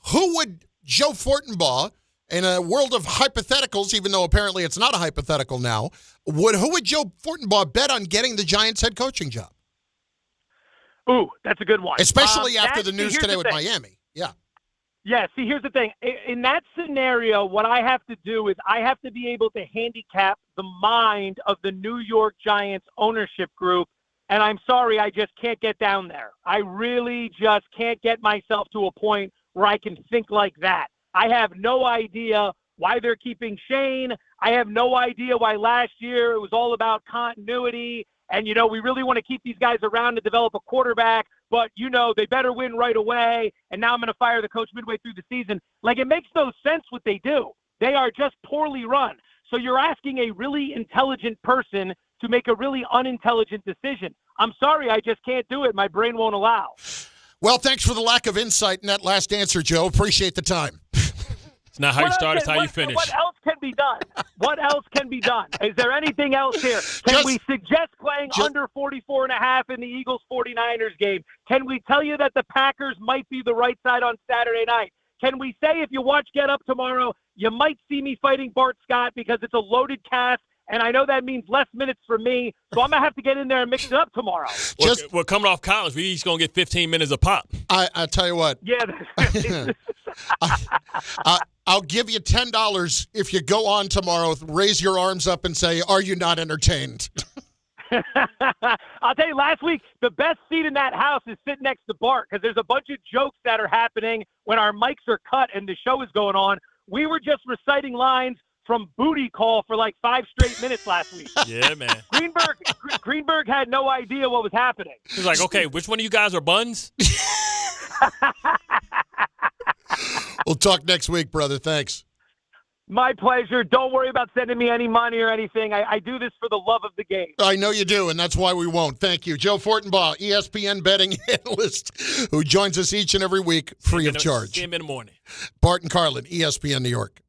who would Joe FORTENBAUGH, in a world of hypotheticals, even though apparently it's not a hypothetical now, who would Joe FORTENBAUGH bet on getting the Giants head coaching job? Ooh, that's a good one. Especially after the news today with Miami. Yeah. Yeah, see, here's the thing. In that scenario, what I have to do is I have to be able to handicap the mind of the New York Giants ownership group, and I'm sorry, I just can't get down there. I really just can't get myself to a point where I can think like that. I have no idea why they're keeping Shane. I have no idea why last year it was all about continuity, and, you know, we really want to keep these guys around to develop a quarterback, but, you know, they better win right away, and now I'm going to fire the coach midway through the season. Like, it makes no sense what they do. They are just poorly run. So you're asking a really intelligent person to make a really unintelligent decision. I'm sorry, I just can't do it. My brain won't allow. Well, thanks for the lack of insight in that last answer, Joe. Appreciate the time. It's not how you start, it's how you finish. What else can be done? What else can be done? Is there anything else here? Can we suggest playing under 44.5 in the Eagles-49ers game? Can we tell you that the Packers might be the right side on Saturday night? Can we say if you watch Get Up tomorrow, you might see me fighting Bart Scott because it's a loaded cast, and I know that means less minutes for me, so I'm going to have to get in there and mix it up tomorrow. We're coming off college. We each going to get 15 minutes a pop. I tell you what. Yeah. I'll give you $10 if you go on tomorrow, raise your arms up and say, "Are you not entertained?" I'll tell you, last week, the best seat in that house is sitting next to Bart because there's a bunch of jokes that are happening when our mics are cut and the show is going on. We were just reciting lines from Booty Call for like 5 straight minutes last week. Yeah, man. Greenberg had no idea what was happening. He's like, okay, which one of you guys are buns? We'll talk next week, brother. Thanks. My pleasure. Don't worry about sending me any money or anything. I do this for the love of the game. I know you do, and that's why we won't. Thank you. Joe Fortenbaugh, ESPN betting analyst, who joins us each and every week free of charge. See him in the morning. Bart Carlin, ESPN New York.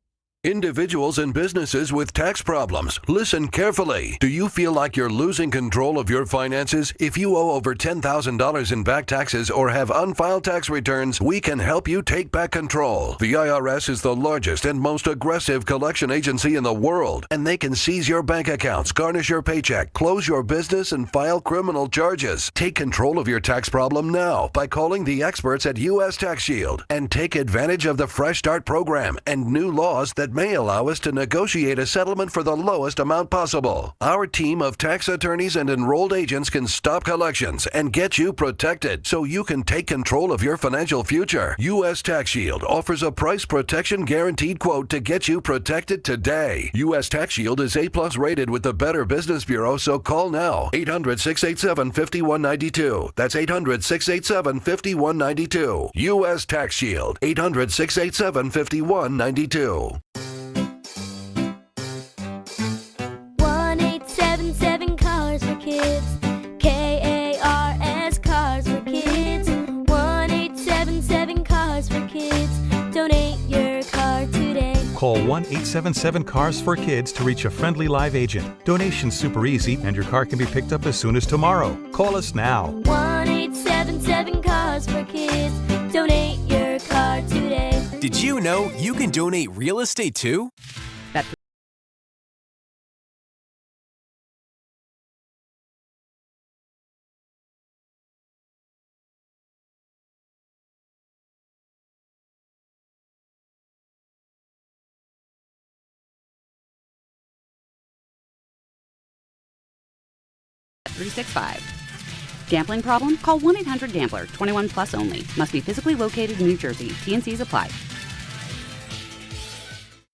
Individuals and businesses with tax problems, listen carefully. Do you feel like you're losing control of your finances? If you owe over $10,000 in back taxes or have unfiled tax returns, we can help you take back control. The IRS is the largest and most aggressive collection agency in the world, and they can seize your bank accounts, garnish your paycheck, close your business, and file criminal charges. Take control of your tax problem now by calling the experts at U.S. Tax Shield and take advantage of the Fresh Start program and new laws that may allow us to negotiate a settlement for the lowest amount possible. Our team of tax attorneys and enrolled agents can stop collections and get you protected so you can take control of your financial future. U.S. Tax Shield offers a price protection guaranteed quote to get you protected today. U.S. Tax Shield is A+ rated with the Better Business Bureau, so call now. 800-687-5192. That's 800-687-5192. U.S. Tax Shield. 800-687-5192. 1-877 Cars for Kids. KARS Cars for Kids. 1-877 Cars for Kids. Donate your car today. Call 1-877-CARS for Kids to reach a friendly live agent. Donation's super easy, and your car can be picked up as soon as tomorrow. Call us now. 1-877 Cars for Kids. Donate your car today. Did you know you can donate real estate too? Gambling problem? Call 1-800-GAMBLER. 21 plus only. Must be physically located in New Jersey. T&Cs apply.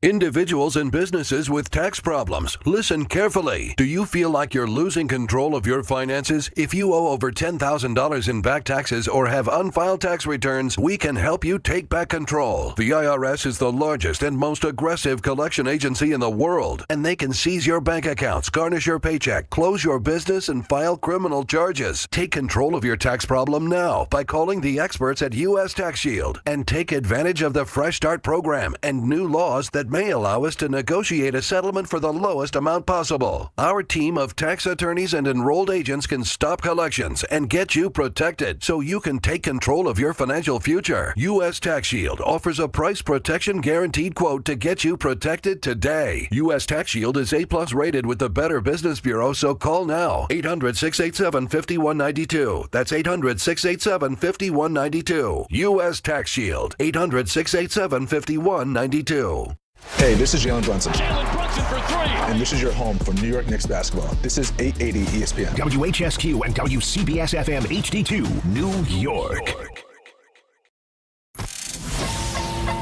Individuals and businesses with tax problems, listen carefully. Do you feel like you're losing control of your finances? If you owe over $10,000 in back taxes or have unfiled tax returns, we can help you take back control. The IRS is the largest and most aggressive collection agency in the world, and they can seize your bank accounts, garnish your paycheck, close your business, and file criminal charges. Take control of your tax problem now by calling the experts at U.S. Tax Shield and take advantage of the Fresh Start program and new laws that may allow us to negotiate a settlement for the lowest amount possible. Our team of tax attorneys and enrolled agents can stop collections and get you protected so you can take control of your financial future. U.S. Tax Shield offers a price protection guaranteed quote to get you protected today. U.S. Tax Shield is A+ rated with the Better Business Bureau, so call now. 800-687-5192. That's 800-687-5192. U.S. Tax Shield. 800-687-5192. Hey, this is Jalen Brunson. Jalen Brunson for three. And this is your home for New York Knicks basketball. This is 880 ESPN. WHSQ and WCBS-FM HD2, New York.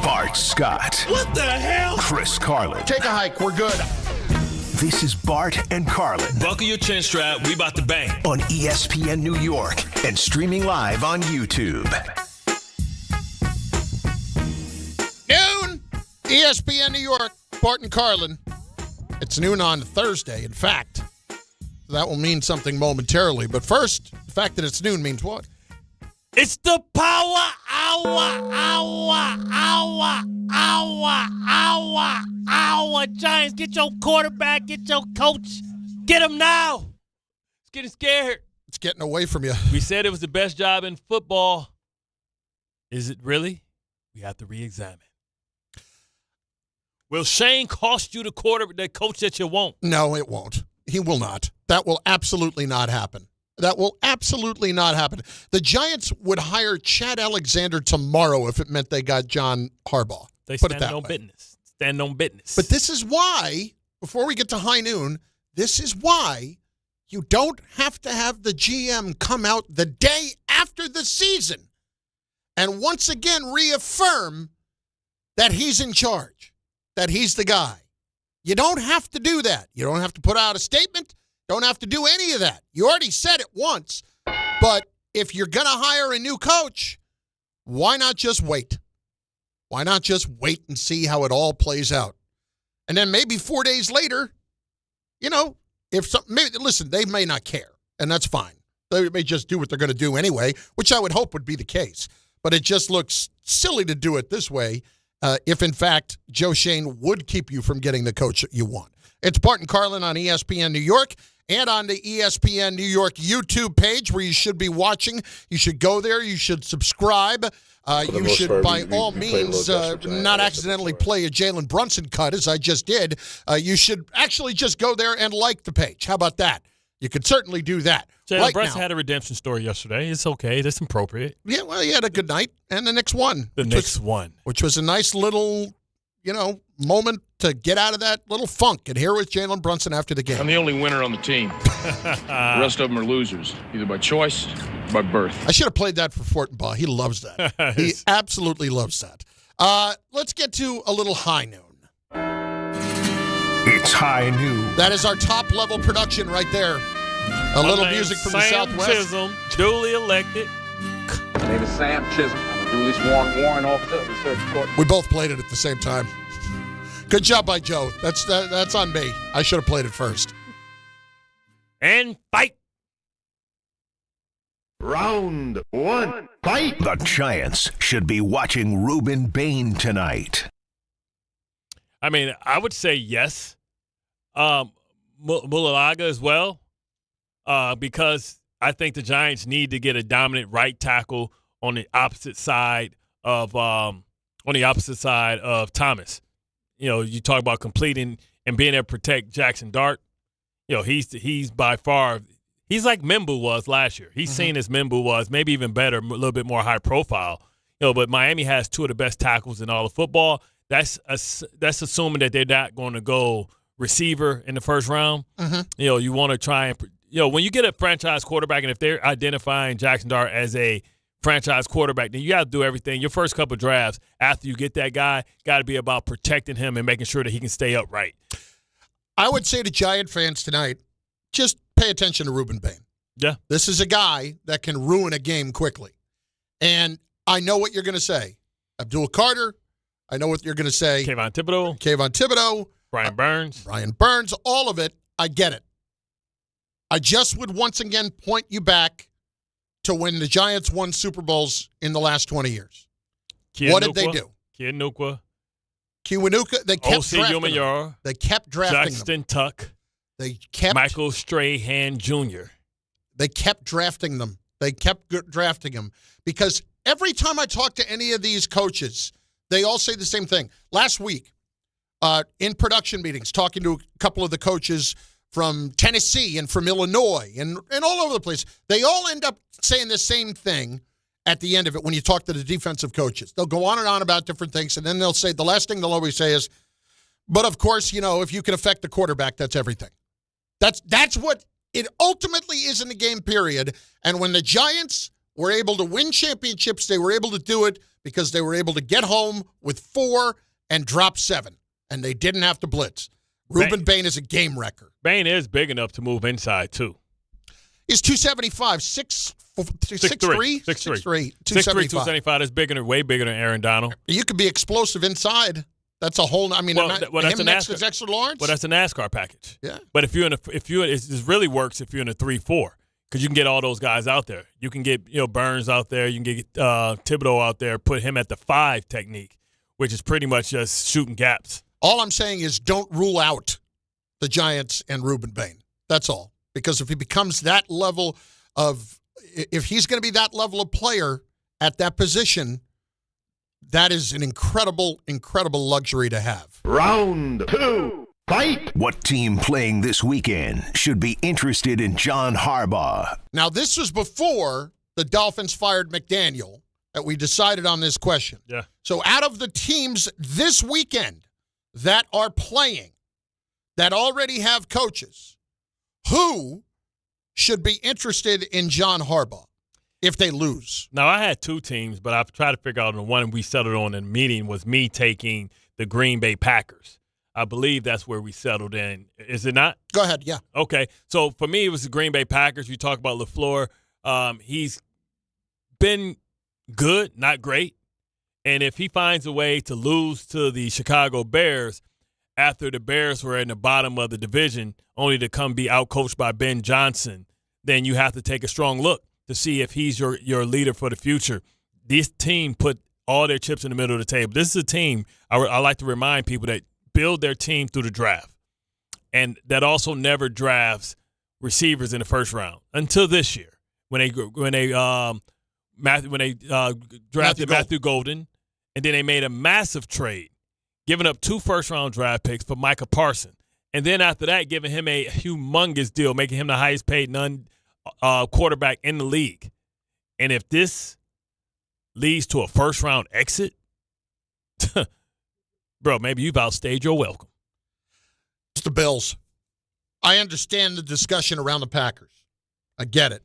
Bart Scott. What the hell? Chris Carlin. Take a hike. We're good. This is Bart and Carlin. Buckle your chin strap. We about to bang. On ESPN New York and streaming live on YouTube. Noon, ESPN New York, Bart and Carlin. It's noon on Thursday, in fact. That will mean something momentarily. But first, the fact that it's noon means what? It's the power hour. Giants, get your quarterback, get your coach. Get him now. It's getting scared. It's getting away from you. We said it was the best job in football. Is it really? We have to re-examine. Will Shane cost you the coach that you want? No, it won't. He will not. That will absolutely not happen. That will absolutely not happen. The Giants would hire Chad Alexander tomorrow if it meant they got John Harbaugh. They Put it stand that on way. business. Stand on business. But this is why, before we get to high noon, this is why you don't have to have the GM come out the day after the season and once again reaffirm that he's in charge, that he's the guy. You don't have to do that. You don't have to put out a statement. Don't have to do any of that. You already said it once. But if you're going to hire a new coach, why not just wait? Why not just wait and see how it all plays out? And then maybe 4 days later, listen, they may not care, and that's fine. They may just do what they're going to do anyway, which I would hope would be the case. But it just looks silly to do it this way if, in fact, Joe Shane would keep you from getting the coach that you want. It's Bart and Carlin on ESPN New York and on the ESPN New York YouTube page where you should be watching. You should go there. You should subscribe. You should, by all means, not accidentally play a Jalen Brunson cut, as I just did. You should actually just go there and like the page. How about that? You could certainly do that. Jalen Brunson had a redemption story yesterday. It's okay. That's appropriate. Yeah, well, he had a good night, and the Knicks won. Which was a nice little, moment to get out of that little funk. And here was Jalen Brunson after the game. I'm the only winner on the team. The rest of them are losers, either by choice or by birth. I should have played that for FORTENBAUGH. He loves that. He absolutely loves that. Let's get to a little high noon. It's high noon. That is our top-level production right there. A little music from the Southwest. Chisholm, duly elected. My name is Sam Chisholm. I'm a duly sworn warrant officer of the circuit court. We both played it at the same time. Good job by Joe. That's on me. I should have played it first. And fight. Round one, fight. The Giants should be watching Ruben Bain tonight. I mean, I would say yes. Mulalaga as well, because I think the Giants need to get a dominant right tackle on the opposite side of Thomas. You talk about completing and being able to protect Jackson Dart. He's by far he's like Mimbu was last year. He's seen as Mimbu was, maybe even better, a little bit more high profile. But Miami has two of the best tackles in all of football. That's assuming that they're not going to go receiver in the first round. You want to try and when you get a franchise quarterback, and if they're identifying Jackson Dart as a franchise quarterback, then you got to do everything. Your first couple of drafts after you get that guy got to be about protecting him and making sure that he can stay upright. I would say to Giant fans tonight, just pay attention to Ruben Bain. Yeah. This is a guy that can ruin a game quickly. And I know what you're going to say. Abdul Carter. I know what you're going to say. Kayvon Thibodeau. Brian Burns. All of it. I get it. I just would once again point you back to when the Giants won Super Bowls in the last 20 years. What did they do? Kianukwa. Kiwanuka, they kept O.C. drafting them. They kept drafting Justin them. Tuck. They kept Michael Strahan Jr. They kept drafting them. They kept drafting them because every time I talk to any of these coaches, they all say the same thing. Last week, in production meetings, talking to a couple of the coaches from Tennessee and from Illinois and all over the place, they all end up saying the same thing at the end of it when you talk to the defensive coaches. They'll go on and on about different things, and then they'll say, the last thing they'll always say is, but of course, if you can affect the quarterback, that's everything. That's what it ultimately is in the game period. And when the Giants were able to win championships, they were able to do it because they were able to get home with 4 and drop 7. And they didn't have to blitz. Ruben Bain is a game wrecker. Bain is big enough to move inside, too. He's 275, 6'3", 275. 275 is bigger, way bigger than Aaron Donald. You could be explosive inside. That's a whole. I mean, that's him next to Dexter Lawrence. Well, that's a NASCAR package. Yeah. But it really works if you're in a 3-4 because you can get all those guys out there. You can get Burns out there. You can get Thibodeau out there. Put him at the 5 technique, which is pretty much just shooting gaps. All I'm saying is don't rule out the Giants and Ruben Bain. That's all. Because if he becomes that level if he's going to be that level of player at that position, that is an incredible, incredible luxury to have. Round 2, fight! What team playing this weekend should be interested in John Harbaugh? Now, this was before the Dolphins fired McDaniel that we decided on this question. Yeah. So out of the teams this weekend that are playing, that already have coaches, who should be interested in John Harbaugh if they lose? Now, I had 2 teams, but I've tried to figure out the one we settled on in the meeting was me taking the Green Bay Packers. I believe that's where we settled in. Is it not? Go ahead, yeah. Okay. So, for me, it was the Green Bay Packers. You talk about LaFleur. He's been good, not great. And if he finds a way to lose to the Chicago Bears after the Bears were in the bottom of the division, only to come be outcoached by Ben Johnson, then you have to take a strong look to see if he's your leader for the future. This team put all their chips in the middle of the table. This is a team, I like to remind people, that build their team through the draft, and that also never drafts receivers in the first round until this year when they drafted Matthew Golden, and then they made a massive trade, giving up 2 first-round draft picks for Micah Parsons. And then after that, giving him a humongous deal, making him the highest-paid quarterback in the league. And if this leads to a first-round exit, bro, maybe you've outstayed your welcome. It's the Bills. I understand the discussion around the Packers. I get it.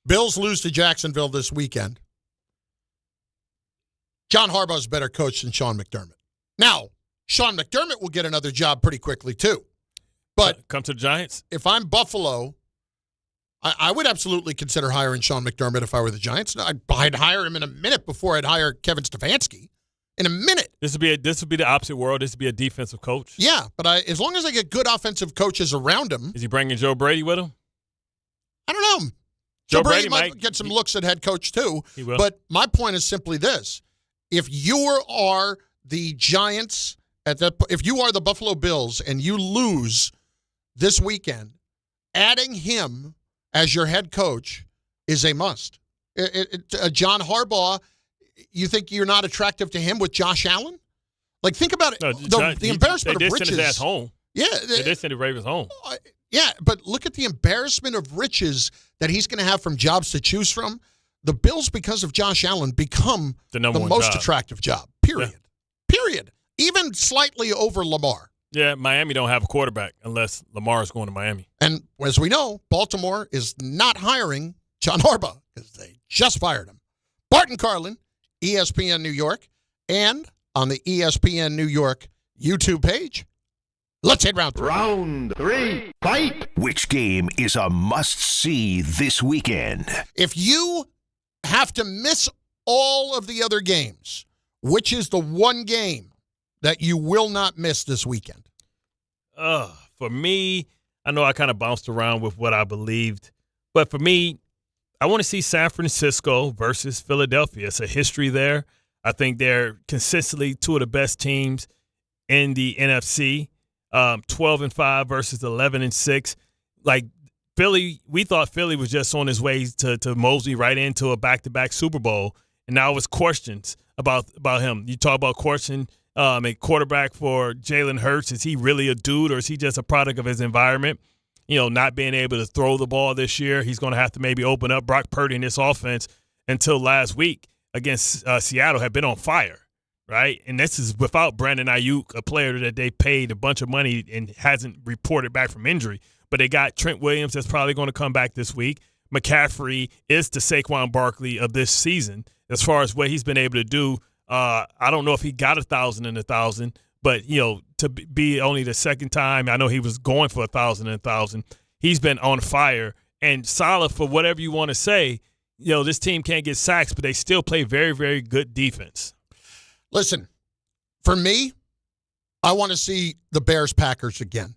Bills lose to Jacksonville this weekend. John Harbaugh's a better coach than Sean McDermott. Now, Sean McDermott will get another job pretty quickly, too. But come to the Giants. If I'm Buffalo, I would absolutely consider hiring Sean McDermott if I were the Giants. I'd hire him in a minute before I'd hire Kevin Stefanski. In a minute. This would be the opposite world. This would be a defensive coach. Yeah, but as long as I get good offensive coaches around him. Is he bringing Joe Brady with him? I don't know. Joe Brady might get some looks at head coach, too. He will. But my point is simply this. If you are the Giants, if you are the Buffalo Bills and you lose this weekend, adding him as your head coach is a must. John Harbaugh, you think you're not attractive to him with Josh Allen? Like, think about it. No, the embarrassment of riches. They did send his ass home. Yeah. They did send the Ravens home. Yeah, but look at the embarrassment of riches that he's going to have from jobs to choose from. The Bills, because of Josh Allen, become the most attractive job, period. Yeah. Period. Even slightly over Lamar. Yeah, Miami don't have a quarterback unless Lamar is going to Miami. And as we know, Baltimore is not hiring John Harbaugh because they just fired him. Bart Carlin, ESPN New York, and on the ESPN New York YouTube page. Let's hit round 3. Round 3, fight! Which game is a must-see this weekend? If you have to miss all of the other games, which is the one game that you will not miss this weekend? For me, I know I kind of bounced around with what I believed, but for me, I want to see San Francisco versus Philadelphia. It's a history there. I think they're consistently 2 of the best teams in the NFC, 12-5 versus 11-6. Like Philly, we thought Philly was just on his way to mosey right into a back-to-back Super Bowl, and now it's questions about him. You talk about question, a quarterback for Jalen Hurts. Is he really a dude, or is he just a product of his environment? Not being able to throw the ball this year, he's going to have to maybe open up. Brock Purdy in this offense until last week against Seattle had been on fire, right? And this is without Brandon Ayuk, a player that they paid a bunch of money and hasn't reported back from injury. But they got Trent Williams that's probably going to come back this week. McCaffrey is the Saquon Barkley of this season as far as what he's been able to do. I don't know if he got 1,000 and 1,000, but, to be only the second time, I know he was going for 1,000 and 1,000. He's been on fire and solid for whatever you want to say. This team can't get sacks, but they still play very, very good defense. Listen, for me, I want to see the Bears-Packers again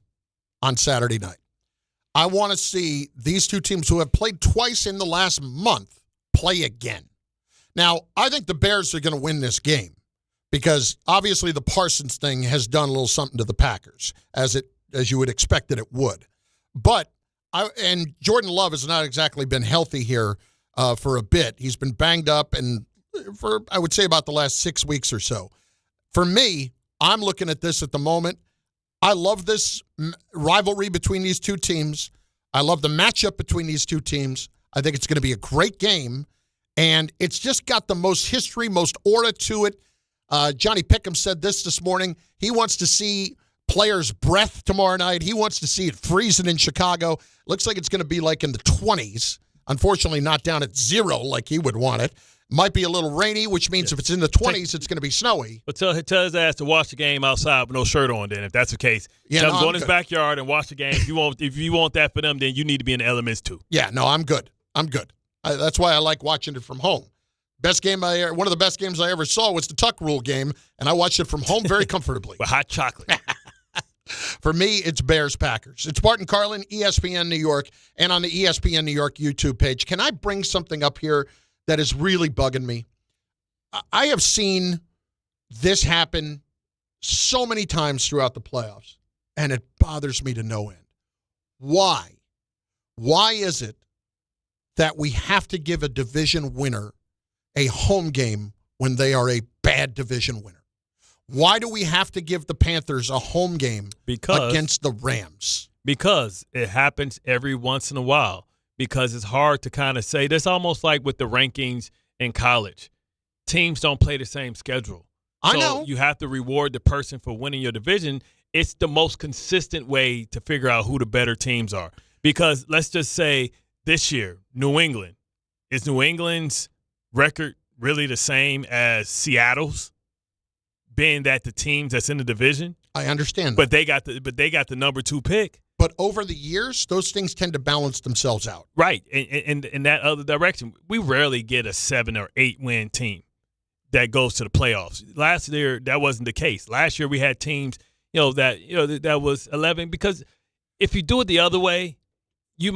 on Saturday night. I want to see these two teams who have played twice in the last month play again. Now, I think the Bears are going to win this game because obviously the Parsons thing has done a little something to the Packers, as you would expect that it would. But Jordan Love has not exactly been healthy here for a bit. He's been banged up and for, I would say, about the last 6 weeks or so. For me, I'm looking at this at the moment. I love this rivalry between these two teams. I love the matchup between these two teams. I think it's going to be a great game, and it's just got the most history, most aura to it. Johnny Pickham said this morning. He wants to see players' breath tomorrow night. He wants to see it freezing in Chicago. Looks like it's going to be like in the 20s. Unfortunately, not down at 0 like he would want it. Might be a little rainy, which means if it's in the 20s, it's going to be snowy. But tell his ass to watch the game outside with no shirt on, then, if that's the case. Yeah, tell him go in his backyard and watch the game. If you want that for them, then you need to be in the elements too. Yeah, no, I'm good. That's why I like watching it from home. One of the best games I ever saw was the Tuck Rule game, and I watched it from home very comfortably. With hot chocolate. For me, it's Bears-Packers. It's Bart Carlin, ESPN New York, and on the ESPN New York YouTube page. Can I bring something up here that is really bugging me? I have seen this happen so many times throughout the playoffs, and it bothers me to no end. Why? Why is it that we have to give a division winner a home game when they are a bad division winner? Why do we have to give the Panthers a home game against the Rams? Because it happens every once in a while. Because it's hard to kind of say. That's almost like with the rankings in college. Teams don't play the same schedule. I know. You have to reward the person for winning your division. It's the most consistent way to figure out who the better teams are. Because let's just say this year, New England. Is New England's record really the same as Seattle's? Being that the teams that's in the division? I understand that. But they got the number 2 pick. But over the years, those things tend to balance themselves out. Right. And in that other direction, we rarely get a 7 or 8 win team that goes to the playoffs. Last year, that wasn't the case. Last year, we had teams, that was 11. Because if you do it the other way, you'll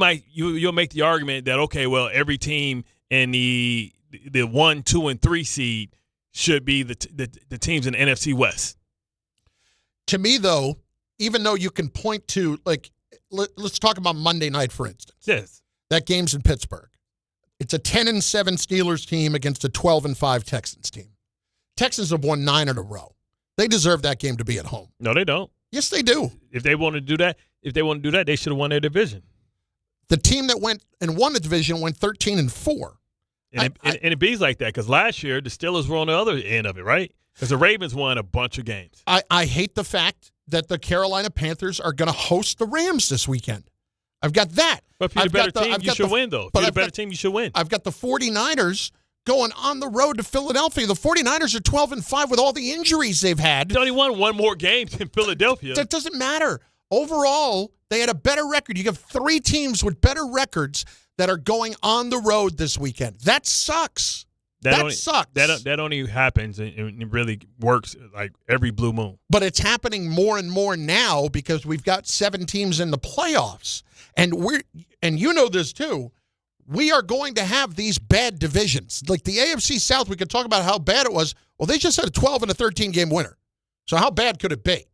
make the argument that, okay, well, every team in the 1, 2, and 3 seed should be the teams in the NFC West. To me, though, even though you can point to, let's talk about Monday night, for instance. Yes. That game's in Pittsburgh. It's a 10-7 Steelers team against a 12-5 Texans team. Texans have won 9 in a row. They deserve that game to be at home. No, they don't. Yes, they do. If they want to do that, they should have won their division. The team that went and won the division went 13-4. And it bees like that because last year the Steelers were on the other end of it, right? Because the Ravens won a bunch of games. I hate the fact that the Carolina Panthers are going to host the Rams this weekend. I've got that. But if you're the better team, you should win, though. If you're the better team, you should win. I've got the 49ers going on the road to Philadelphia. The 49ers are 12-5 with all the injuries they've had. They only won one more game than Philadelphia. That doesn't matter. Overall, they had a better record. You have 3 teams with better records that are going on the road this weekend. That sucks. That sucks. That only happens and it really works like every blue moon. But it's happening more and more now because we've got 7 teams in the playoffs. And you know this too. We are going to have these bad divisions. Like the AFC South, we could talk about how bad it was. Well, they just had a 12 and a 13 game winner. So how bad could it be?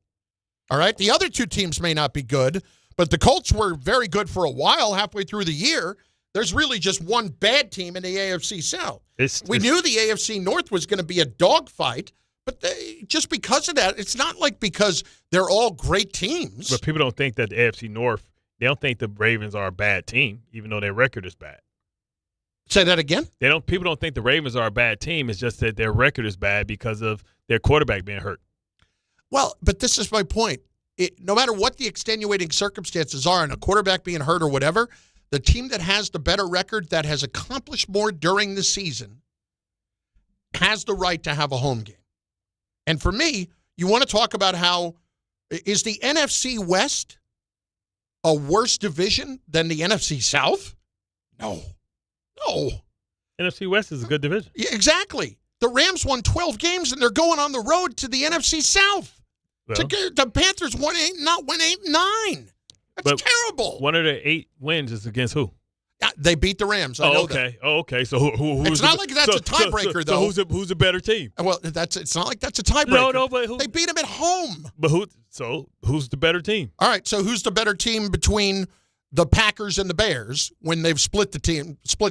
All right? The other two teams may not be good, but the Colts were very good for a while halfway through the year. There's really just one bad team in the AFC South. We knew the AFC North was going to be a dogfight, but just because of that, it's not like because they're all great teams. But people don't think that the AFC North, they don't think the Ravens are a bad team, even though their record is bad. Say that again? People don't think the Ravens are a bad team. It's just that their record is bad because of their quarterback being hurt. Well, but this is my point. No matter what the extenuating circumstances are and a quarterback being hurt or whatever, the team that has the better record, that has accomplished more during the season, has the right to have a home game. And for me, you want to talk about how is the NFC West a worse division than the NFC South? No. NFC West is a good division. Yeah, exactly. The Rams won 12 games, and they're going on the road to the NFC South. Well, The Panthers won 8-9. That's terrible. One of the 8 wins is against who? They beat the Rams. I know that. Okay. So who's it's not like that's a tiebreaker, though. So who's a better team? Well, it's not like that's a tiebreaker. No, but they beat them at home. But who's the better team? All right. So who's the better team between the Packers and the Bears when they've split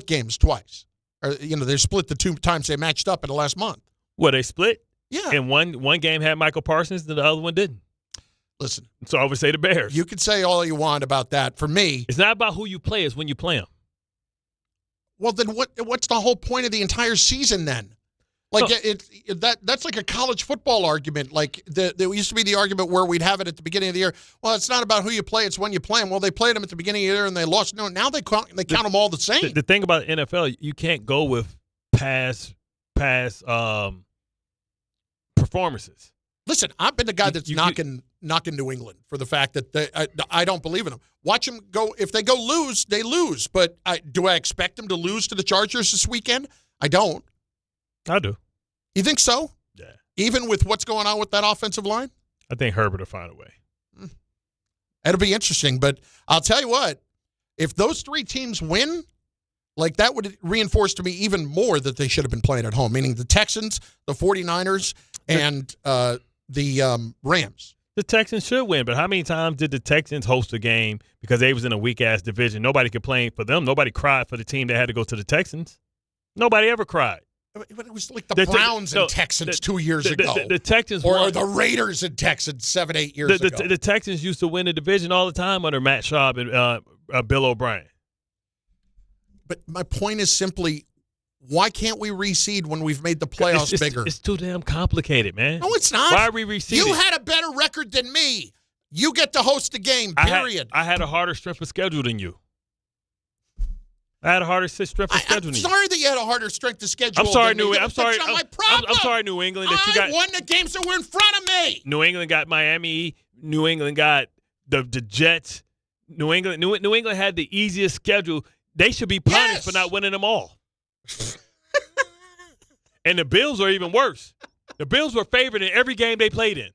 games twice? Or they split the 2 times they matched up in the last month. Well, they split. Yeah. And one game had Michael Parsons, and the other one didn't. Listen. So I would say the Bears. You can say all you want about that. For me, it's not about who you play; it's when you play them. Well, then what's the whole point of the entire season then? Like that's like a college football argument. Like there used to be the argument where we'd have it at the beginning of the year. Well, it's not about who you play; it's when you play them. Well, they played them at the beginning of the year and they lost. No, now they count them all the same. The thing about NFL, you can't go with past performances. Listen, I've been the guy that's knocking New England for the fact that I don't believe in them. Watch them go. If they go lose, they lose. But do I expect them to lose to the Chargers this weekend? I don't. I do. You think so? Yeah. Even with what's going on with that offensive line? I think Herbert will find a way. It'll be interesting. But I'll tell you what, if those 3 teams win, like that would reinforce to me even more that they should have been playing at home, meaning the Texans, the 49ers, and the Rams. The Texans should win, but how many times did the Texans host a game because they was in a weak-ass division? Nobody complained for them. Nobody cried for the team that had to go to the Texans. Nobody ever cried. But it was like the Browns and Texans 2 years ago. The Texans or the Raiders and Texans 7-8 years ago. The Texans used to win the division all the time under Matt Schaub and Bill O'Brien. But my point is simply, why can't we reseed when we've made the playoffs bigger? It's too damn complicated, man. No, it's not. Why are we reseeding? You had a better record than me. You get to host the game, period. I had a harder strength of schedule than you. I had a harder strength of schedule than you. I'm sorry that you had a harder strength of schedule. I'm sorry, than me. I'm sorry. That's not my problem. I'm sorry, New England. That you got. I won the games that were in front of me. New England got Miami. New England got the Jets. New England had the easiest schedule. They should be punished for not winning them all. And the Bills are even worse. The Bills were favored in every game they played in.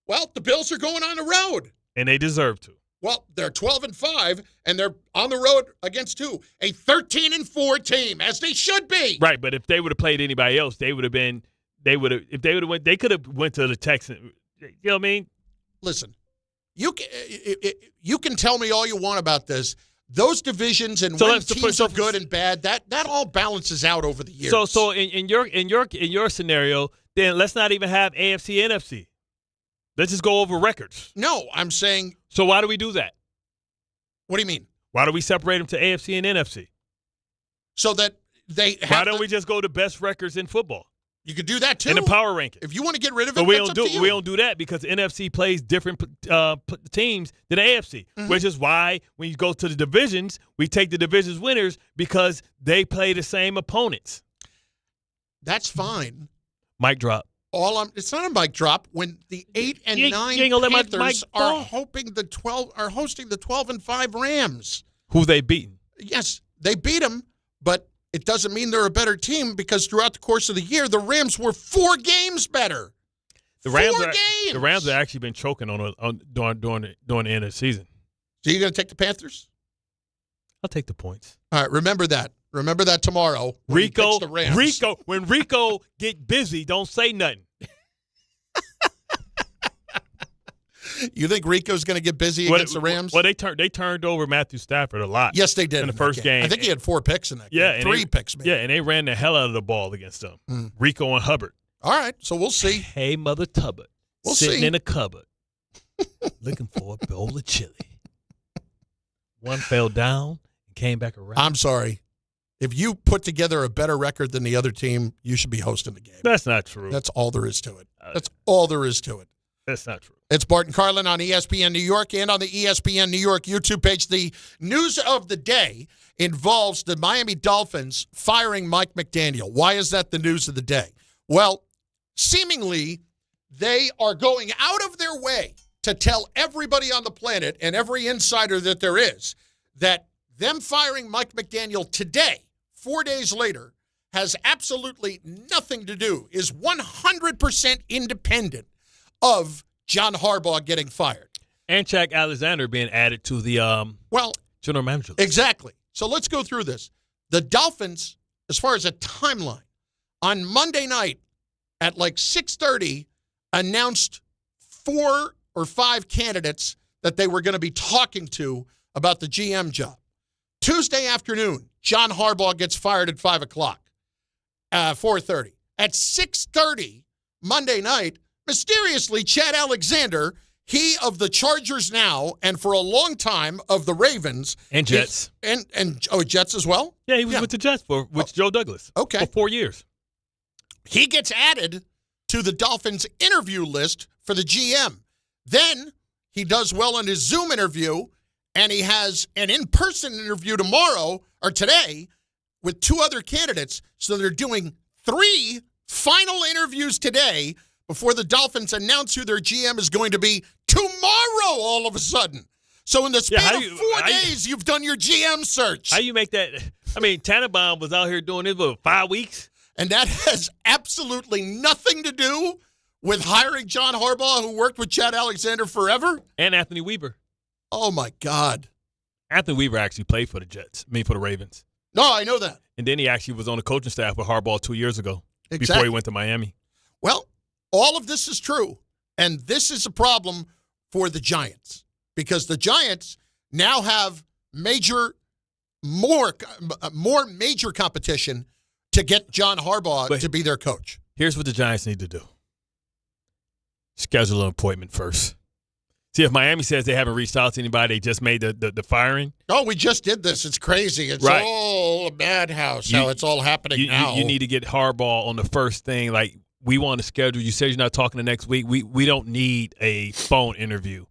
Well, the Bills are going on the road. And they deserve to. Well, they're 12-5, and they're on the road against who? A 13-4 team, as they should be. Right, but if they would have played anybody else, they would have been. They would have. If they would have went, they could have went to the Texans. You know what I mean? Listen, you can tell me all you want about this. Those divisions and when teams are good and bad, that all balances out over the years. So in your scenario, then let's not even have AFC NFC. Let's just go over records. No, I'm saying. So why do we do that? What do you mean? Why do we separate them to AFC and NFC? So that they have. Why don't we just go to best records in football? You could do that too in the power ranking. If you want to get rid of it, but we don't do that because NFC plays different teams than the AFC, which is why when you go to the divisions, we take the divisions winners because they play the same opponents. That's fine. Mic drop. It's not a mic drop when the 8 and 9 Panthers are hosting the 12-5 Rams. Who they beaten? Yes, they beat them, but it doesn't mean they're a better team because throughout the course of the year, the Rams were 4 games better. The Rams have actually been choking during the end of the season. So you're going to take the Panthers? I'll take the points. All right, remember that. Remember that tomorrow. When when Rico get busy, don't say nothing. You think Rico's going to get busy against the Rams? Well, they turned over Matthew Stafford a lot. Yes, they did in the first game. I think he had 4 picks in that game. Yeah, 3 picks, maybe. Yeah, and they ran the hell out of the ball against them. Rico and Hubbard. All right, so we'll see. Hey, Mother Tubbard. We'll sitting see. in a cupboard looking for a bowl of chili. One fell down and came back around. I'm sorry. If you put together a better record than the other team, you should be hosting the game. That's not true. That's all there is to it. That's all there is to it. That's not true. It's Bart Carlin on ESPN New York and on the ESPN New York YouTube page. The news of the day involves the Miami Dolphins firing Mike McDaniel. Why is that the news of the day? Well, seemingly they are going out of their way to tell everybody on the planet and every insider that there is that them firing Mike McDaniel today, 4 days later, has absolutely nothing to do, is 100% independent of John Harbaugh getting fired. And Shaq Alexander being added to the general manager list. Exactly. So let's go through this. The Dolphins, as far as a timeline, on Monday night at like 6:30, announced 4 or 5 candidates that they were going to be talking to about the GM job. Tuesday afternoon, John Harbaugh gets fired at 5 o'clock, 4:30. At 6:30 Monday night, mysteriously, Chad Alexander, he of the Chargers now, and for a long time of the Ravens. And Jets. And Jets as well? Yeah, he was with the Jets with Joe Douglas. Okay. For 4 years. He gets added to the Dolphins interview list for the GM. Then he does well in his Zoom interview, and he has an in-person interview tomorrow or today with 2 other candidates. So they're doing 3 final interviews today before the Dolphins announce who their GM is going to be tomorrow all of a sudden. So in the span of 4 days, you've done your GM search. How you make that? I mean, Tannenbaum was out here doing this for 5 weeks. And that has absolutely nothing to do with hiring John Harbaugh, who worked with Chad Alexander forever. And Anthony Weaver. Oh, my God. Anthony Weaver actually played for the Ravens. No, I know that. And then he actually was on the coaching staff with Harbaugh 2 years ago. Exactly. Before he went to Miami. Well, all of this is true. And this is a problem for the Giants. Because the Giants now have more major competition to get John Harbaugh to be their coach. Here's what the Giants need to do. Schedule an appointment first. See, if Miami says they haven't reached out to anybody, they just made the firing. Oh, we just did this. It's crazy. It's all a madhouse, how it's all happening now. You need to get Harbaugh on the first thing. Like, we want to schedule. You said you're not talking the next week. We don't need a phone interview.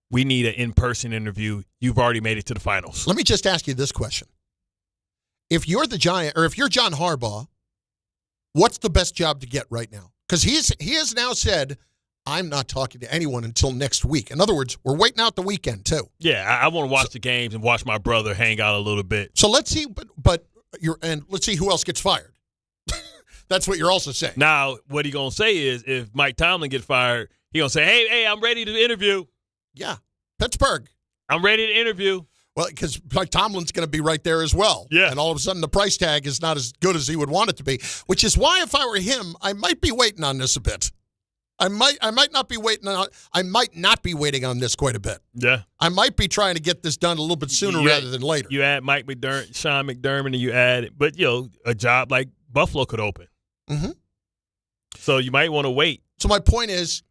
We need an in-person interview. You've already made it to the finals. Let me just ask you this question. If you're the Giant, or if you're John Harbaugh, what's the best job to get right now? Because he has now said, I'm not talking to anyone until next week. In other words, we're waiting out the weekend, too. Yeah, I want to watch the games and watch my brother hang out a little bit. So let's see, and let's see who else gets fired. That's what you're also saying. Now, what he going to say is, if Mike Tomlin gets fired, he going to say, hey, I'm ready to interview. Yeah, Pittsburgh. I'm ready to interview. Well, because Mike Tomlin's going to be right there as well. Yeah. And all of a sudden, the price tag is not as good as he would want it to be, which is why, if I were him, I might be waiting on this a bit. I might not be waiting on this quite a bit. Yeah. I might be trying to get this done a little bit sooner rather than later. You add Sean McDermott, and you add, but a job like Buffalo could open. Mm-hmm. So you might want to wait. So my point is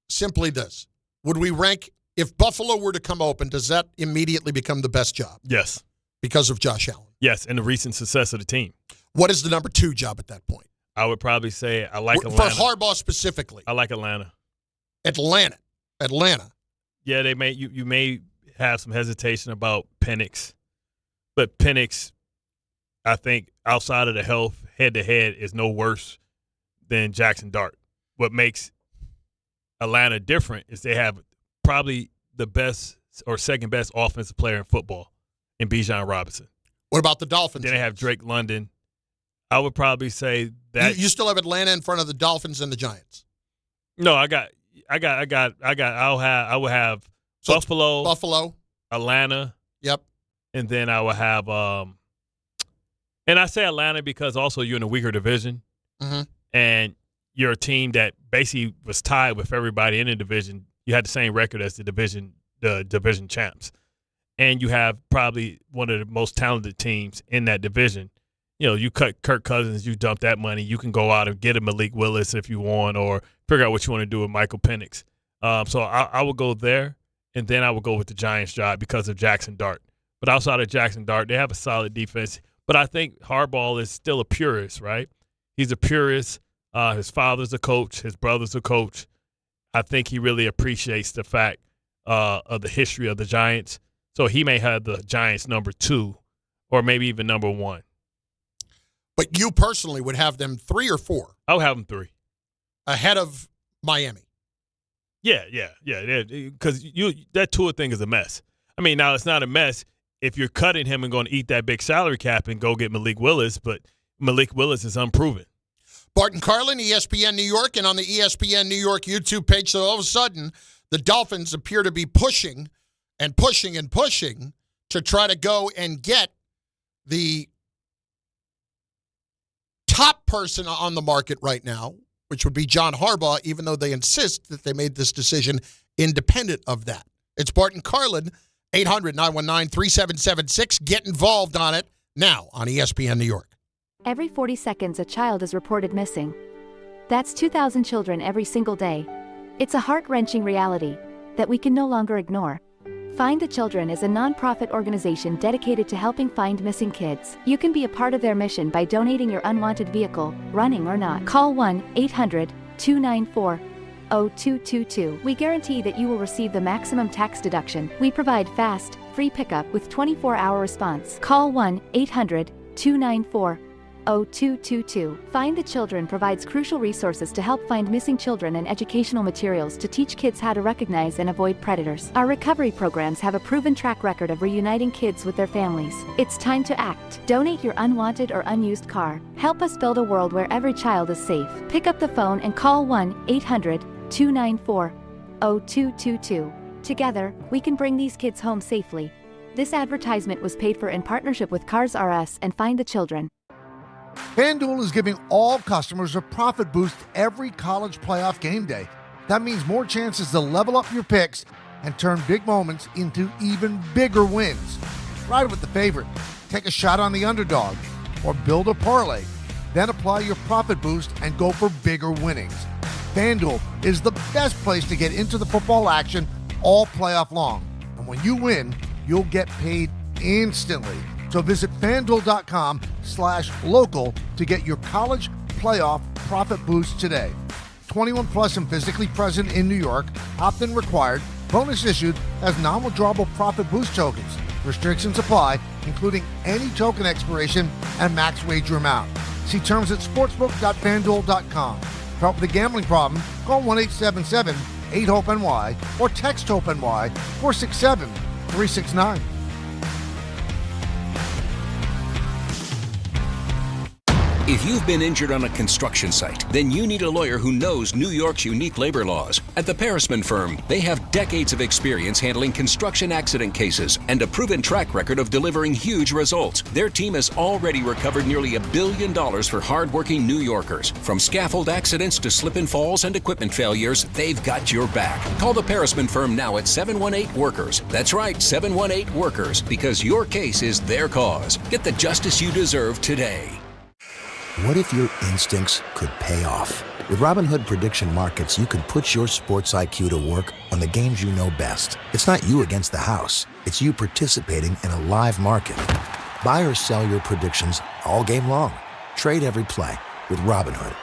simply this: would we rank, if Buffalo were to come open, does that immediately become the best job? Yes. Because of Josh Allen. Yes, and the recent success of the team. What is the number 2 job at that point? I would probably say I like Atlanta. For Harbaugh specifically. I like Atlanta. Atlanta. Yeah, you may have some hesitation about Penix. But Penix, I think, outside of the health, head-to-head, is no worse than Jackson Dart. What makes Atlanta different is they have probably the best or second-best offensive player in football in Bijan Robinson. What about the Dolphins? Then they have Drake London. I would probably say that you still have Atlanta in front of the Dolphins and the Giants. No, I would have Buffalo, Atlanta. Yep. And then I would have and I say Atlanta because also you're in a weaker division. Mm-hmm. And you're a team that basically was tied with everybody in the division You had the same record as the division champs. And you have probably one of the most talented teams in that division. You know, you cut Kirk Cousins, you dump that money. You can go out and get a Malik Willis if you want, or figure out what you want to do with Michael Penix. So I will go there, and then I will go with the Giants job because of Jackson Dart. But outside of Jackson Dart, they have a solid defense. But I think Harbaugh is still a purist, right? He's a purist. His father's a coach. His brother's a coach. I think he really appreciates the fact of the history of the Giants. So he may have the Giants number 2 or maybe even number 1. But you personally would have them 3 or 4? I would have them 3. Ahead of Miami? Yeah. Because that Tua thing is a mess. I mean, now it's not a mess if you're cutting him and going to eat that big salary cap and go get Malik Willis, but Malik Willis is unproven. Bart Carlin, ESPN New York, and on the ESPN New York YouTube page. So all of a sudden, the Dolphins appear to be pushing to try to go and get the top person on the market right now, which would be John Harbaugh, even though they insist that they made this decision independent of that. It's Bart Carlin, 800-919-3776. Get involved on it now on ESPN New York. Every 40 seconds, a child is reported missing. That's 2,000 children every single day. It's a heart-wrenching reality that we can no longer ignore. Find the Children is a non-profit organization dedicated to helping find missing kids. You can be a part of their mission by donating your unwanted vehicle, running or not. Call 1-800-294-0222. We guarantee that you will receive the maximum tax deduction. We provide fast, free pickup with 24-hour response. Call 1-800-294-0222. Find the Children provides crucial resources to help find missing children and educational materials to teach kids how to recognize and avoid predators. Our recovery programs have a proven track record of reuniting kids with their families. It's time to act. Donate your unwanted or unused car. Help us build a world where every child is safe. Pick up the phone and call 1-800-294-0222. Together, we can bring these kids home safely. This advertisement was paid for in partnership with Cars R Us and Find the Children. FanDuel is giving all customers a profit boost every college playoff game day. That means more chances to level up your picks and turn big moments into even bigger wins. Ride with the favorite, take a shot on the underdog, or build a parlay. Then apply your profit boost and go for bigger winnings. FanDuel is the best place to get into the football action all playoff long. And when you win, you'll get paid instantly. So visit FanDuel.com/local to get your college playoff profit boost today. 21 plus and physically present in New York. Opt-in required. Bonus issued as non-withdrawable profit boost tokens. Restrictions apply, including any token expiration and max wager amount. See terms at sportsbook.fanduel.com. For help with a gambling problem, call 1-877-8-HOPE-NY or text HOPE-NY 467-369. If you've been injured on a construction site, then you need a lawyer who knows New York's unique labor laws. At the Parisman Firm, they have decades of experience handling construction accident cases and a proven track record of delivering huge results. Their team has already recovered nearly $1 billion for hardworking New Yorkers. From scaffold accidents to slip and falls and equipment failures, they've got your back. Call the Parisman Firm now at 718-WORKERS. That's right, 718-WORKERS, because your case is their cause. Get the justice you deserve today. What if your instincts could pay off? With Robinhood Prediction Markets, you could put your sports IQ to work on the games you know best. It's not you against the house. It's you participating in a live market. Buy or sell your predictions all game long. Trade every play with Robinhood.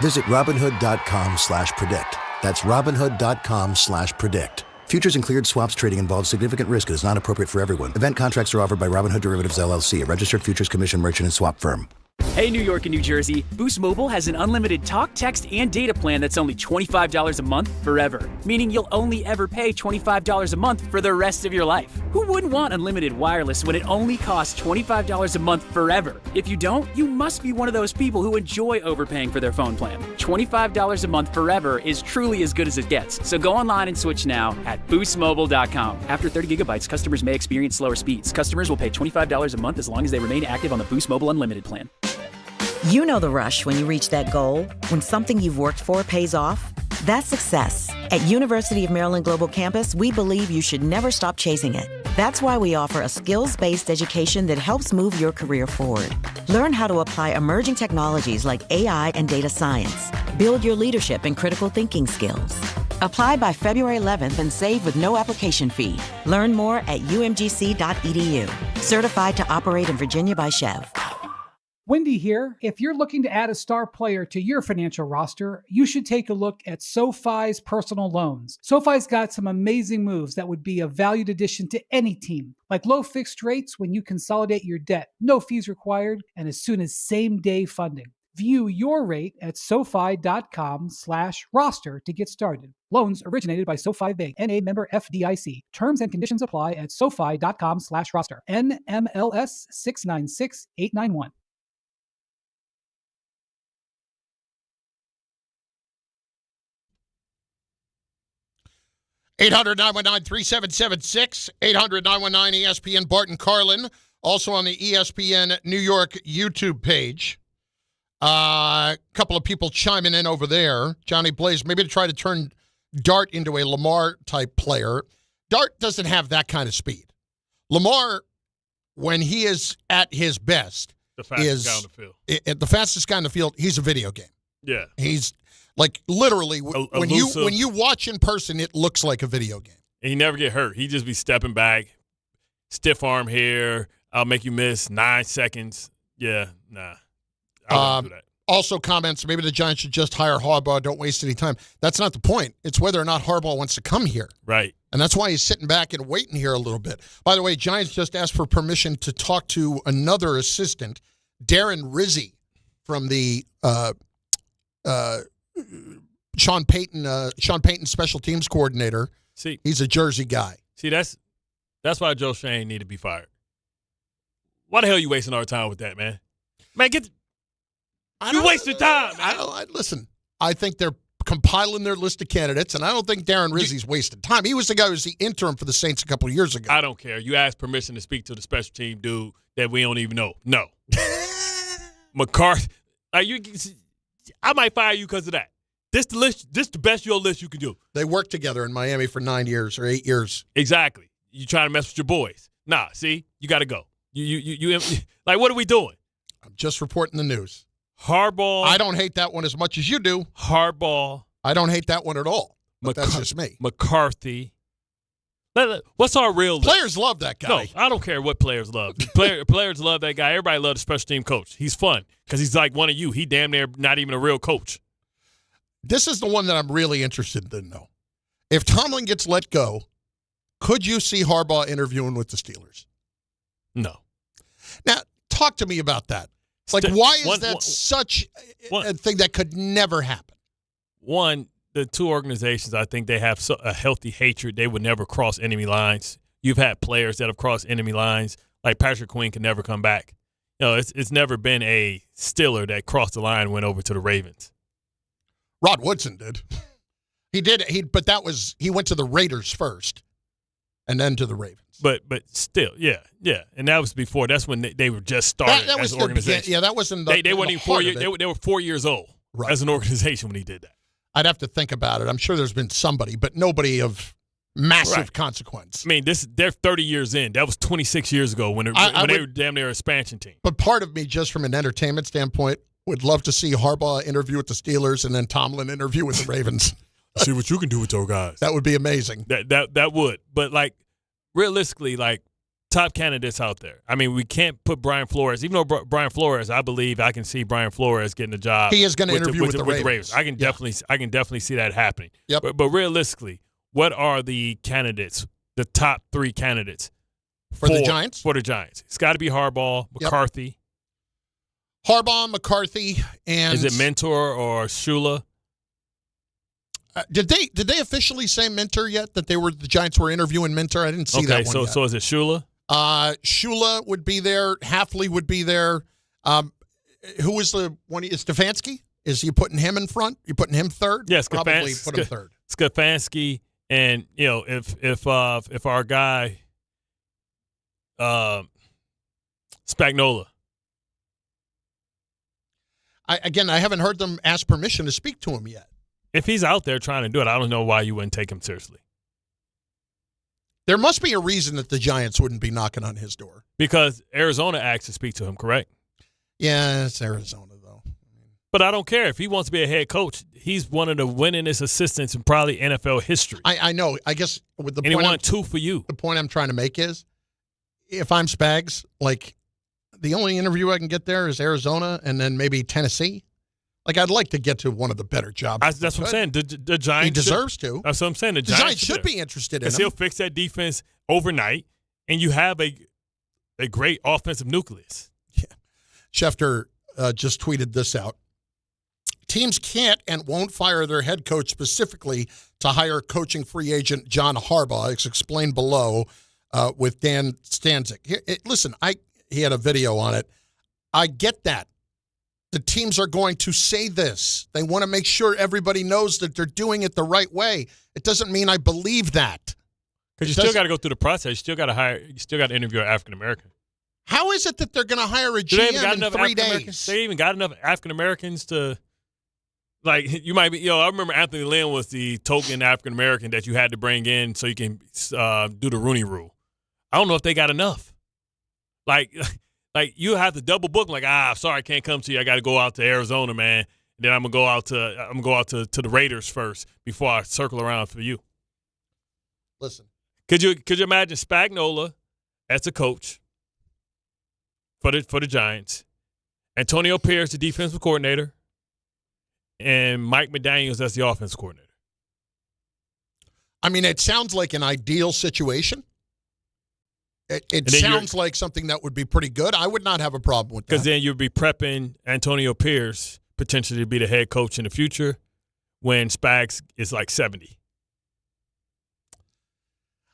Visit Robinhood.com/predict. That's Robinhood.com/predict. Futures and cleared swaps trading involves significant risk and is not appropriate for everyone. Event contracts are offered by Robinhood Derivatives LLC, a registered futures commission merchant and swap firm. Hey, New York and New Jersey, Boost Mobile has an unlimited talk, text, and data plan that's only $25 a month forever, meaning you'll only ever pay $25 a month for the rest of your life. Who wouldn't want unlimited wireless when it only costs $25 a month forever? If you don't, you must be one of those people who enjoy overpaying for their phone plan. $25 a month forever is truly as good as it gets, so go online and switch now at boostmobile.com. After 30 gigabytes, customers may experience slower speeds. Customers will pay $25 a month as long as they remain active on the Boost Mobile Unlimited plan. You know the rush when you reach that goal, when something you've worked for pays off. That's success. At University of Maryland Global Campus, we believe you should never stop chasing it. That's why we offer a skills-based education that helps move your career forward. Learn how to apply emerging technologies like AI and data science. Build your leadership and critical thinking skills. Apply by February 11th and save with no application fee. Learn more at umgc.edu. Certified to operate in Virginia by Chev. Wendy here. If you're looking to add a star player to your financial roster, you should take a look at SoFi's personal loans. SoFi's got some amazing moves that would be a valued addition to any team, like low fixed rates when you consolidate your debt, no fees required, and as soon as same-day funding. View your rate at SoFi.com/roster to get started. Loans originated by SoFi Bank, N.A. member FDIC. Terms and conditions apply at SoFi.com/roster. NMLS 696891. 800-919-3776, 800-919-ESPN, Bart Carlin, also on the ESPN New York YouTube page. A couple of people chiming in over there. Johnny Blaze, maybe to try to turn Dart into a Lamar-type player. Dart doesn't have that kind of speed. Lamar, when he is at his best, the fastest guy on the field. The fastest guy on the field, he's a video game. Yeah. He's like literally when you watch in person, it looks like a video game. And he never get hurt. He just be stepping back, stiff arm here. I'll make you miss 9 seconds. Yeah, nah. I wouldn't do that. Also comments, maybe the Giants should just hire Harbaugh. Don't waste any time. That's not the point. It's whether or not Harbaugh wants to come here. Right. And that's why he's sitting back and waiting here a little bit. By the way, Giants just asked for permission to talk to another assistant, Darren Rizzi, from the Sean Payton special teams coordinator. See, he's a Jersey guy. See, that's why Joe Shane need to be fired. Why the hell are you wasting our time with that, man? Man, you wasted time, man. Listen, I think they're compiling their list of candidates, and I don't think Darren Rizzi's wasted time. He was the guy who was the interim for the Saints a couple of years ago. I don't care. You asked permission to speak to the special team dude that we don't even know. No. McCarthy, I might fire you because of that. This the list. This the best your list you can do. They worked together in Miami for 9 years or 8 years. Exactly. You trying to mess with your boys? Nah. See, you got to go. You like, what are we doing? I'm just reporting the news. Harbaugh. I don't hate that one as much as you do. Harbaugh. I don't hate that one at all. But that's just me. McCarthy. What's our real list? Players love that guy. No, I don't care what players love. Players love that guy. Everybody loves the special team coach. He's fun because he's like one of you. He damn near not even a real coach. This is the one that I'm really interested in, though. If Tomlin gets let go, could you see Harbaugh interviewing with the Steelers? No. Now, talk to me about that. Like, why is that such a thing that could never happen? One, the two organizations, I think they have a healthy hatred. They would never cross enemy lines. You've had players that have crossed enemy lines. Like Patrick Queen can never come back. It's never been a Steeler that crossed the line and went over to the Ravens. Rod Woodson did. He did. But he went to the Raiders first and then to the Ravens. But still, yeah. And that was before. That's when they were just started as an organization. That wasn't they weren't even 4 years. They were 4 years old as an organization when he did that. I'd have to think about it. I'm sure there's been somebody, but nobody of massive consequence. I mean, they're 30 years in. That was 26 years ago when they were damn near an expansion team. But part of me, just from an entertainment standpoint, would love to see Harbaugh interview with the Steelers and then Tomlin interview with the Ravens. See what you can do with those guys. That would be amazing. That would. But, like, realistically, like, top candidates out there. I mean, we can't put Brian Flores. Even though Brian Flores, I believe I can see Brian Flores getting a job. He is going to interview with the Ravens. I can definitely see that happening. Yep. But realistically, what are the candidates, the top three candidates for the Giants? For the Giants. It's got to be Harbaugh, McCarthy. Yep. Harbaugh, McCarthy, and is it Mentor or Shula? Did they officially say Mentor yet? That the Giants were interviewing Mentor? I didn't see that one yet. So is it Shula? Shula would be there. Hafley would be there. Who was the one? Is Stefanski? Is you putting him in front? You putting him third? Yes, probably put him third. Stefanski, and if our guy Spagnuolo. I haven't heard them ask permission to speak to him yet. If he's out there trying to do it, I don't know why you wouldn't take him seriously. There must be a reason that the Giants wouldn't be knocking on his door. Because Arizona asked to speak to him, correct? Yeah, it's Arizona, though. But I don't care. If he wants to be a head coach, he's one of the winningest assistants in probably NFL history. I know. I guess with the and point he won 2 for you. The point I'm trying to make is, if I'm Spags, like, the only interview I can get there is Arizona and then maybe Tennessee. Like, I'd like to get to one of the better jobs. That's what I'm saying. The Giants. He deserves to. That's what I'm saying. The Giants should be interested in him. Because he'll fix that defense overnight, and you have a great offensive nucleus. Yeah. Schefter just tweeted this out. Teams can't and won't fire their head coach specifically to hire coaching free agent John Harbaugh. It's explained below with Dan Stanzik. Listen, he had a video on it. I get that. The teams are going to say this. They want to make sure everybody knows that they're doing it the right way. It doesn't mean I believe that. Because you still got to go through the process. You still got to hire. You still got to interview an African American. How is it that they're going to hire a GM in 3 days? They even got enough African Americans to, like, you might be. I remember Anthony Lynn was the token African American that you had to bring in so you can do the Rooney Rule. I don't know if they got enough. Like you have to double book. Like, sorry, I can't come to you. I got to go out to Arizona, man. And then I'm gonna go out to the Raiders first before I circle around for you. Listen, could you imagine Spagnuolo as a coach for the Giants, Antonio Pierce the defensive coordinator, and Mike McDaniels as the offensive coordinator? I mean, it sounds like an ideal situation. It sounds like something that would be pretty good. I would not have a problem with that. Because then you'd be prepping Antonio Pierce potentially to be the head coach in the future when Spags is like 70.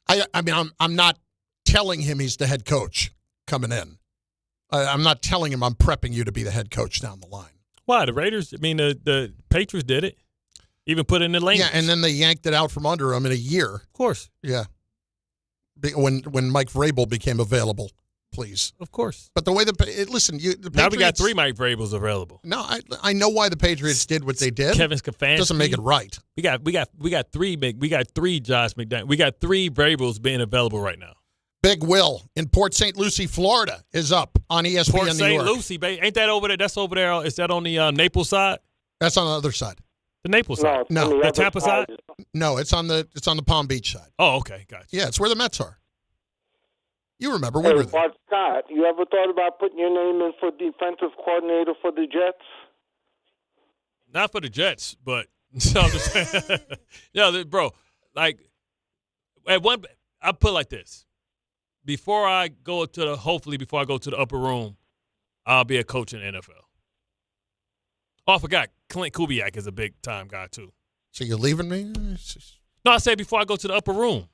I mean, I'm not telling him he's the head coach coming in. I'm not telling him I'm prepping you to be the head coach down the line. Why? The Raiders, the Patriots did it. Even put it in the lane. Yeah, and then they yanked it out from under him in a year. Of course. Yeah. When Mike Vrabel became available, please. Of course. But the way the Patriots, now we got 3 Mike Vrabels available. No, I know why the Patriots did what they did. Kevin Stefanski doesn't make it right. We got 3 Josh McDaniels. We got 3 Vrabels being available right now. Big Will in Port St. Lucie, Florida, is up on ESPN Port New St. York. Lucie, baby. Ain't that over there? That's over there. Is that on the Naples side? That's on the other side. The Naples side. No. The Tampa side. No, it's on the Palm Beach side. Oh, okay, gotcha. Yeah, it's where the Mets are. You remember we were there. Bart Scott, you ever thought about putting your name in for defensive coordinator for the Jets? Not for the Jets, but I'm just saying. Yeah, bro. Like I put it like this: before I go to the upper room, I'll be a coach in the NFL. Oh, I forgot. Clint Kubiak is a big time guy too. So you're leaving me? No, I said before I go to the upper room.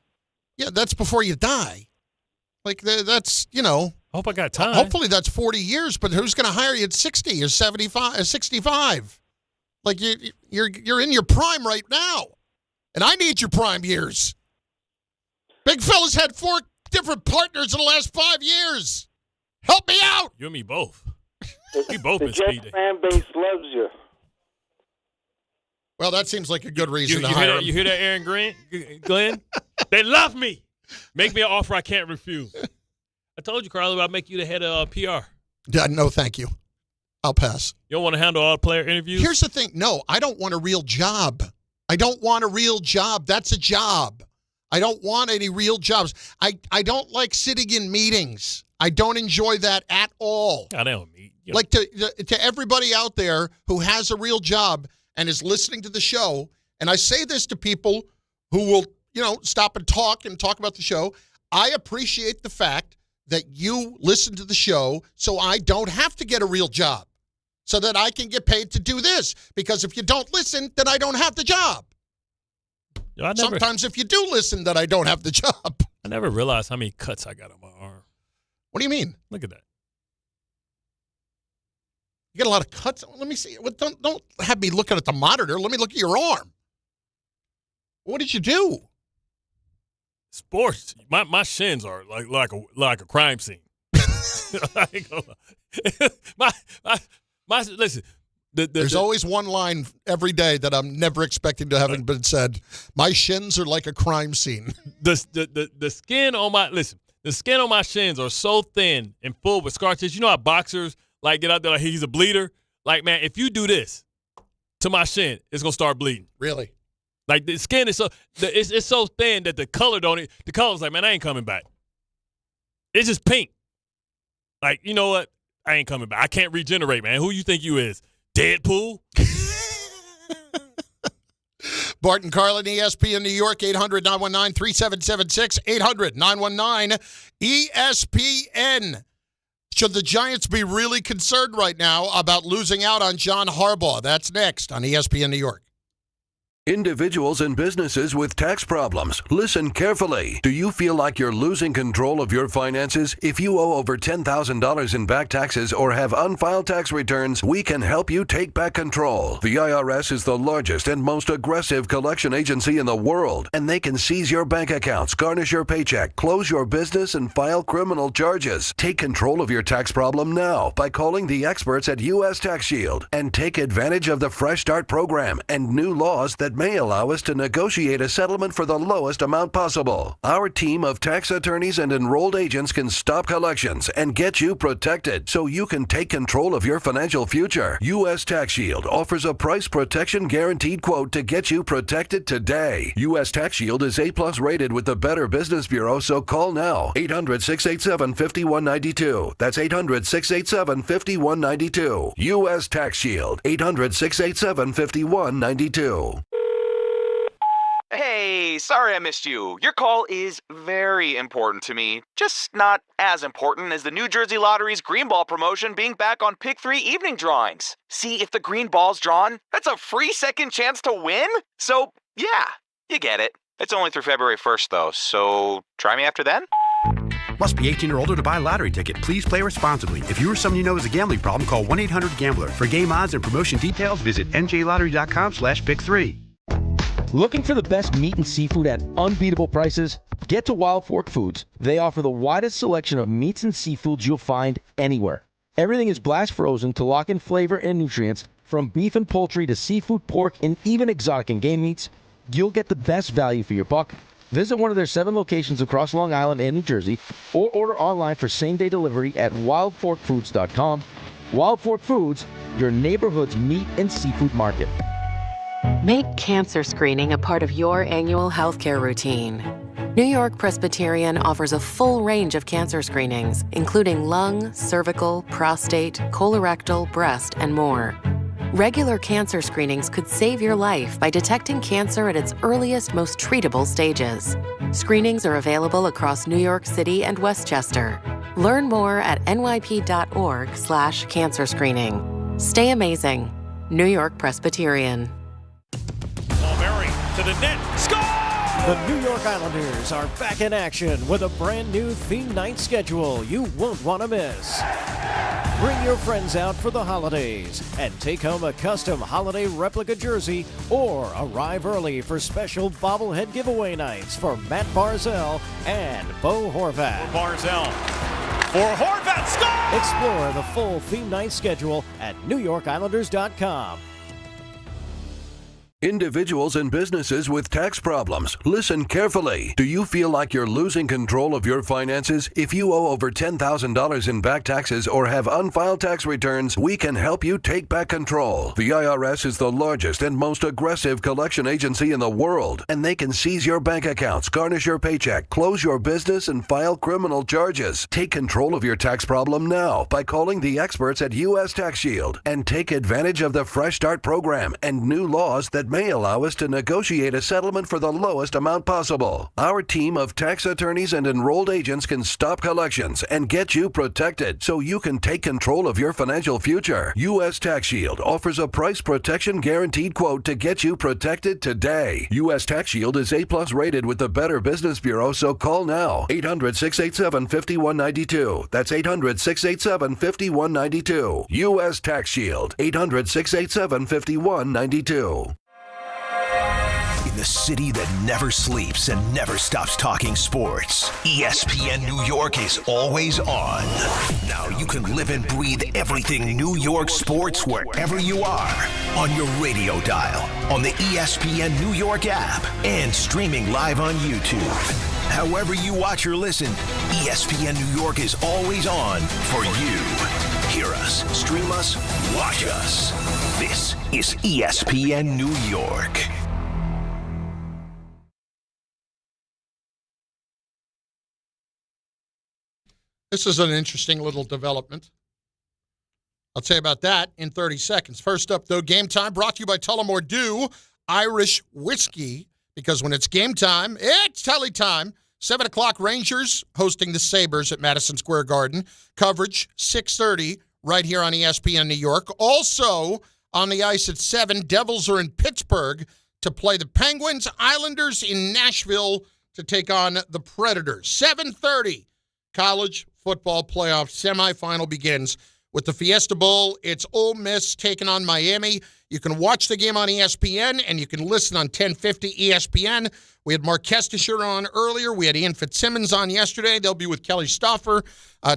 Yeah, that's before you die. Like, that's, I hope I got time. Hopefully that's 40 years, but who's going to hire you at 60 or 75 or 65? Like, you're in your prime right now. And I need your prime years. Big fella's had 4 different partners in the last 5 years. Help me out. You and me both. We both been speeding. The Jets fan base loves you. Well, that seems like a good reason to hire him. You hear that, Aaron Glenn? They love me. Make me an offer I can't refuse. I told you, Carly, I'll make you the head of PR. No, thank you. I'll pass. You don't want to handle all the player interviews? Here's the thing. No, I don't want a real job. I don't want a real job. That's a job. I don't want any real jobs. I don't like sitting in meetings. I don't enjoy that at all. I don't meet. Like to everybody out there who has a real job and is listening to the show, and I say this to people who will, stop and talk about the show. I appreciate the fact that you listen to the show so I don't have to get a real job, so that I can get paid to do this. Because if you don't listen, then I don't have the job. Sometimes if you do listen, then I don't have the job. I never realized how many cuts I got on my arm. What do you mean? Look at that. You got a lot of cuts. Let me see. Don't have me looking at the monitor. Let me look at your arm. What did you do? Sports. My shins are like a crime scene. Listen, There's always one line every day that I'm never expecting to have been said. My shins are like a crime scene. The skin on my shins are so thin and full with scar tissue. You know how boxers like get out there like he's a bleeder? Like, man, if you do this to my shin, it's gonna start bleeding. Really? Like the skin is it's so thin that the color's like, man, I ain't coming back. It's just pink. Like, you know what? I ain't coming back. I can't regenerate, man. Who you think you is? Deadpool? Bart and Carlin, ESPN New York, 800-919-3776, 800-919-ESPN. Should the Giants be really concerned right now about losing out on John Harbaugh? That's next on ESPN New York. Individuals and businesses with tax problems, listen carefully. Do you feel like you're losing control of your finances? If you owe over $10,000 in back taxes or have unfiled tax returns, we can help you take back control. The IRS is the largest and most aggressive collection agency in the world, and they can seize your bank accounts, garnish your paycheck, close your business, and file criminal charges. Take control of your tax problem now by calling the experts at U.S. Tax Shield and take advantage of the Fresh Start program and new laws that may allow us to negotiate a settlement for the lowest amount possible. Our team of tax attorneys and enrolled agents can stop collections and get you protected so you can take control of your financial future. U.S. Tax Shield offers a price protection guaranteed quote to get you protected today. U.S. Tax Shield is A+ rated with the Better Business Bureau, so call now. 800-687-5192. That's 800-687-5192. U.S. Tax Shield. 800-687-5192. Hey, sorry I missed you. Your call is very important to me. Just not as important as the New Jersey Lottery's Green Ball promotion being back on Pick 3 evening drawings. See, if the green ball's drawn, that's a free second chance to win? So, yeah, you get it. It's only through February 1st, though, so try me after then? Must be 18 or older to buy a lottery ticket. Please play responsibly. If you or someone you know has a gambling problem, call 1-800-GAMBLER. For game odds and promotion details, visit njlottery.com/pick3. Looking for the best meat and seafood at unbeatable prices? Get to Wild Fork Foods. They offer the widest selection of meats and seafoods you'll find anywhere. Everything is blast frozen to lock in flavor and nutrients. From beef and poultry to seafood, pork, and even exotic and game meats, you'll get the best value for your buck. Visit one of their 7 locations across Long Island and New Jersey, or order online for same-day delivery at wildforkfoods.com. Wild Fork Foods, your neighborhood's meat and seafood market. Make cancer screening a part of your annual healthcare routine. New York Presbyterian offers a full range of cancer screenings, including lung, cervical, prostate, colorectal, breast, and more. Regular cancer screenings could save your life by detecting cancer at its earliest, most treatable stages. Screenings are available across New York City and Westchester. Learn more at nyp.org/cancer screening. Stay amazing. New York Presbyterian. To the net. Score! The New York Islanders are back in action with a brand new theme night schedule you won't want to miss. Bring your friends out for the holidays and take home a custom holiday replica jersey or arrive early for special bobblehead giveaway nights for Matt Barzell and Bo Horvat. Barzell for Horvat. Score! Explore the full theme night schedule at NewYorkIslanders.com. Individuals and businesses with tax problems, listen carefully. Do you feel like you're losing control of your finances? If you owe over $10,000 in back taxes or have unfiled tax returns, we can help you take back control. The IRS is the largest and most aggressive collection agency in the world, and they can seize your bank accounts, garnish your paycheck, close your business, and file criminal charges. Take control of your tax problem now by calling the experts at U.S. Tax Shield and take advantage of the Fresh Start program and new laws that may allow us to negotiate a settlement for the lowest amount possible. Our team of tax attorneys and enrolled agents can stop collections and get you protected so you can take control of your financial future. U.S. Tax Shield offers a price protection guaranteed quote to get you protected today. U.S. Tax Shield is A+ rated with the Better Business Bureau, so call now. 800-687-5192. That's 800-687-5192. U.S. Tax Shield. 800-687-5192. In the city that never sleeps and never stops talking sports, ESPN New York is always on. Now you can live and breathe everything New York sports wherever you are. On your radio dial, on the ESPN New York app, and streaming live on YouTube. However you watch or listen, ESPN New York is always on for you. Hear us, stream us, watch us. This is ESPN New York. This is an interesting little development. I'll tell you about that in 30 seconds. First up, though, game time brought to you by Tullamore Dew Irish Whiskey, because when it's game time, it's Tully time. 7 o'clock, Rangers hosting the Sabres at Madison Square Garden. Coverage, 6:30, right here on ESPN New York. Also on the ice at 7, Devils are in Pittsburgh to play the Penguins. Islanders in Nashville to take on the Predators. 7:30, college football playoff semifinal begins with the Fiesta Bowl. It's Ole Miss taking on Miami. You can watch the game on ESPN, and you can listen on 1050 ESPN. We had Mark KESTECHER on earlier. We had Ian Fitzsimmons on yesterday. They'll be with Kelly Stauffer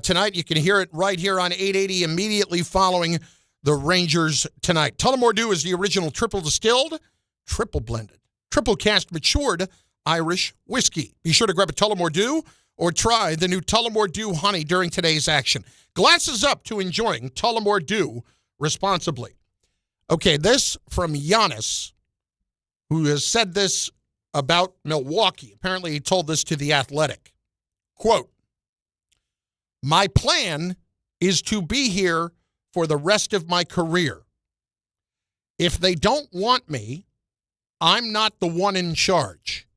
tonight. You can hear it right here on 880 immediately following the Rangers tonight. Tullamore Dew is the original triple distilled, triple blended, triple cast matured Irish whiskey. Be sure to grab a Tullamore Dew or try the new Tullamore Dew Honey during today's action. Glasses up to enjoying Tullamore Dew responsibly. Okay, this from Giannis, who has said this about Milwaukee. Apparently, he told this to The Athletic. Quote, "My plan is to be here for the rest of my career. If they don't want me, I'm not the one in charge.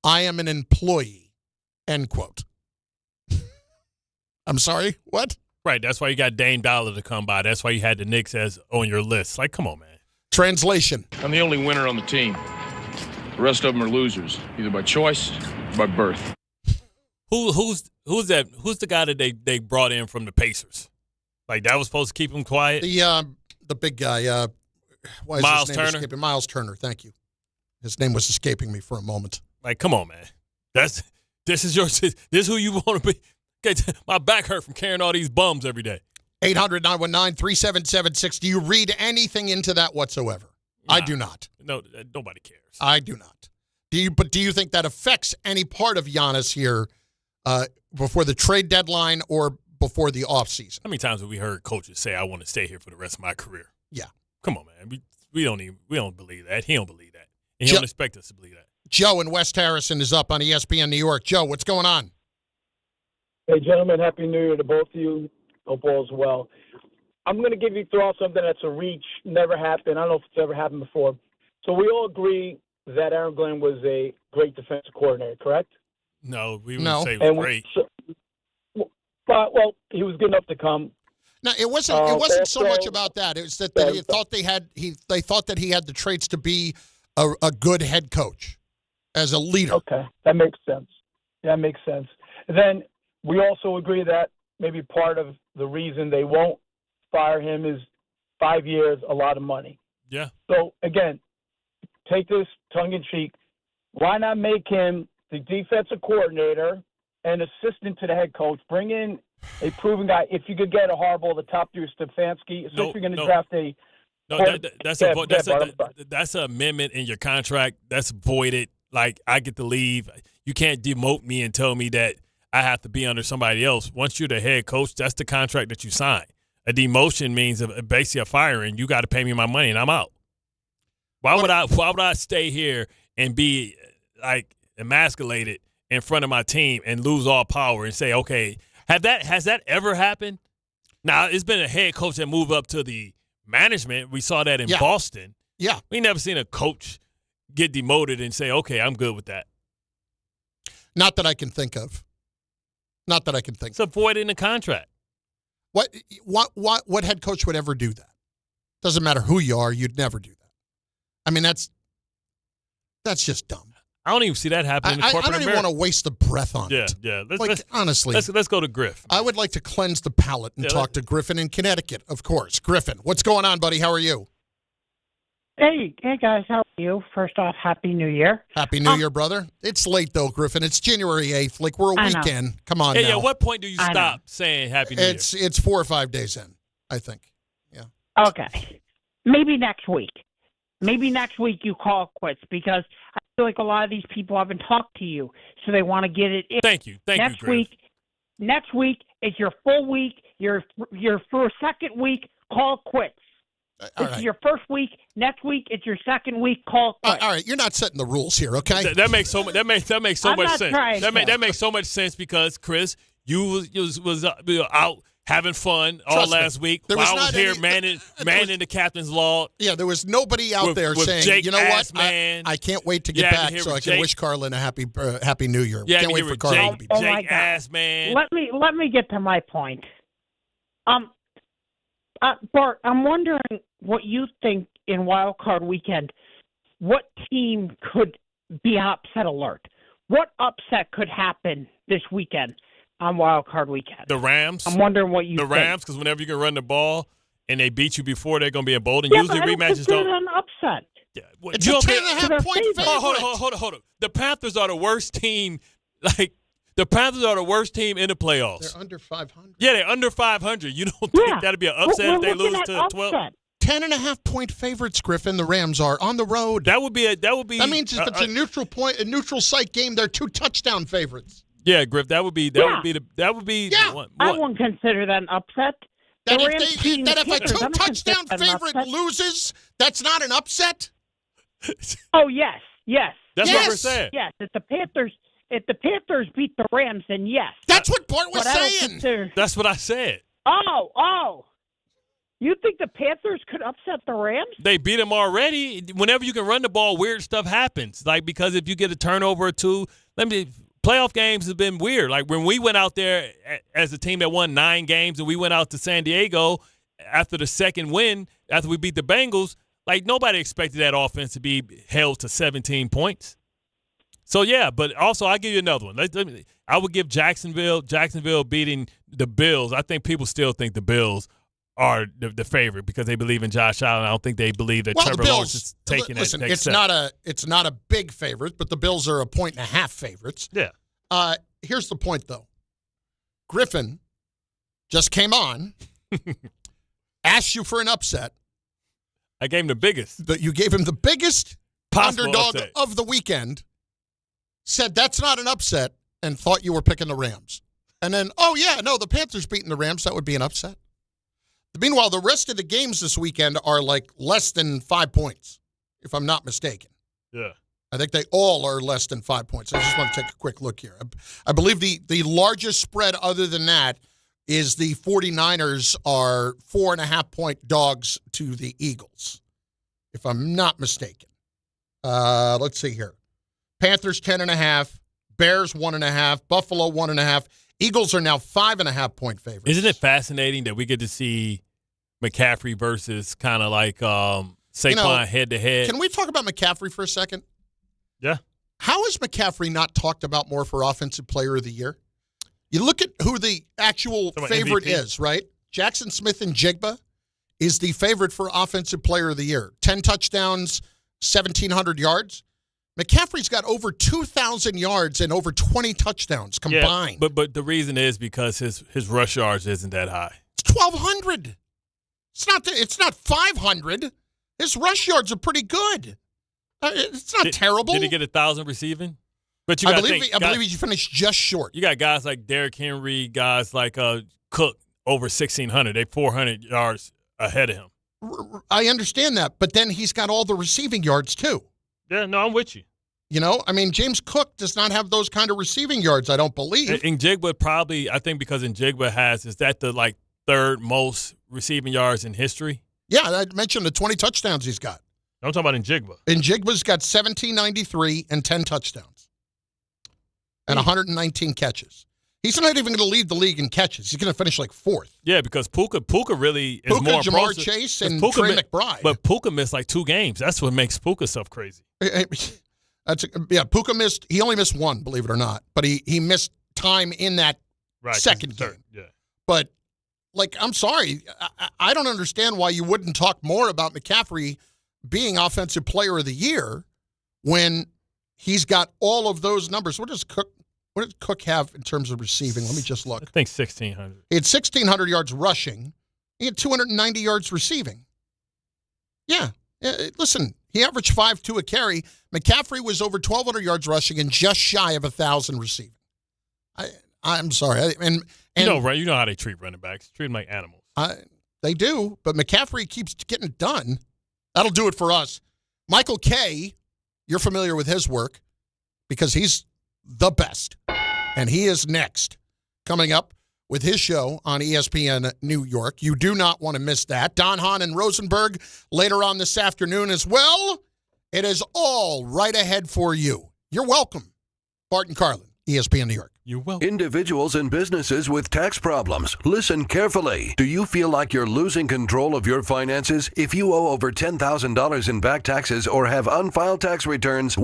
I am an employee." End quote. I'm sorry, what? Right, that's why you got Dame Dollar to come by. That's why you had the Knicks as on your list. Like, come on, man. Translation. I'm the only winner on the team. The rest of them are losers, either by choice or by birth. Who's that? Who's the guy that they brought in from the Pacers? Like, that was supposed to keep him quiet? The big guy. Why is Miles his name Turner? escaping? Miles Turner, thank you. His name was escaping me for a moment. Like, come on, man. This is who you want to be. My back hurt from carrying all these bums every day. 800-919-3776. Do you read anything into that whatsoever? Nah, I do not. No, nobody cares. I do not. Do you think that affects any part of Giannis here before the trade deadline or before the offseason? How many times have we heard coaches say, "I want to stay here for the rest of my career"? Yeah. Come on, man. We don't believe that. He don't believe that. And he don't expect us to believe that. Joe in West Harrison is up on ESPN New York. Joe, what's going on? Hey, gentlemen, Happy New Year to both of you. Hope all's well. I'm going to throw out something that's a reach, never happened. I don't know if it's ever happened before. So we all agree that Aaron Glenn was a great defensive coordinator, correct? No, we wouldn't say he was great. Well, he was good enough to come. No, it wasn't so much about that. It was that they thought they thought that he had the traits to be a good head coach as a leader. Okay, that makes sense. That makes sense. And then we also agree that maybe part of the reason they won't fire him is 5 years, a lot of money. Yeah. So, again, take this tongue-in-cheek. Why not make him the defensive coordinator and assistant to the head coach? Bring in a proven guy. If you could get a Harbaugh, the top tier Stefanski, especially if you're going to draft a – that's an amendment in your contract. That's voided. Like, I get to leave. You can't demote me and tell me that I have to be under somebody else. Once you're the head coach, that's the contract that you sign. A demotion means basically a firing. You got to pay me my money, and I'm out. Why would I stay here and be like emasculated in front of my team and lose all power and say, okay, has that ever happened? Now, it's been a head coach that moved up to the management. We saw that in Boston. Yeah. We never seen a coach get demoted and say, okay, I'm good with that. Not that I can think of. It's a void in the contract. What head coach would ever do that? Doesn't matter who you are, you'd never do that. I mean, that's just dumb. I don't even see that happening in corporate I don't even want to waste the breath on it. Yeah. Honestly. Let's go to Griff. I would like to cleanse the palate and talk to Griffin in Connecticut, of course. Griffin, what's going on, buddy? How are you? Hey guys, how are you? First off, Happy New Year. Happy New Year, brother. It's late, though, Griffin. It's January 8th. Like, we're a weekend. Come on now. At what point do you stop saying Happy New Year? It's 4 or 5 days in, I think. Yeah. Okay. Maybe next week. Maybe next week you call quits because I feel like a lot of these people haven't talked to you, so they want to get it in. Thank you. Next Griff. Next week is your full week. Your for a second week, call quits. It's your first week. Next week, it's your second week. Call quits. All right, you're not setting the rules here, okay? That makes so much. That makes so I'm much not sense. trying That makes so much sense because Chris, you was out having fun all last week. There while was I was not here any- manning the captain's log. Yeah, there was nobody out there with saying, Jake you know what, Assman. I can't wait to get back so I can wish Carlin a happy New Year. Yeah, can't wait for Carlin to be back. Jake Assman. Let me get to my point. Bart, I'm wondering what you think in Wild Card Weekend. What team could be on upset alert? What upset could happen this weekend on Wild Card Weekend? The Rams. I'm wondering what you think. The Rams, because whenever you can run the ball and they beat you before, they're going to be emboldened. Yeah, Usually but rematches don't. An upset. Yeah, it's a 10.5-point favorite. Hold on. The Panthers are the worst team. Like, the Panthers are the worst team in the playoffs. They're under 500. Yeah, they're under 500. You don't think that'd be an upset if they lose to 12? 10.5-point favorites, Griffin. The Rams are on the road. That means if it's a neutral site game, they're 2 touchdown favorites. Yeah, Griff. That would be. Yeah. I wouldn't consider that an upset. That if a 2-touchdown favorite loses, that's not an upset. Oh yes. That's what we're saying. Yes, if the Panthers beat the Rams, then yes. That's what Bart was saying. That's what I said. Oh. You think the Panthers could upset the Rams? They beat them already. Whenever you can run the ball, weird stuff happens. Like, because if you get a turnover or two, playoff games have been weird. Like, when we went out there as a team that won 9 games and we went out to San Diego after the second win, after we beat the Bengals, like, nobody expected that offense to be held to 17 points. So, yeah, but also I'll give you another one. I would give Jacksonville beating the Bills. I think people still think the Bills are the favorite because they believe in Josh Allen. I don't think they believe that Trevor Lawrence is taking that next step. It's not a big favorite, but the Bills are 1.5 favorites. Yeah. Here's the point, though. Griffin just came on, asked you for an upset. I gave him the biggest. You gave him the biggest possible underdog upset of the weekend, said that's not an upset, and thought you were picking the Rams. And then, the Panthers beating the Rams, that would be an upset. Meanwhile, the rest of the games this weekend are like less than 5 points, if I'm not mistaken. Yeah. I think they all are less than 5 points. I just want to take a quick look here. I believe the largest spread other than that is the 49ers are 4.5-point dogs to the Eagles, if I'm not mistaken. Let's see here. Panthers 10.5, Bears 1.5, Buffalo 1.5. Eagles are now 5.5-point favorites. Isn't it fascinating that we get to see McCaffrey versus kind of like Saquon head-to-head? Can we talk about McCaffrey for a second? Yeah. How is McCaffrey not talked about more for Offensive Player of the Year? You look at who the actual favorite MVP is, right? Jackson Smith-Njigba is the favorite for Offensive Player of the Year. 10 touchdowns, 1,700 yards. McCaffrey's got over 2,000 yards and over 20 touchdowns combined. Yeah, but the reason is because his rush yards isn't that high. It's 1,200. It's not 500. His rush yards are pretty good. It's not terrible. Did he get 1,000 receiving? But I believe he finished just short. You got guys like Derrick Henry, guys like Cook over 1,600. They 400 yards ahead of him. I understand that, but then he's got all the receiving yards too. Yeah, no, I'm with you. James Cook does not have those kind of receiving yards, I don't believe. Njigba probably, I think because Njigba is that the third most receiving yards in history? Yeah, I mentioned the 20 touchdowns he's got. I'm talking about Njigba. Njigba's got 1,793 and 10 touchdowns and 119 catches. He's not even going to lead the league in catches. He's going to finish like 4th. Yeah, because Puka really is more Jamar Chase, and Trey McBride. But Puka missed like 2 games. That's what makes Puka stuff crazy. Puka missed. He only missed 1, believe it or not. But he missed time in that second game. Yeah. But I'm sorry, I don't understand why you wouldn't talk more about McCaffrey being Offensive Player of the Year when he's got all of those numbers. What does Cook have in terms of receiving? Let me just look. I think 1,600. He had 1,600 yards rushing. He had 290 yards receiving. Yeah. Listen, he averaged 5.2 a carry. McCaffrey was over 1,200 yards rushing and just shy of 1,000 receiving. I'm sorry. And you know how they treat running backs. Treat them like animals. They do, but McCaffrey keeps getting it done. That'll do it for us. Michael Kay, you're familiar with his work because he's the best. And he is next, coming up with his show on ESPN New York. You do not want to miss that. Don Hahn and Rosenberg later on this afternoon as well. It is all right ahead for you. You're welcome. Bart Carlin, ESPN New York. You're welcome. Individuals and businesses with tax problems, listen carefully. Do you feel like you're losing control of your finances? If you owe over $10,000 in back taxes or have unfiled tax returns,